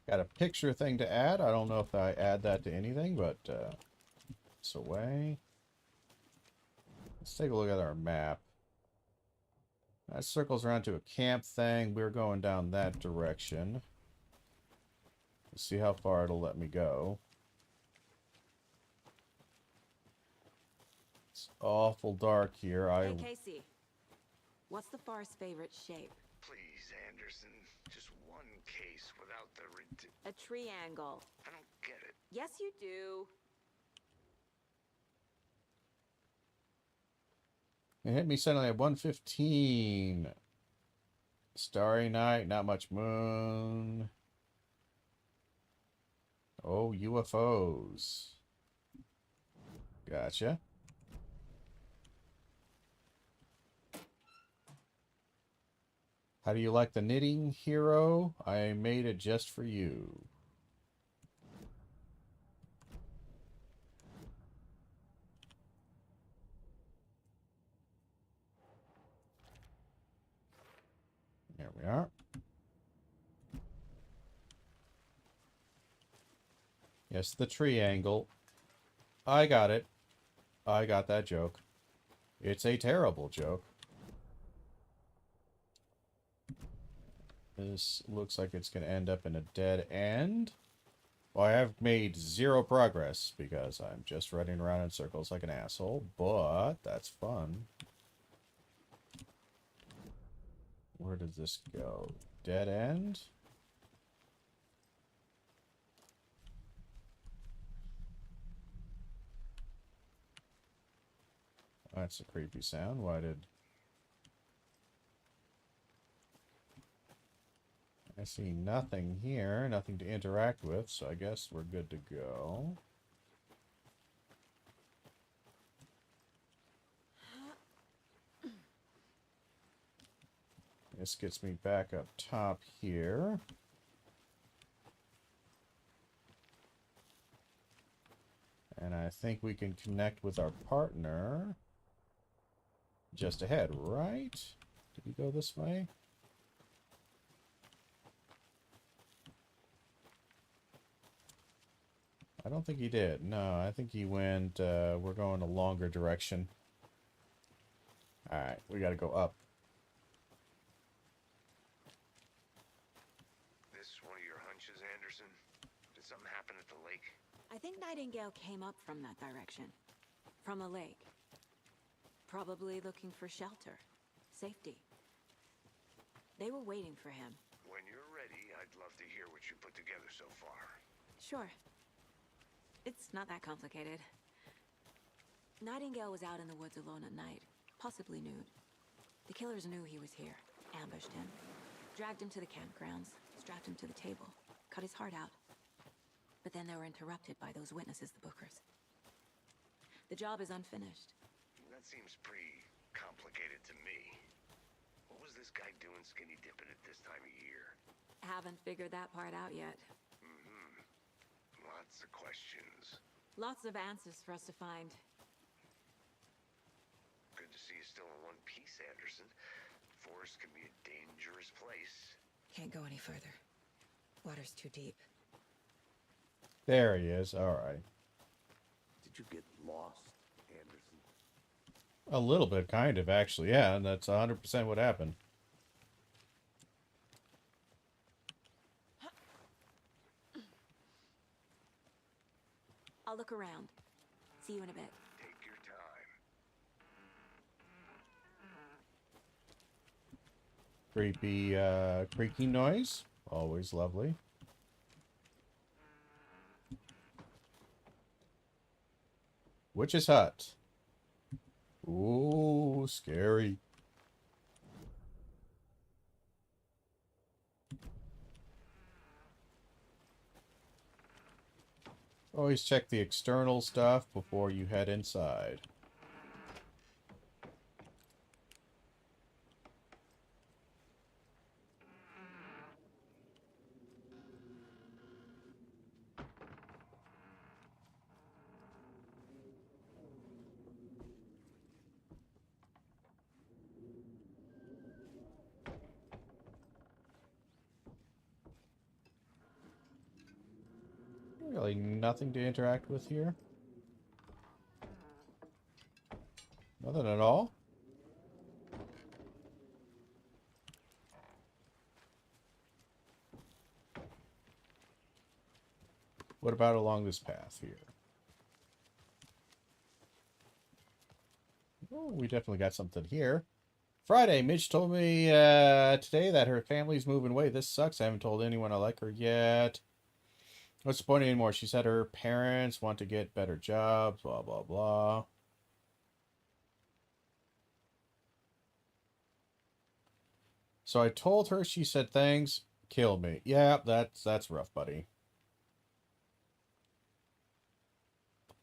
Got a picture thing to add. I don't know if I add that to anything, but it's away. Let's take a look at our map. That circles around to a camp thing. We're going down that direction. Let's see how far it'll let me go. It's awful dark here. Hey, Casey. What's the Far's favorite shape? Please, Anderson. Just one case without the A triangle. I don't get it. Yes, you do. It hit me suddenly at 1:15. Starry night, not much moon. Oh, UFOs. Gotcha. How do you like the knitting, hero? I made it just for you. There we are. Yes, the triangle. I got it. I got that joke. It's a terrible joke. This looks like it's going to end up in a dead end. Well, I have made 0 progress because I'm just running around in circles like an asshole, but that's fun. Where does this go? Dead end? That's a creepy sound. Why did... I see nothing here, nothing to interact with, so I guess we're good to go. This gets me back up top here. And I think we can connect with our partner just ahead, right? Did he go this way? I don't think he did. No, I think he went, we're going a longer direction. Alright, we gotta go up. This one of your hunches, Anderson? Did something happen at the lake? I think Nightingale came up from that direction. From a lake. Probably looking for shelter. Safety. They were waiting for him. When you're ready, I'd love to hear what you put together so far. Sure. It's not that complicated. Nightingale was out in the woods alone at night, possibly nude. The killers knew he was here, ambushed him, dragged him to the campgrounds, strapped him to the table, cut his heart out. But then they were interrupted by those witnesses, the Bookers. The job is unfinished. That seems pretty complicated to me. What was this guy doing skinny dipping at this time of year? Haven't figured that part out yet. Lots of questions. Lots of answers for us to find. Good to see you still in one piece, Anderson. Forest can be a dangerous place. Can't go any further. Water's too deep. There he is. Alright. Did you get lost, Anderson? A little bit, kind of, actually. Yeah, and that's 100% what happened. I'll look around. See you in a bit. Take your time. Creepy, creaking noise. Always lovely. Witch's hut. Ooh, scary. Always check the external stuff before you head inside. Really nothing to interact with here. Nothing at all. What about along this path here? Oh, we definitely got something here. Friday, Mitch told me today that her family's moving away. This sucks. I haven't told anyone I like her yet. What's the point anymore? She said her parents want to get better jobs, blah, blah, blah. So I told her, she said things, killed me. Yeah, that's rough, buddy.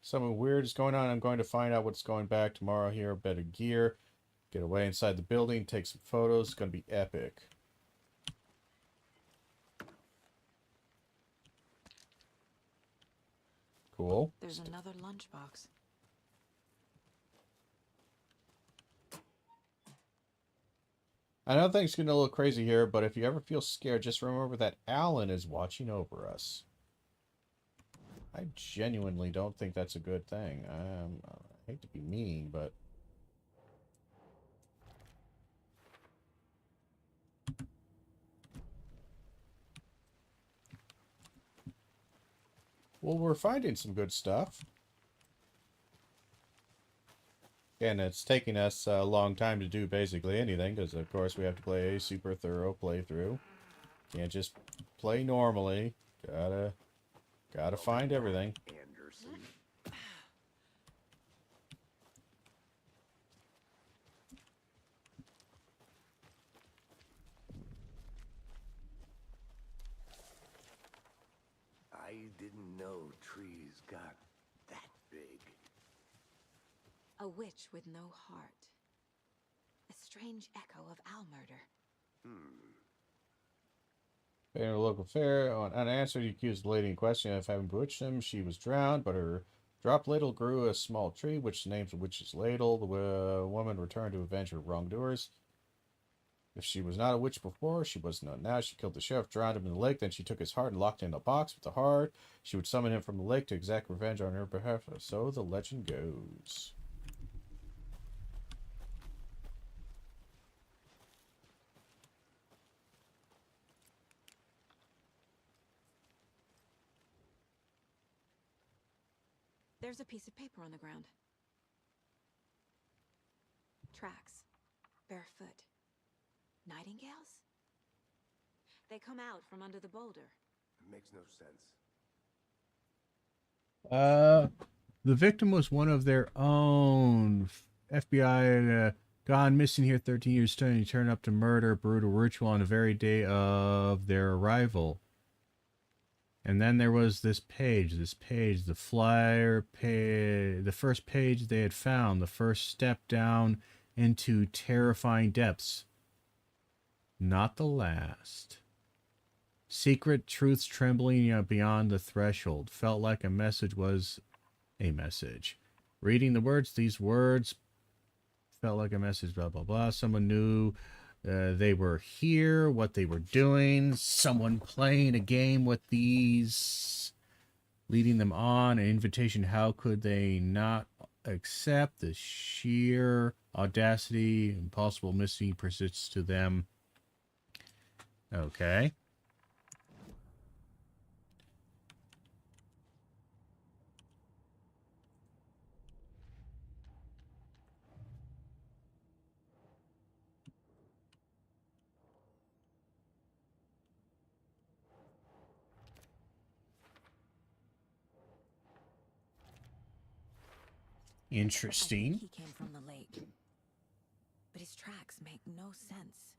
Something weird is going on. I'm going to find out what's going back tomorrow here. Better gear. Get away inside the building. Take some photos. It's going to be epic. Cool. There's another lunchbox. I know things getting a little crazy here, but if you ever feel scared, just remember that Alan is watching over us. I genuinely don't think that's a good thing. I hate to be mean, but... Well, we're finding some good stuff. And it's taking us a long time to do basically anything, because of course we have to play a super thorough playthrough. Can't just play normally. Gotta find everything. Anderson. I didn't know trees got that big. A witch with no heart. A strange echo of owl murder. In a local fair, unanswered, he accused the lady in question of having bewitched him. She was drowned, but her drop ladle grew a small tree, which the name's the witch's ladle. The woman returned to avenge her wrongdoers. If she was not a witch before, she was none now. She killed the sheriff, drowned him in the lake, then she took his heart and locked it in a box with the heart. She would summon him from the lake to exact revenge on her behalf. So the legend goes. There's a piece of paper on the ground. Tracks. Barefoot. Nightingales? They come out from under the boulder. It makes no sense. The victim was one of their own. FBI gone missing here 13 years studying. He turned up to murder, brutal ritual on the very day of their arrival. And then there was this page, the flyer page, the first page they had found, the first step down into terrifying depths. Not the last. Secret truths trembling beyond the threshold. Felt like a message was a message. Reading the words, these words felt like a message, blah, blah, blah. Someone knew they were here, what they were doing. Someone playing a game with these, leading them on, an invitation. How could they not accept? The sheer audacity, impossible mystery persists to them. Okay. Interesting. I think he came from the lake. But his tracks make no sense.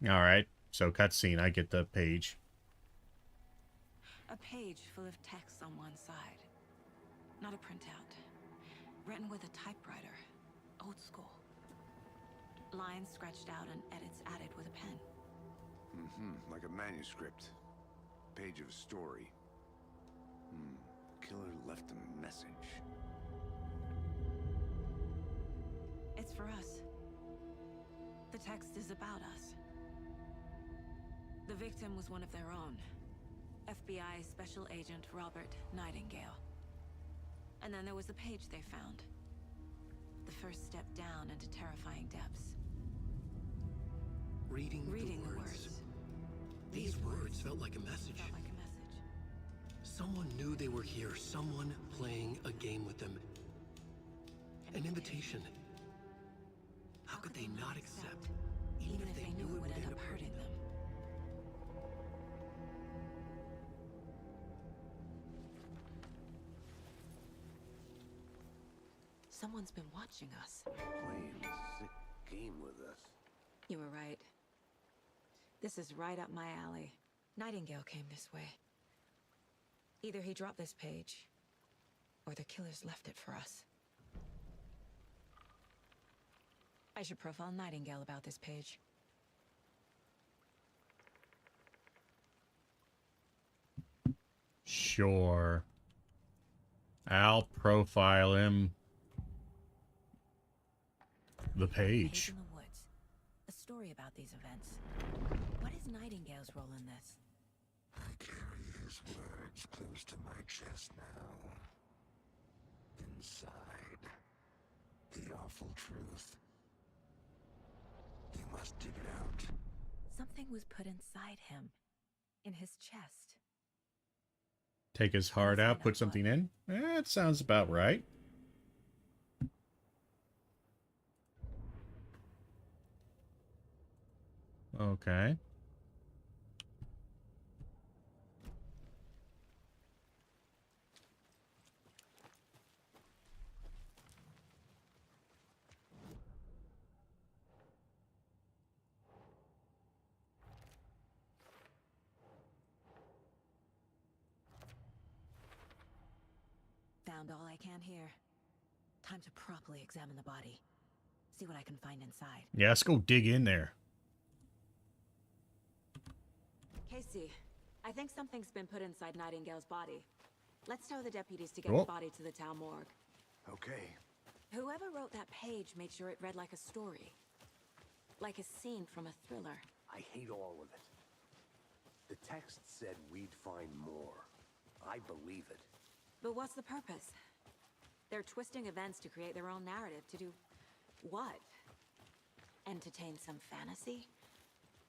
All right. So cutscene. I get the page. A page full of text on one side. Not a printout. Written with a typewriter. Old school. Lines scratched out and edits added with a pen. Like a manuscript. Page of a story. Killer left a message. us. The text is about us. The victim was one of their own. FBI Special Agent Robert Nightingale. And then there was the page they found. The first step down into terrifying depths. Reading the the words. These words felt like a message. Felt like a message. Someone knew they were here. Someone playing a game with them. An invitation. How could they not accept, even if they knew it would end up hurting them? Someone's been watching us. Playing a sick game with us. You were right. This is right up my alley. Nightingale came this way. Either he dropped this page, or the killers left it for us. I should profile Nightingale about this page. Sure. I'll profile him. The Page page. in the Woods. A story about these events. What is Nightingale's role in this? I carry his words close to my chest now. Inside, the awful truth. You must dig it out. Something was put inside him. In his chest. Take his heart out, put something in. That sounds about right. Okay. Found all I can here. Time to properly examine the body. See what I can find inside. Yeah, let's go dig in there. Casey, I think something's been put inside Nightingale's body. Let's tell the deputies to get Cool. the body to the town morgue. Okay. Whoever wrote that page made sure it read like a story. Like a scene from a thriller. I hate all of it. The text said we'd find more. I believe it. But what's the purpose? They're twisting events to create their own narrative. To do what? Entertain some fantasy?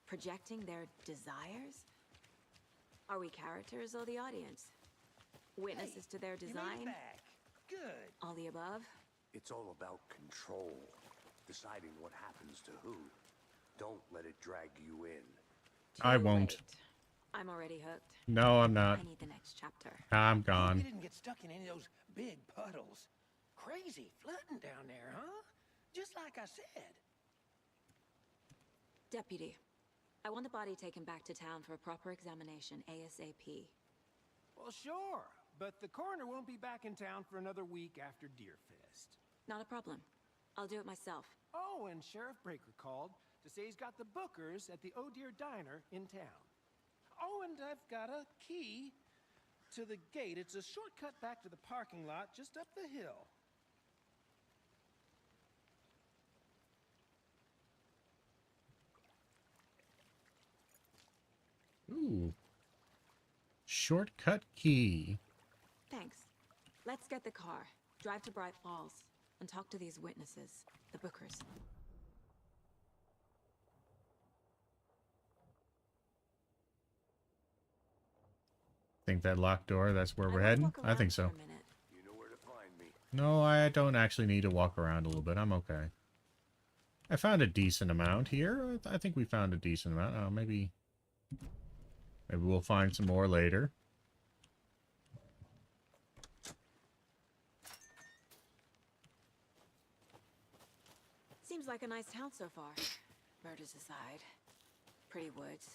Projecting their desires? Are we characters or the audience? Witnesses to their design? Good. All the above? It's all about control. Deciding what happens to who. Don't let it drag you in. I Too won't. late. I'm already hooked. No, I'm not. I need the next chapter. I'm We gone. didn't get stuck in any of those big puddles. Crazy flooding down there, huh? Just like I said. Deputy, I want the body taken back to town for a proper examination ASAP. Well, sure. But the coroner won't be back in town for another week after Deerfest. Not a problem. I'll do it myself. Oh, and Sheriff Breaker called to say he's got the Bookers at the Oh Dear Diner in town. Oh, and I've got a key to the gate. It's a shortcut back to the parking lot just up the hill. Ooh. Shortcut key. Thanks. Let's get the car, drive to Bright Falls, and talk to these witnesses, the Bookers. Think that locked door, that's where we're I wanna heading? walk I think around so. for a minute. You know where to find me. No, I don't actually need to walk around a little bit. I'm okay. I found a decent amount here. I think we found a decent amount. Oh, maybe we'll find some more later. Seems like a nice town so far. Murders aside. Pretty woods.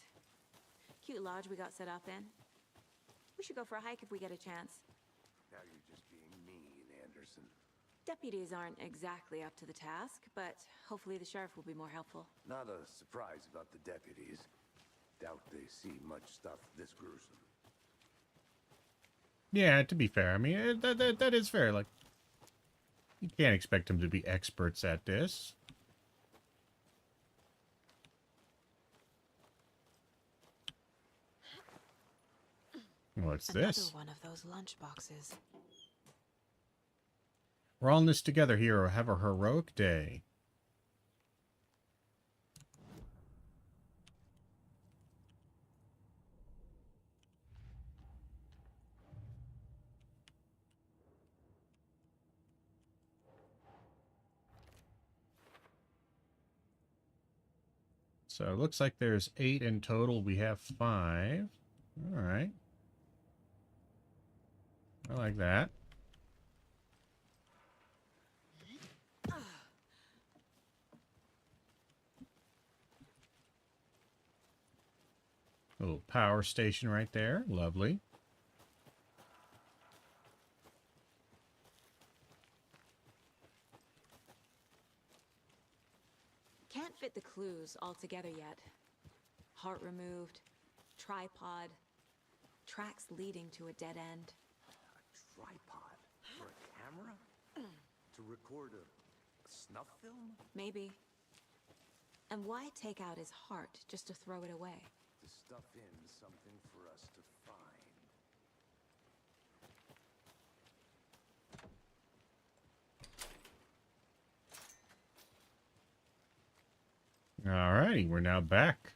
Cute lodge we got set up in. We should go for a hike if we get a chance. Now you're just being mean, Anderson. Deputies aren't exactly up to the task, but hopefully the sheriff will be more helpful. Not a surprise about the deputies. Doubt they see much stuff this gruesome. Yeah, to be fair, I mean, that is fair. Like, you can't expect them to be experts at this. What's Another this? one of those lunch boxes. We're all in this together, hero. Have a heroic day. So it looks like there's 8 in total. We have 5. All right. I like that. Little power station right there. Lovely. Can't fit the clues all together yet. Heart removed, tripod, tracks leading to a dead end. A tripod? For a camera? To record a snuff film? Maybe. And why take out his heart just to throw it away? To stuff in something for us to find. Alrighty, we're now back.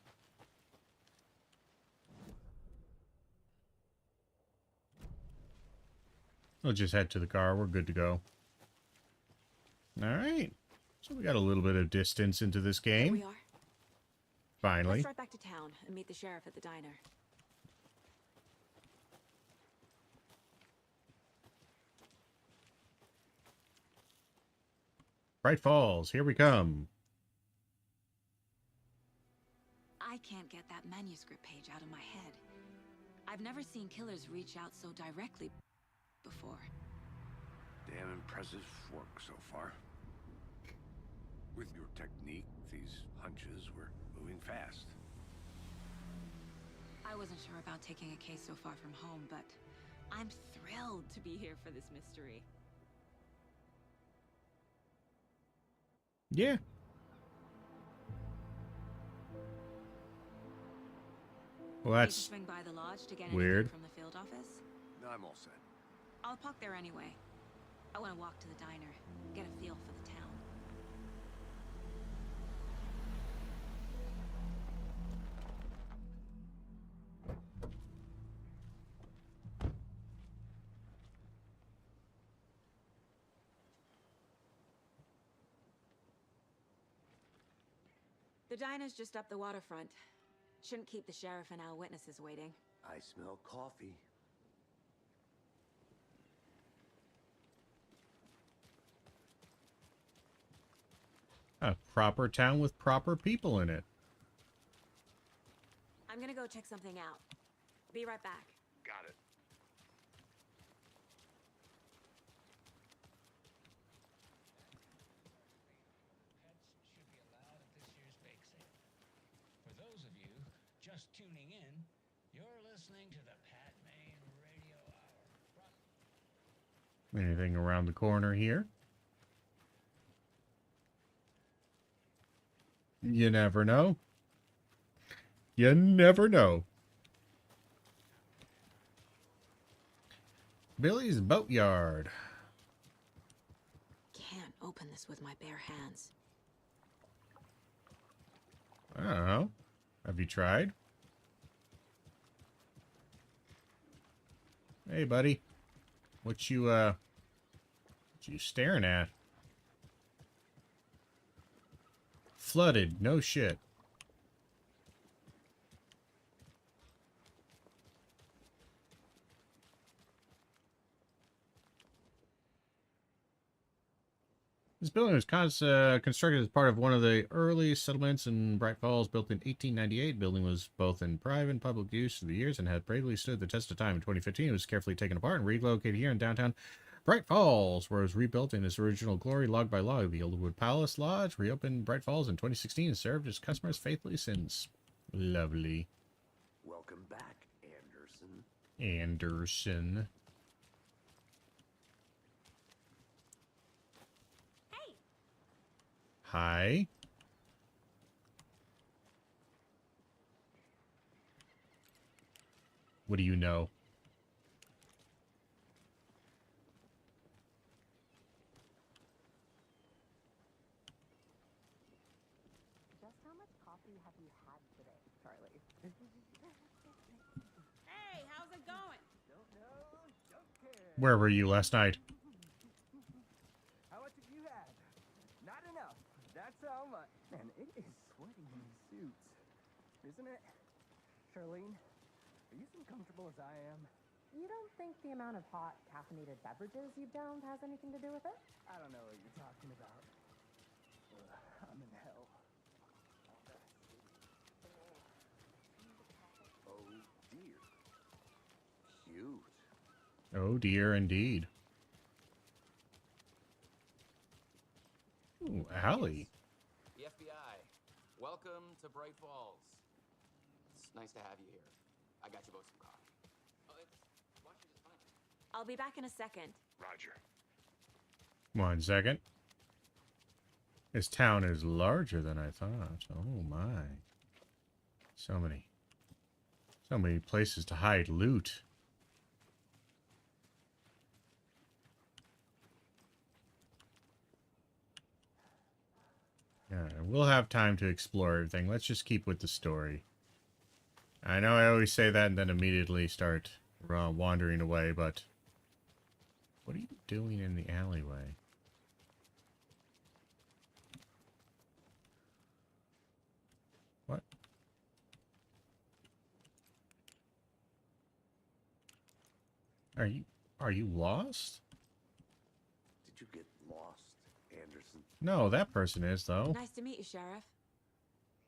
We'll just head to the car. We're good to go. Alright. So we got a little bit of distance into this Here game. we are. Finally. Let's drive back to town and meet the sheriff at the diner. Bright Falls, here we come. I can't get that manuscript page out of my head. I've never seen killers reach out so directly before. Damn impressive work so far. With your technique, these hunches were moving fast. I wasn't sure about taking a case so far from home, but I'm thrilled to be here for this mystery. Yeah. Well, Need to that's swing by the lodge to get weird. anything from the field office? No, I'm all set. I'll park there anyway. I want to walk to the diner, get a feel for the town. The diner's just up the waterfront. Shouldn't keep the sheriff and our witnesses waiting. I smell coffee. a proper town with proper people in it. I'm gonna go check something out. Be right back. Got it. Pets should be allowed at this year's bake sale. For those of you just tuning in, you're listening to the Pat Maine Radio Hour. Anything around the corner here? You never know. You never know. Billy's Boatyard. Can't open this with my bare hands. I don't know. Have you tried? Hey, buddy. What you staring at? Flooded. No shit. This building was constructed as part of one of the early settlements in Bright Falls, built in 1898. The building was both in private and public use through the years and had bravely stood the test of time. In 2015, it was carefully taken apart and relocated here in downtown Bright Falls, where it was rebuilt in its original glory, log by log. The Oldwood Palace Lodge reopened Bright Falls in 2016 and served its customers faithfully since. Lovely. Welcome back, Anderson. Anderson. Hi. What do you know? coffee have you had today, Charlie? Hey, how's it going? Don't know, don't care. Where were you last night? How much have you had? Not enough. That's how much. Man, it is sweaty in these suits, isn't it? Charlene, are you as comfortable as I am? You don't think the amount of hot, caffeinated beverages you've downed has anything to do with it? I don't know what you're talking about. I'm in hell. Oh dear. Cute. Oh dear, indeed. Ooh, Allie. The FBI. Welcome to Bright Falls. It's nice to have you here. I got you both some coffee. Oh, it's Washington's fine. I'll be back in a second. Roger. 1 second. This town is larger than I thought. Oh my. So many places to hide loot. Yeah, we'll have time to explore everything. Let's just keep with the story. I know I always say that and then immediately start wandering away, but what are you doing in the alleyway? What? Are you lost? Did you get lost, Anderson? No, that person is, though. Nice to meet you, Sheriff.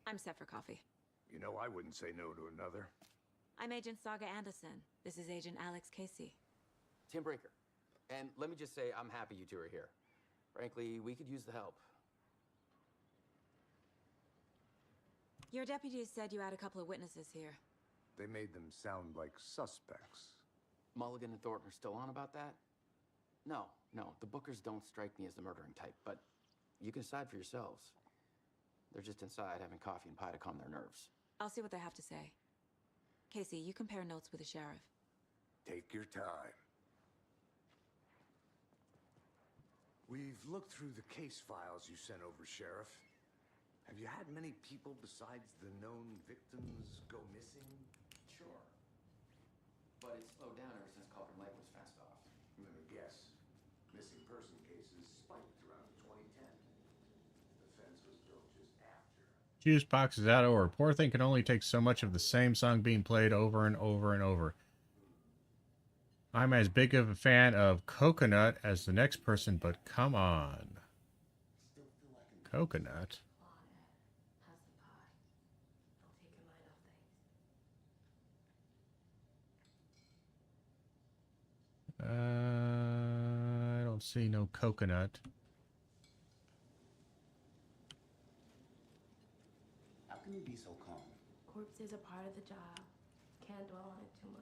I'm set for coffee. You know I wouldn't say no to another. I'm Agent Saga Anderson. This is Agent Alex Casey. Tim Breaker. And let me just say, I'm happy you two are here. Frankly, we could use the help. Your deputies said you had a couple of witnesses here. They made them sound like suspects. Mulligan and Thornton are still on about that? No, the Bookers don't strike me as the murdering type, but you can decide for yourselves. They're just inside having coffee and pie to calm their nerves. I'll see what they have to say. Casey, you compare notes with the sheriff. Take your time. We've looked through the case files you sent over, Sheriff. Have you had many people besides the known victims go missing? Sure. But it's slowed down ever since Culver Lake was fenced off. Let me guess. Missing person cases spiked around 2010. The fence was built just after. Juice box is out of order. Poor thing can only take so much of the same song being played over and over and over. I'm as big of a fan of Coconut as the next person, but come on. Coconut? I don't see no coconut. How can you be so calm? Corpses are part of the job. Can't dwell on it too much.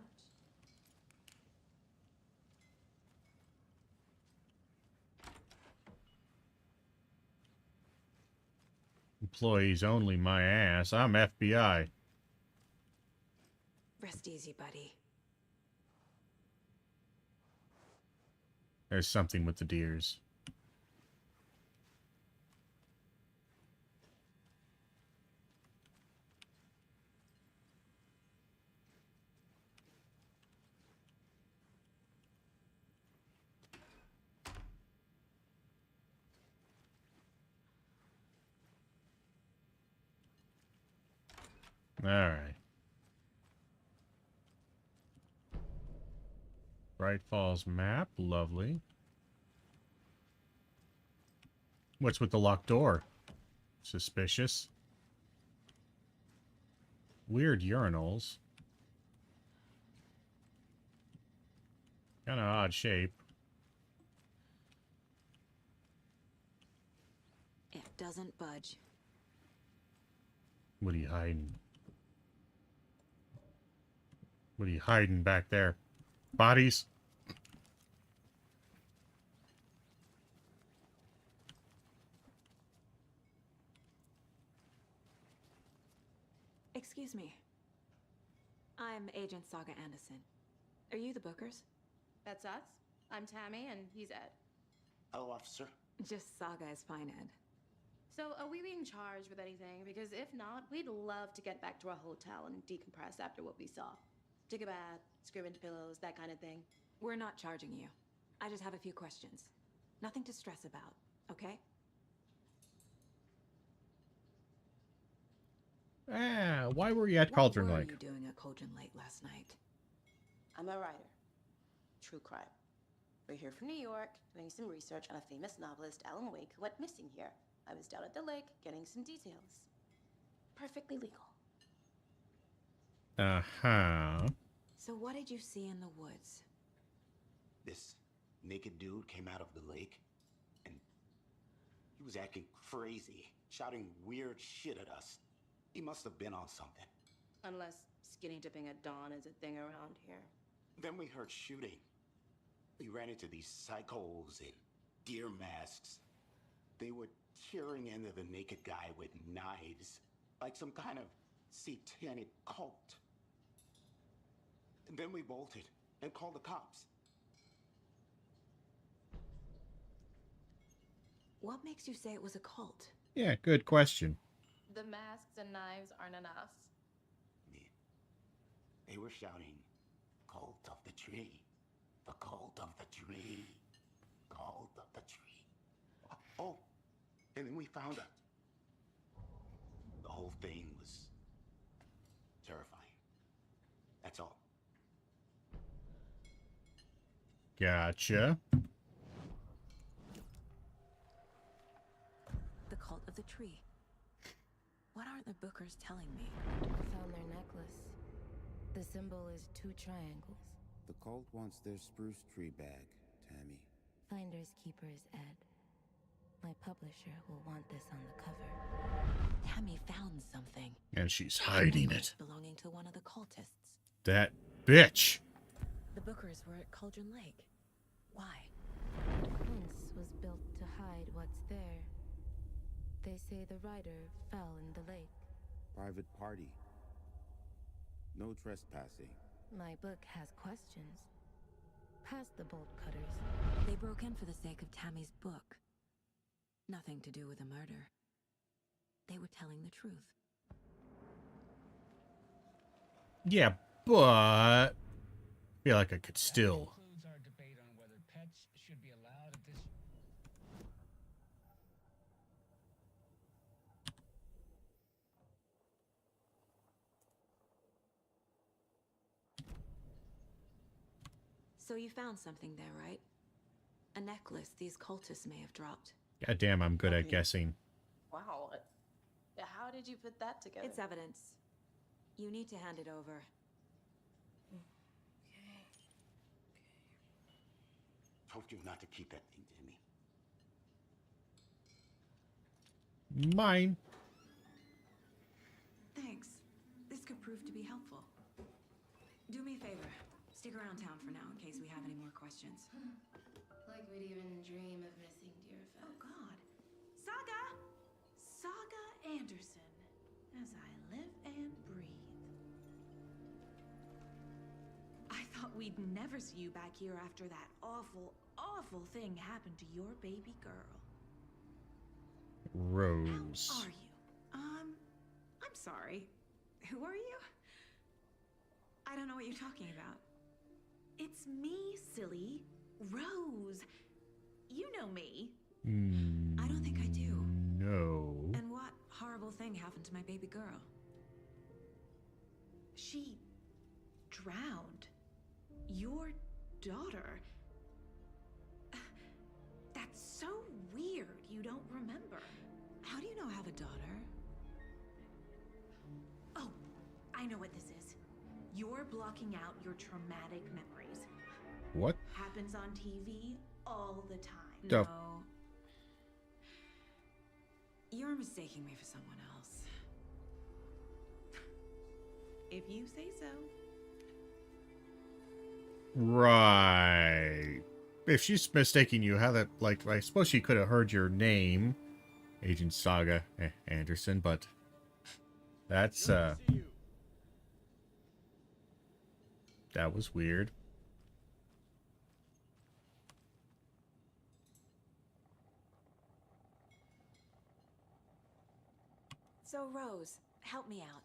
Employees only, my ass. I'm FBI. Rest easy, buddy. There's something with the deers. All right. Bright Falls map, lovely. What's with the locked door? Suspicious. Weird urinals. Kind of odd shape. It doesn't budge. What are you hiding? What are you hiding back there? Bodies? Excuse me. I'm Agent Saga Anderson. Are you the Bookers? That's us. I'm Tammy, and he's Ed. Hello, officer. Just Saga is fine, Ed. So, are we being charged with anything? Because if not, we'd love to get back to our hotel and decompress after what we saw. Take a bath, scream into pillows, that kind of thing. We're not charging you. I just have a few questions. Nothing to stress about, okay? Why were you at Cauldron What Lake? were you doing at Cauldron Lake last night? I'm a writer. True crime. We're here from New York, doing some research on a famous novelist, Alan Wake, who went missing here. I was down at the lake, getting some details. Perfectly legal. Uh-huh. So what did you see in the woods? This naked dude came out of the lake, and he was acting crazy, shouting weird shit at us. He must have been on something. Unless skinny dipping at dawn is a thing around here. Then we heard shooting. We ran into these psychos in deer masks. They were tearing into the naked guy with knives, like some kind of satanic cult. And then we bolted and called the cops. What makes you say it was a cult? Yeah, good question. The masks and knives aren't enough. They were shouting, "Cult of the tree, the cult of the tree, cult of the tree." Oh, and then we found out. The whole thing was terrifying. That's all. Gotcha. The cult of the tree. What aren't the Bookers telling me? I found their necklace. The symbol is 2 triangles. The cult wants their spruce tree bag, Tammy. Finders keepers, Ed. My publisher will want this on the cover. Tammy found something. And she's hiding it. Belonging to one of the cultists. That bitch. The Bookers were at Cauldron Lake. Why? The fence was built to hide what's there. They say the rider fell in the lake. Private party. No trespassing. My book has questions. Past the bolt cutters. They broke in for the sake of Tammy's book. Nothing to do with a murder. They were telling the truth. Yeah, but I feel like I could still. Concludes our debate on whether pets should be allowed at this. So you found something there, right? A necklace these cultists may have dropped. God damn, I'm good at guessing. Wow. How did you put that together? It's evidence. You need to hand it over. Told you not to keep that thing, Timmy. Mine. Thanks. This could prove to be helpful. Do me a favor. Stick around town for now in case we have any more questions. Like we'd even dream of missing dear Fez. Oh, God. Saga! Saga Anderson. As I live and breathe. I thought we'd never see you back here after that awful, awful thing happened to your baby girl. Rose. How are you? I'm sorry. Who are you? I don't know what you're talking about. It's me, silly. Rose. You know me. I don't think I do. No. And what horrible thing happened to my baby girl? She drowned. Your daughter. That's so weird you don't remember. How do you know I have a daughter? Oh, I know what this is. You're blocking out your traumatic memories. What? Happens on TV all the time. No. No. You're mistaking me for someone else. If you say so. Right. If she's mistaking you, how that, like, I suppose she could have heard your name, Agent Saga Anderson, but that's, that was weird. So, Rose, help me out.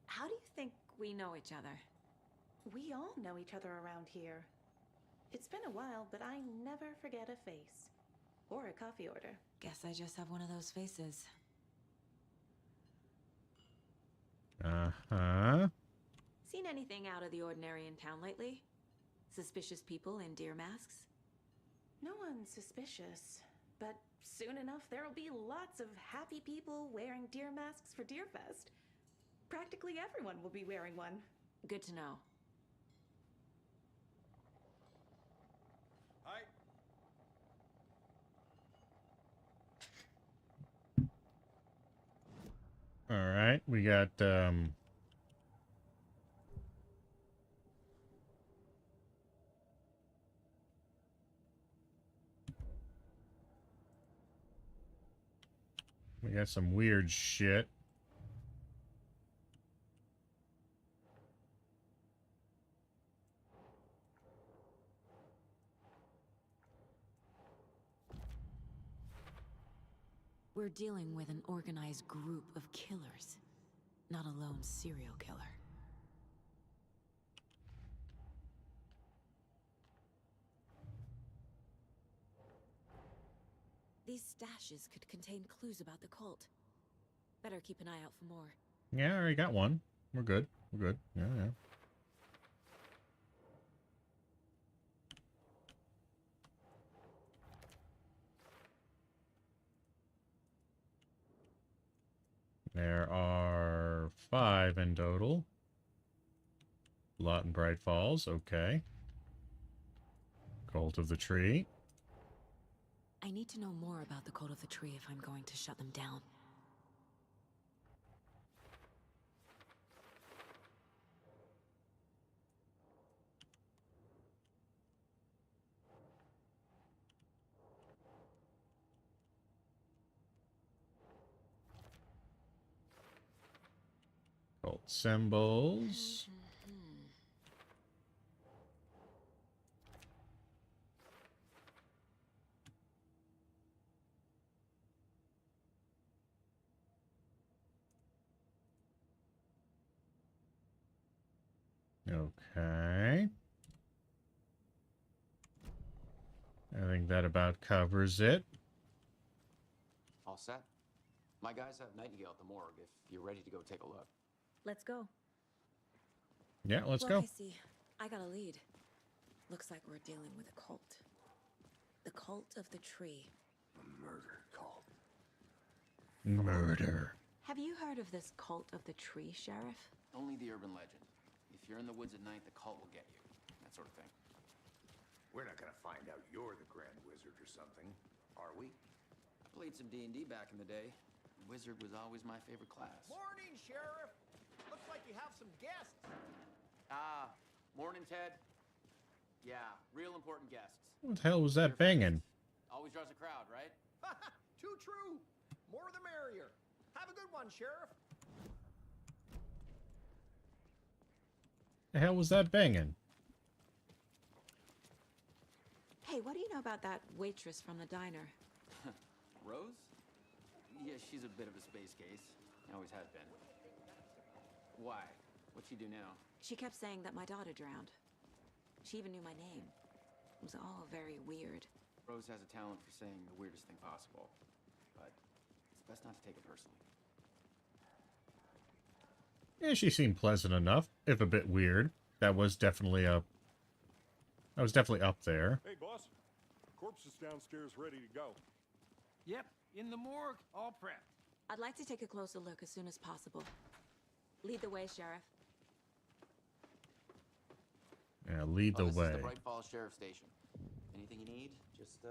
How do you think we know each other? We all know each other around here. It's been a while, but I never forget a face. Or a coffee order. Guess I just have one of those faces. Uh-huh. Seen anything out of the ordinary in town lately? Suspicious people in deer masks? No one's suspicious. But soon enough, there'll be lots of happy people wearing deer masks for Deerfest. Practically everyone will be wearing one. Good to know. Hi. All right, we got some weird shit. We're dealing with an organized group of killers, not a lone serial killer. These stashes could contain clues about the cult. Better keep an eye out for more. Yeah, I already got one. We're good. We're good. Yeah, yeah. There are 5 in total. Lot in Bright Falls, okay. Cult of the Tree. I need to know more about the Cult of the Tree if I'm going to shut them down. Cult symbols. Okay. I think that about covers it. All set? My guys have Nightingale at the morgue if you're ready to go take a look. Let's go. Yeah, let's Look, go. I see. I got a lead. Looks like we're dealing with a cult. The Cult of the Tree. A murder cult. Murder. Have you heard of this Cult of the Tree, Sheriff? Only the urban legend. If you're in the woods at night, the cult will get you. That sort of thing. We're not gonna find out you're the Grand Wizard or something, are we? I played some D&D back in the day. Wizard was always my favorite class. Morning, Sheriff. Looks like you have some guests. Morning, Ted. Yeah, real important guests. What the hell was that banging? Always draws a crowd, right? Too true. More the merrier. Have a good one, Sheriff. The hell was that banging? Hey, what do you know about that waitress from the diner? Rose? Yeah, she's a bit of a space case. Always has been. Why? What'd she do now? She kept saying that my daughter drowned. She even knew my name. It was all very weird. Rose has a talent for saying the weirdest thing possible. But it's best not to take it personally. Yeah, she seemed pleasant enough, if a bit weird. That was definitely up there. Hey, boss. Corpse is downstairs ready to go. Yep, in the morgue, all prepped. I'd like to take a closer look as soon as possible. Lead the way, Sheriff. Yeah, lead the This way. is the Bright Falls Sheriff Station. Anything you need, just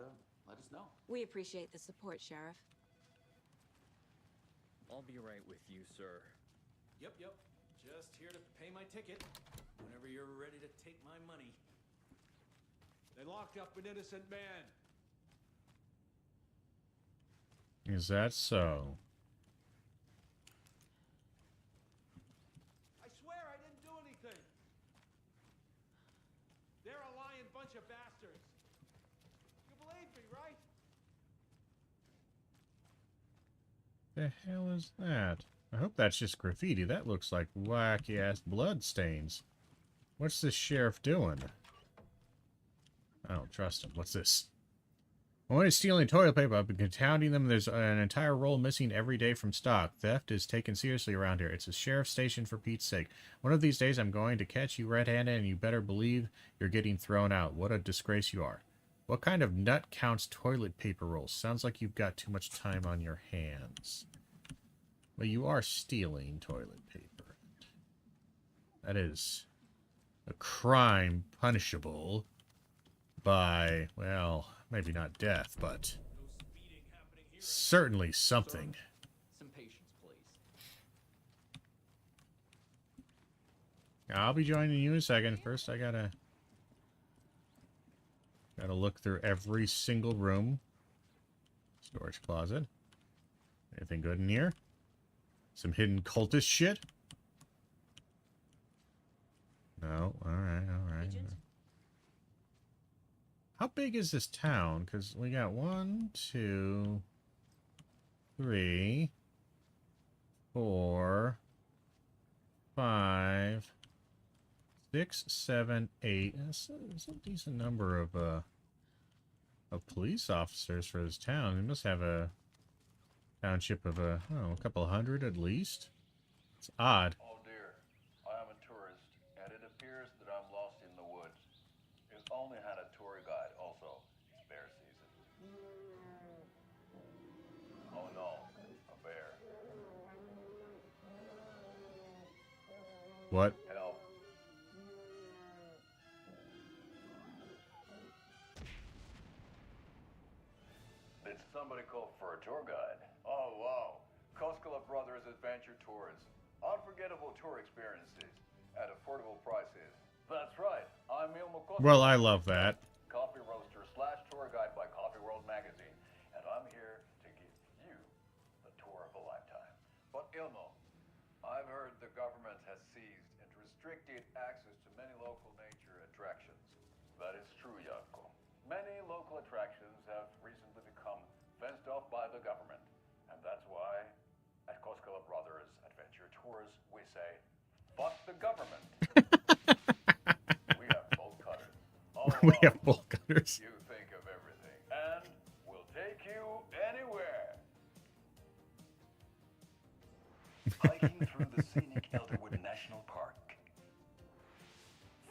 let us know. We appreciate the support, Sheriff. I'll be right with you, sir. Yep. Just here to pay my ticket whenever you're ready to take my money. They locked up an innocent man. Is that so? I swear I didn't do anything. They're a lying bunch of bastards. You believe me, right? The hell is that? I hope that's just graffiti. That looks like wacky-ass blood stains. What's this sheriff doing? I don't trust him. What's this? When he's stealing toilet paper, I've been counting them. There's an entire roll missing every day from stock. Theft is taken seriously around here. It's a sheriff's station for Pete's sake. One of these days I'm going to catch you red-handed and you better believe you're getting thrown out. What a disgrace you are. What kind of nut counts toilet paper rolls? Sounds like you've got too much time on your hands. Well, you are stealing toilet paper. That is a crime punishable by, well, maybe not death, but certainly something. Some patience, please. I'll be joining you in a second. First, I gotta look through every single room. Storage closet. Anything good in here? Some hidden cultist shit? No. Alright. How big is this town? Because we got 1, 2, 3, 4, 5, 6, 7, 8. That's a decent number of police officers for this town. They must have a township of a couple hundred at least. It's odd. Oh dear, I am a tourist, and it appears that I'm lost in the woods. It's only had a tour guide also. It's bear season. Oh no, a bear. What? Help. Did somebody call for a tour guide? Oh wow, Koskela Brothers Adventure Tours. Unforgettable tour experiences at affordable prices. That's right, I'm Ilmo Koskela. Well, I love that. Coffee roaster / tour guide by Coffee World magazine, and I'm here to give you the tour of a lifetime. But Ilmo, I've heard the government has seized and restricted access to many local nature attractions. That is true, Jaakko. Many local attractions have recently become fenced off by the government, and that's why at Koskela Brothers Adventure Tours we say, fuck the government. We have bolt cutters. We have bolt cutters. You think of everything, and we'll take you anywhere. Hiking through the scenic Elderwood National Park.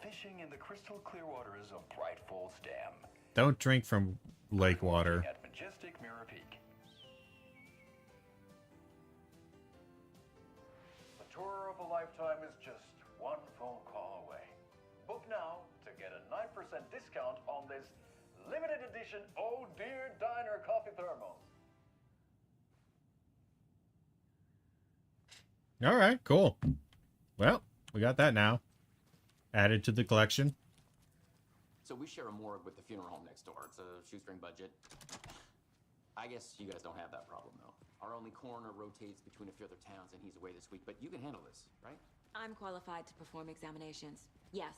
Fishing in the crystal clear waters of Bright Falls Dam. Don't drink from lake water. At Majestic Mirror Peak. The tour of a lifetime is just one phone call away. Book now to get a 9% discount on this limited edition Oh Dear Diner coffee thermos. All right, cool. Well, we got that now. Added to the collection. So we share a morgue with the funeral home next door. It's a shoestring budget. I guess you guys don't have that problem, though. Our only coroner rotates between a few other towns, and he's away this week. But you can handle this, right? I'm qualified to perform examinations. Yes.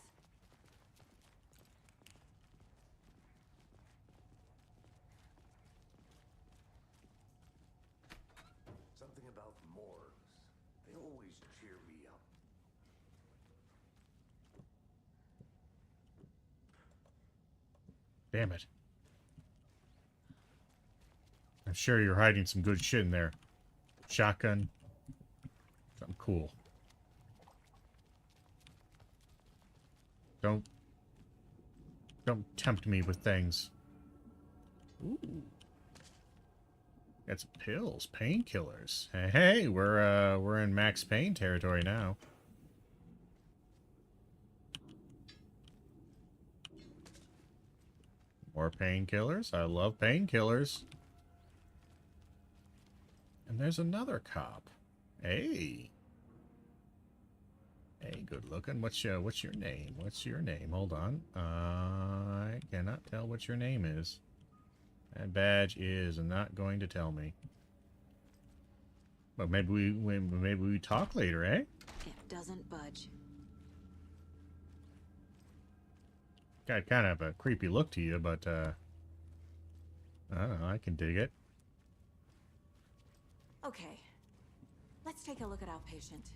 Something about morgues. They always cheer me up. Damn it. I'm sure you're hiding some good shit in there. Shotgun. Something cool. Don't tempt me with things. Ooh. Got some pills, painkillers. Hey, we're in Max Payne territory now. More painkillers. I love painkillers. And there's another cop. Hey. Hey, good looking. What's your name? What's your name? Hold on. I cannot tell what your name is. That badge is not going to tell me. But maybe we talk later, eh? It doesn't budge. Got kind of a creepy look to you, but I don't know, I can dig it. Okay. Let's take a look at outpatient.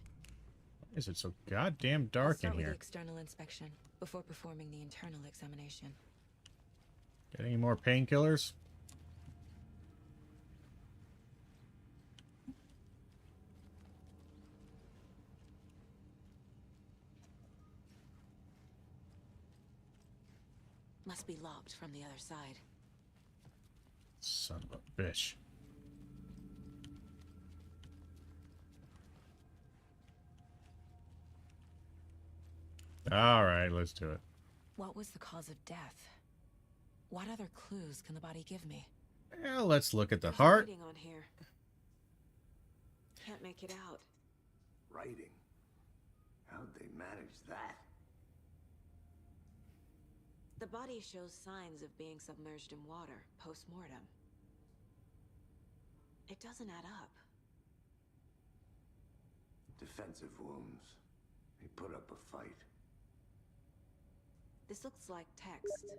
Why is it so goddamn dark I'll in start with here? the external inspection before performing the internal examination. Got any more painkillers? Must be locked from the other side. Son of a bitch. Alright, let's do it. What was the cause of death? What other clues can the body give me? Well, let's look at the There's heart. writing on here. Can't make it out. Writing? How'd they manage that? The body shows signs of being submerged in water post-mortem. It doesn't add up. Defensive wounds. He put up a fight. This looks like text.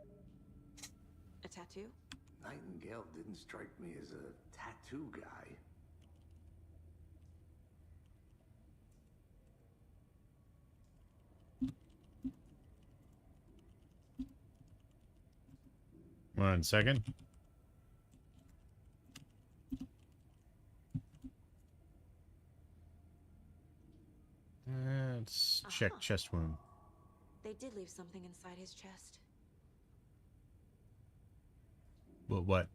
A tattoo? Nightingale didn't strike me as a tattoo guy. One second. Let's check chest wound. They did leave something inside his chest. What?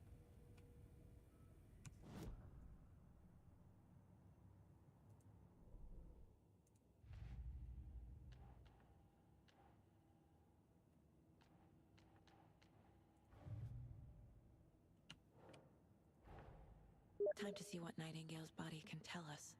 Time to see what Nightingale's body can tell us.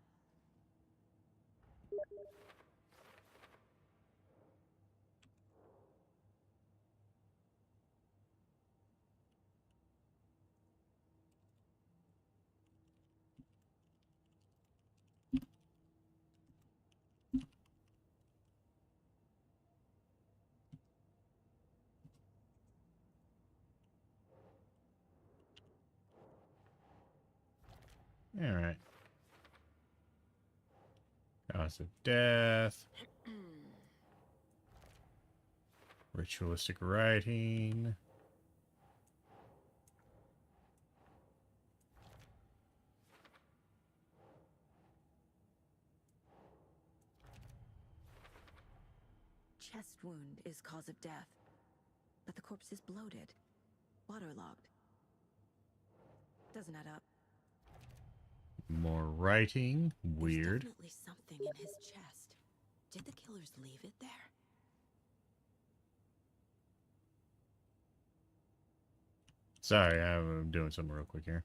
All right. Cause of death. Ritualistic writing. Chest wound is cause of death, but the corpse is bloated, waterlogged. Doesn't add up. More writing. Weird. There's definitely something in his chest. Did the killers leave it there? Sorry, I'm doing something real quick here.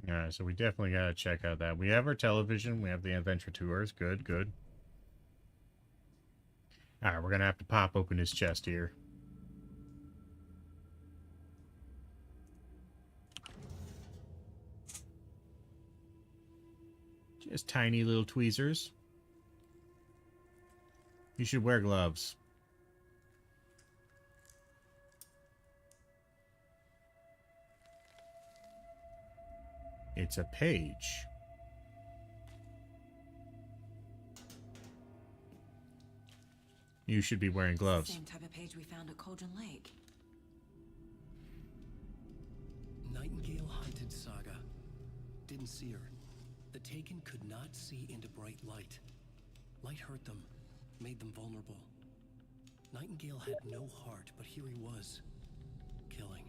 Alright, so we definitely gotta check out that. We have our television, we have the adventure tours. Good, good. Alright, we're gonna have to pop open his chest here. Just tiny little tweezers. You should wear gloves. It's a page. You should be wearing gloves. Same type of page we found at Cauldron Lake. Nightingale hunted Saga. Didn't see her. The Taken could not see into bright light. Light hurt them, made them vulnerable. Nightingale had no heart, but here he was, killing.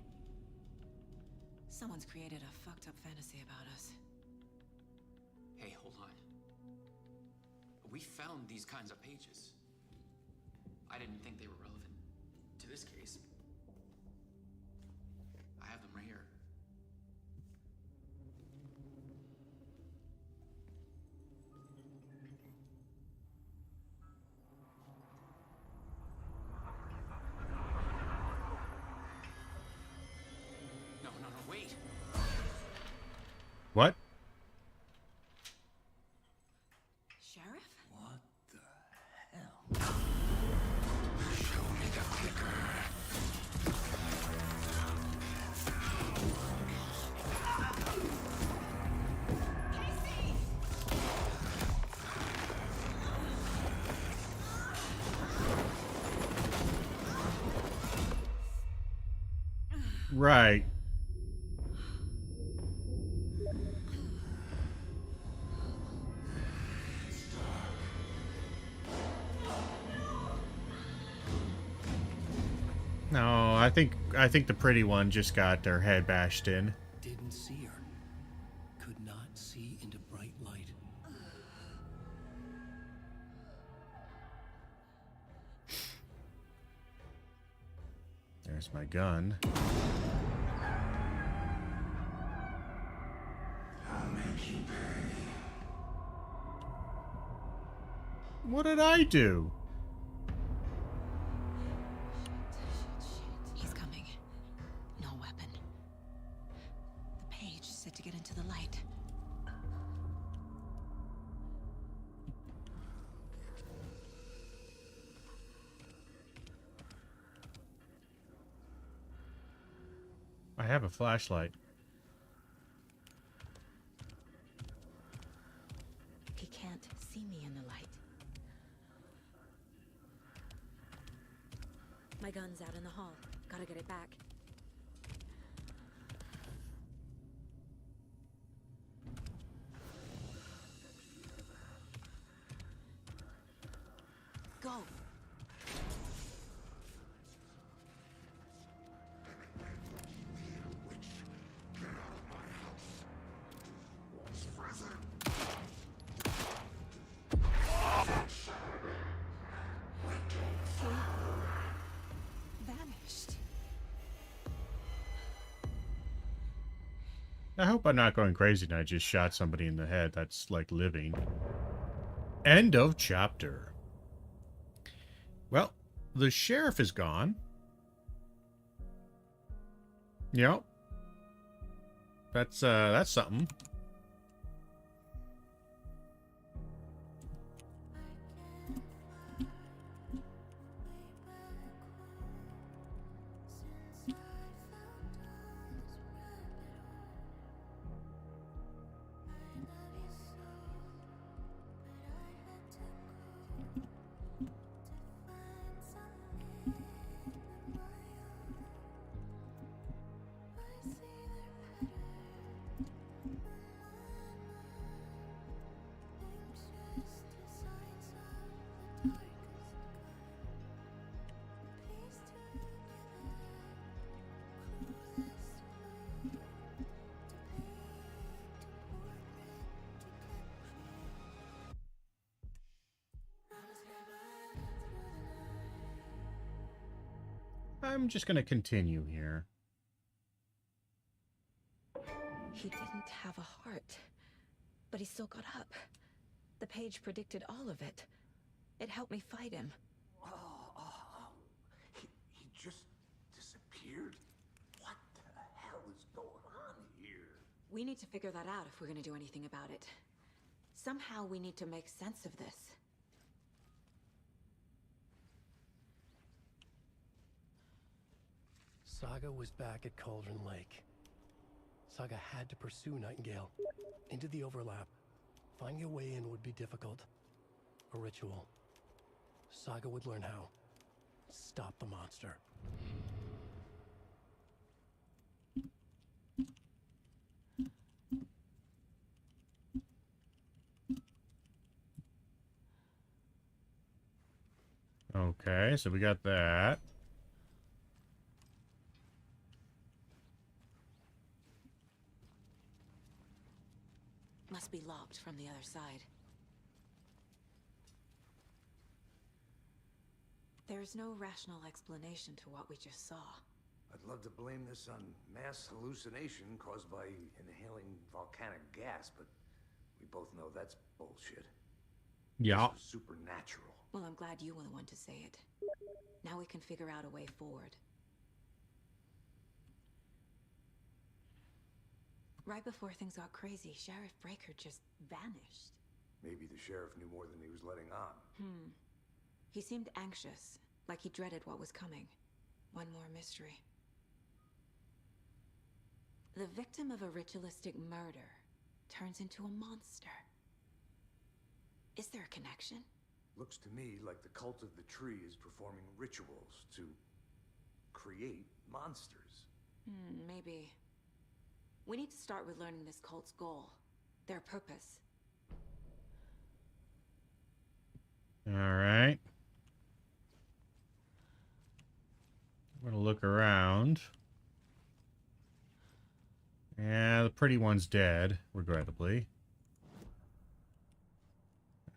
Someone's created a fucked up fantasy about us. Hey, hold on. We found these kinds of pages. I didn't think they were relevant to this case. I have them What? Sheriff? What the hell? Show me the clicker. Right. No, I think the pretty one just got their head bashed in. Didn't see her. Could not see into bright light. There's my gun. I'll make you pay. What did I do? He's coming. No weapon. The page said to get into the light. I have a flashlight. He can't see me in the light. My gun's out in the hall. Gotta get it back. Go. Vanished. I hope I'm not going crazy and I just shot somebody in the head that's, like, living. End of chapter. Well, the sheriff is gone. Yep. That's something. I'm just gonna continue here. He didn't have a heart, but he still got up. The page predicted all of it. It helped me fight him. He just disappeared? What the hell is going on here? We need to figure that out if we're gonna do anything about it. Somehow we need to make sense of this. Saga was back at Cauldron Lake. Saga had to pursue Nightingale into the overlap. Finding a way in would be difficult. A ritual. Saga would learn how. Stop the monster. Okay, so we got that. Must be locked from the other side. There's no rational explanation to what we just saw. I'd love to blame this on mass hallucination caused by inhaling volcanic gas, but we both know that's bullshit. Yeah. This is supernatural. Well, I'm glad you were the one to say it. Now we can figure out a way forward. Right before things got crazy, Sheriff Breaker just vanished. Maybe the sheriff knew more than he was letting on. He seemed anxious, like he dreaded what was coming. One more mystery. The victim of a ritualistic murder turns into a monster. Is there a connection? Looks to me like the cult of the tree is performing rituals to create monsters. Maybe. We need to start with learning this cult's goal, their purpose. All right. I'm gonna look around. Yeah, the pretty one's dead, regrettably.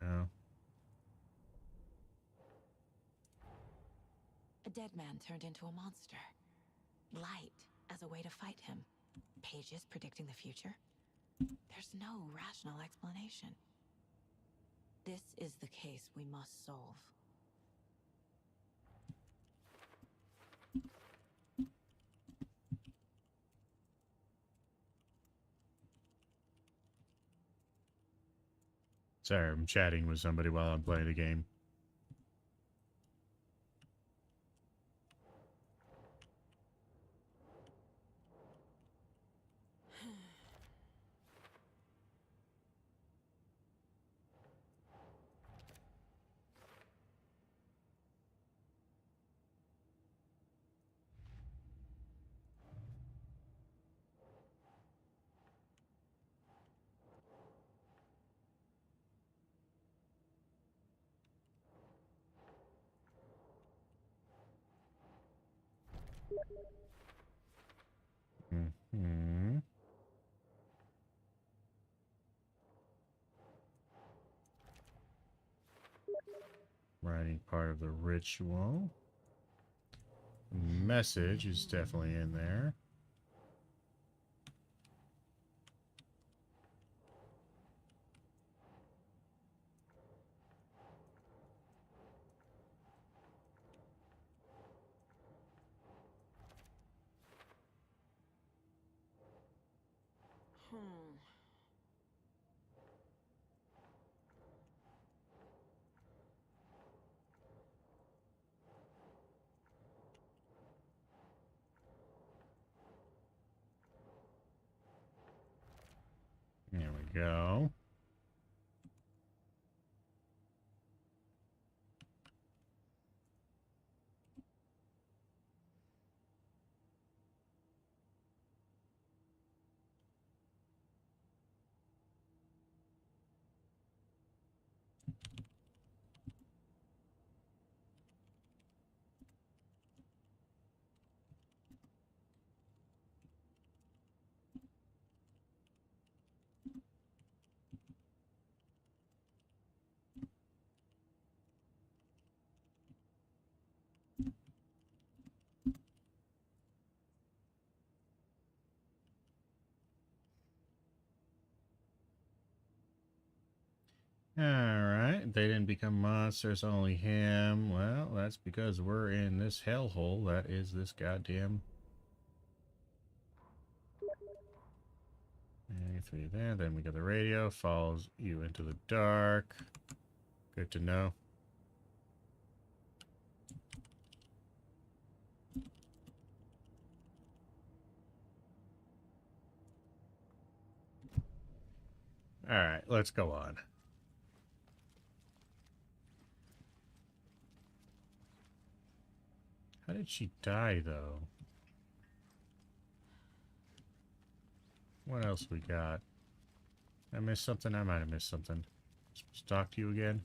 Oh. A dead man turned into a monster. Light as a way to fight him. Pages predicting the future. There's no rational explanation. This is the case we must solve. Sorry, I'm chatting with somebody while I'm playing the game. Writing part of the ritual. Message is definitely in there. There we go. Alright, they didn't become monsters, only him. Well, that's because we're in this hellhole that is this goddamn... And through there, then we got the radio, follows you into the dark. Good to know. Alright, let's go on. How did she die, though? What else we got? I missed something? I might have missed something. Supposed to talk to you again?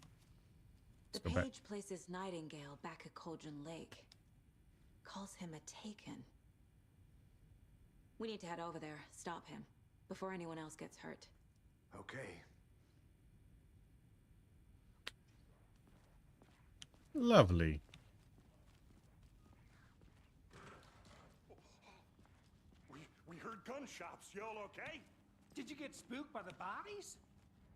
The Let's go back. page places Nightingale back at Cauldron Lake. Calls him a Taken. We need to head over there, stop him, before anyone else gets hurt. Okay. Lovely. We heard gunshots. Y'all okay? Did you get spooked by the bodies?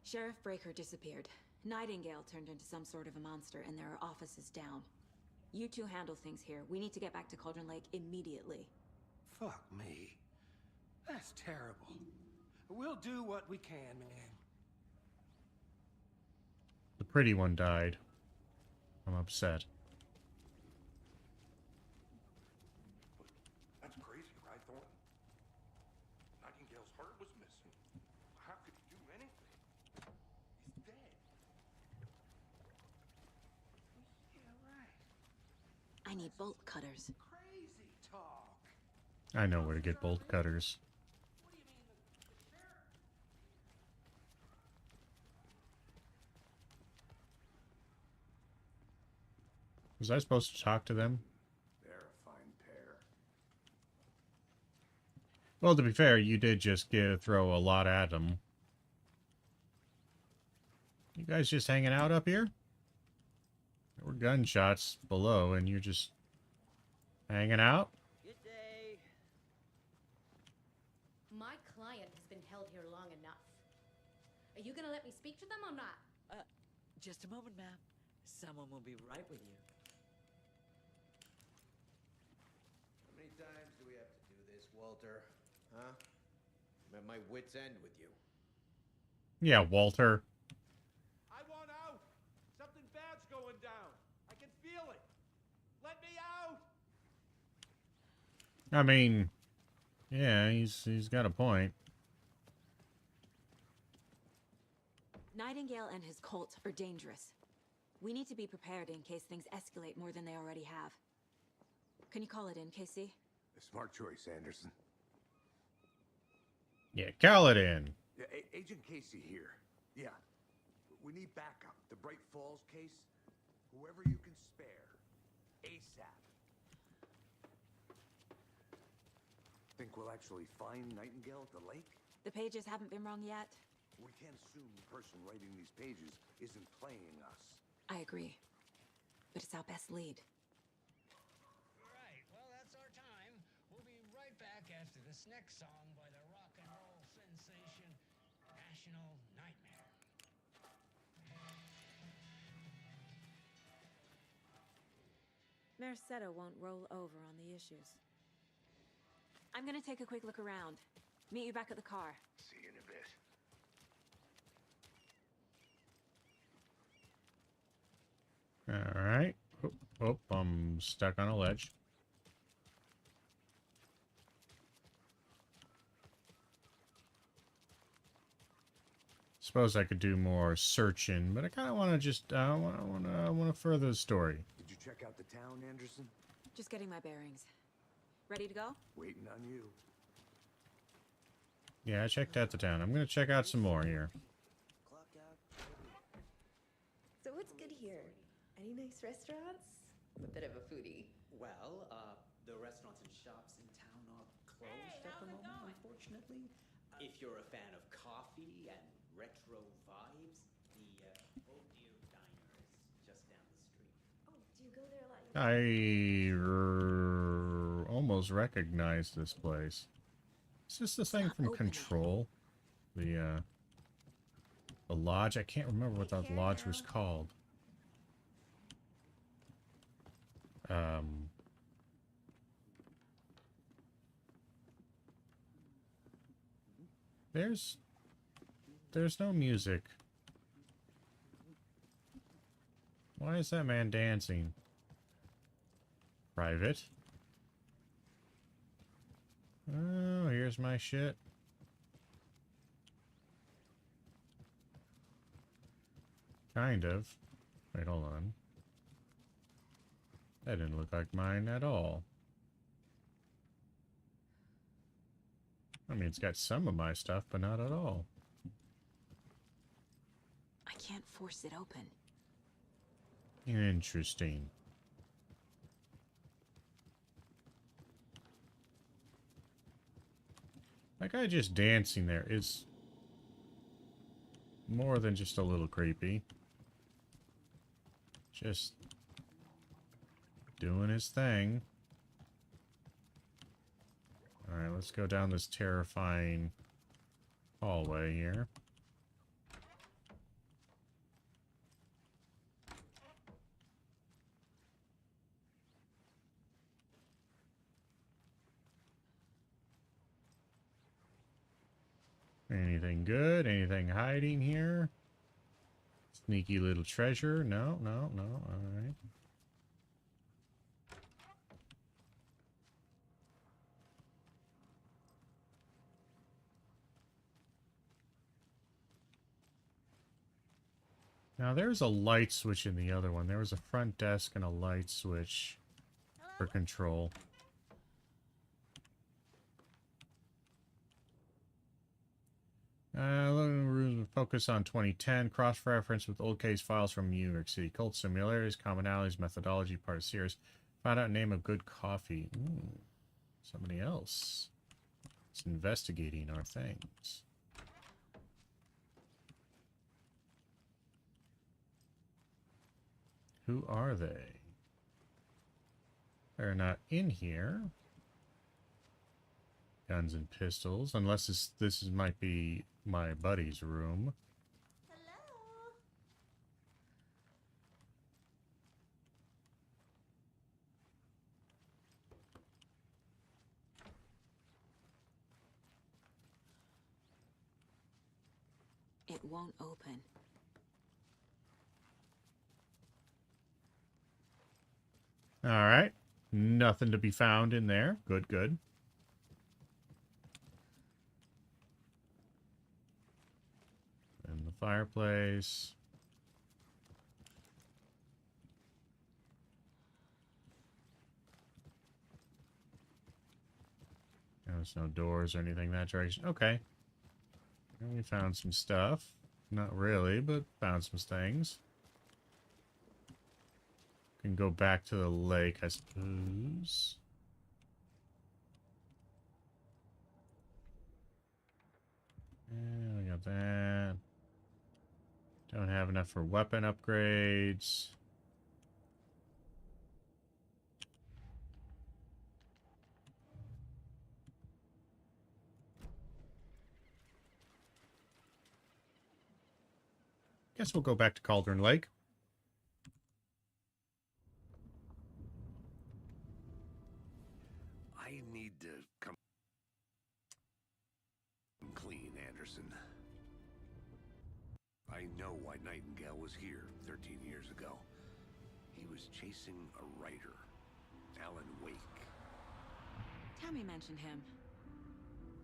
Sheriff Breaker disappeared. Nightingale turned into some sort of a monster, and there are offices down. You two handle things here. We need to get back to Cauldron Lake immediately. Fuck me. That's terrible. We'll do what we can, man. The pretty one died. I'm upset. That's crazy, right, Thornton? Nightingale's heart was missing. How could he do anything? He's dead. Yeah, right. I need bolt cutters. Crazy talk. I know where to get bolt cutters. Was I supposed to talk to them? They're a fine pair. Well, to be fair, you did just throw a lot at them. You guys just hanging out up here? There were gunshots below, and you're just hanging out? Good day. My client has been held here long enough. Are you gonna let me speak to them or not? Just a moment, ma'am. Someone will be right with you. How many times do we have to do this, Walter? Huh? I'm at my wit's end with you. Yeah, Walter. I want out. Something bad's going down. I can feel it. Let me out. I mean, yeah, he's got a point. Nightingale and his cult are dangerous. We need to be prepared in case things escalate more than they already have. Can you call it in, Casey? A smart choice, Anderson. Yeah, call it in. Yeah, Agent Casey here. Yeah. We need backup. The Bright Falls case. Whoever you can spare. ASAP. Think we'll actually find Nightingale at the lake? The pages haven't been wrong yet. We can't assume the person writing these pages isn't playing us. I agree. But it's our best lead. Right, well, that's our time. We'll be right back after this next song by the rock and roll sensation, National Nightmare. Mercado won't roll over on the issues. I'm gonna take a quick look around. Meet you back at the car. See you in a bit. Alright. Oh, I'm stuck on a ledge. Suppose I could do more searching, but I kind of want to just, I want to further the story. Did you check out the town, Anderson? Just getting my bearings. Ready to go? Waiting on you. Yeah, I checked out the town. I'm going to check out some more here. So what's good here? Any nice restaurants? I'm a bit of a foodie. Well, the restaurants and shops in town are closed at the moment, unfortunately. If you're a fan of coffee and retro vibes, the Old Deer Diner is just down the street. Oh, do you go there a lot? I almost recognize this place. Is this the thing from Control? The lodge? I can't remember what that lodge was called. There's no music. Why is that man dancing? Private. Oh, here's my shit. Kind of. Wait, hold on. That didn't look like mine at all. I mean, it's got some of my stuff, but not at all. I can't force it open. Interesting. That guy just dancing there is more than just a little creepy. Just doing his thing. Alright, let's go down this terrifying hallway here. Anything good? Anything hiding here? Sneaky little treasure? No, no, no. All right. Now, there's a light switch in the other one. There was a front desk and a light switch for control. Focus on 2010. Cross-reference with old case files from New York City. Cult similarities, commonalities, methodology, part of series. Find out name of good coffee. Ooh, somebody else is investigating our things. Who are they? They're not in here. Guns and pistols, unless this might be my buddy's room. It won't open. All right. Nothing to be found in there. Good, good. And the fireplace. There's no doors or anything in that direction. Okay. And we found some stuff. Not really, but found some things. Can go back to the lake, I suppose. Yeah, we got that. Don't have enough for weapon upgrades. Guess we'll go back to Cauldron Lake. I need to come clean, Anderson. I know why Nightingale was here 13 years ago. He was chasing a writer, Alan Wake. Tammy mentioned him.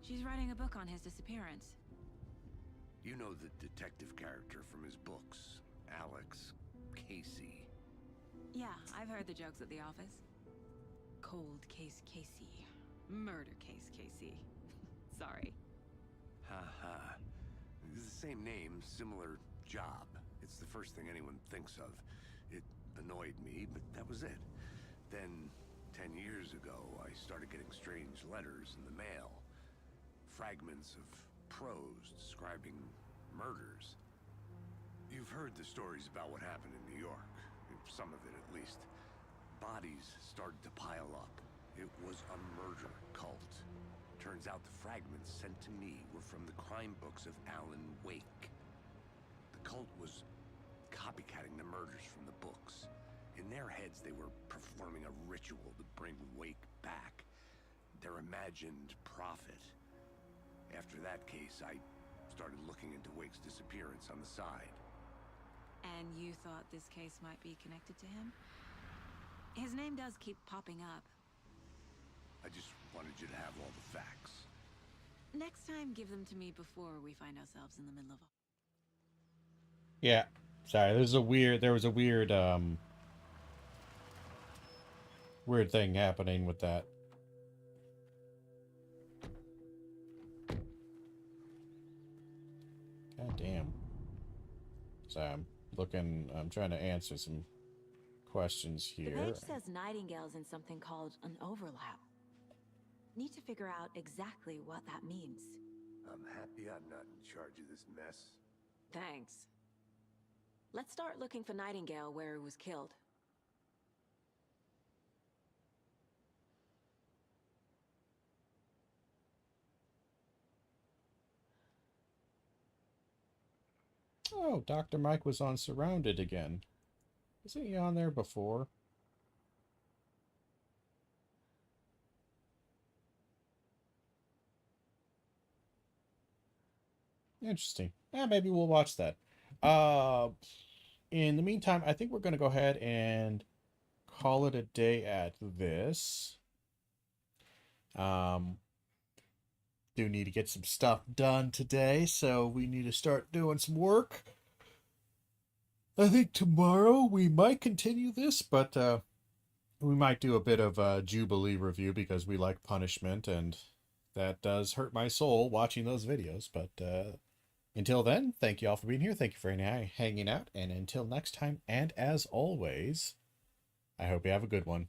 She's writing a book on his disappearance. You know the detective character from his books, Alex Casey. Yeah, I've heard the jokes at the office. Cold case Casey. Murder case Casey. Sorry. Ha ha. It's the same name, similar job. It's the first thing anyone thinks of. It annoyed me, but that was it. Then, 10 years ago, I started getting strange letters in the mail. Fragments of prose describing murders. You've heard the stories about what happened in New York. Some of it, at least. Bodies started to pile up. It was a murder cult. Turns out the fragments sent to me were from the crime books of Alan Wake. The cult was copycatting the murders from the books. In their heads, they were performing a ritual to bring Wake back. Their imagined prophet. After that case, I started looking into Wake's disappearance on the side. And you thought this case might be connected to him? His name does keep popping up. I just wanted you to have all the facts. Next time, give them to me before we find ourselves in the middle of a... Yeah. Sorry, there was a weird weird thing happening with that. God damn. So I'm trying to answer some questions The here. page says Nightingale's in something called an overlap. Need to figure out exactly what that means. I'm happy I'm not in charge of this mess. Thanks. Let's start looking for Nightingale where he was killed. Oh, Dr. Mike was on Surrounded again. Wasn't he on there before? Interesting. Yeah, maybe we'll watch that. In the meantime, I think we're going to go ahead and call it a day at this. Do need to get some stuff done today, so we need to start doing some work. I think tomorrow we might continue this, but we might do a bit of a Jubilee review because we like punishment, and that does hurt my soul watching those videos. But until then, thank you all for being here. Thank you for hanging out. And until next time, and as always, I hope you have a good one.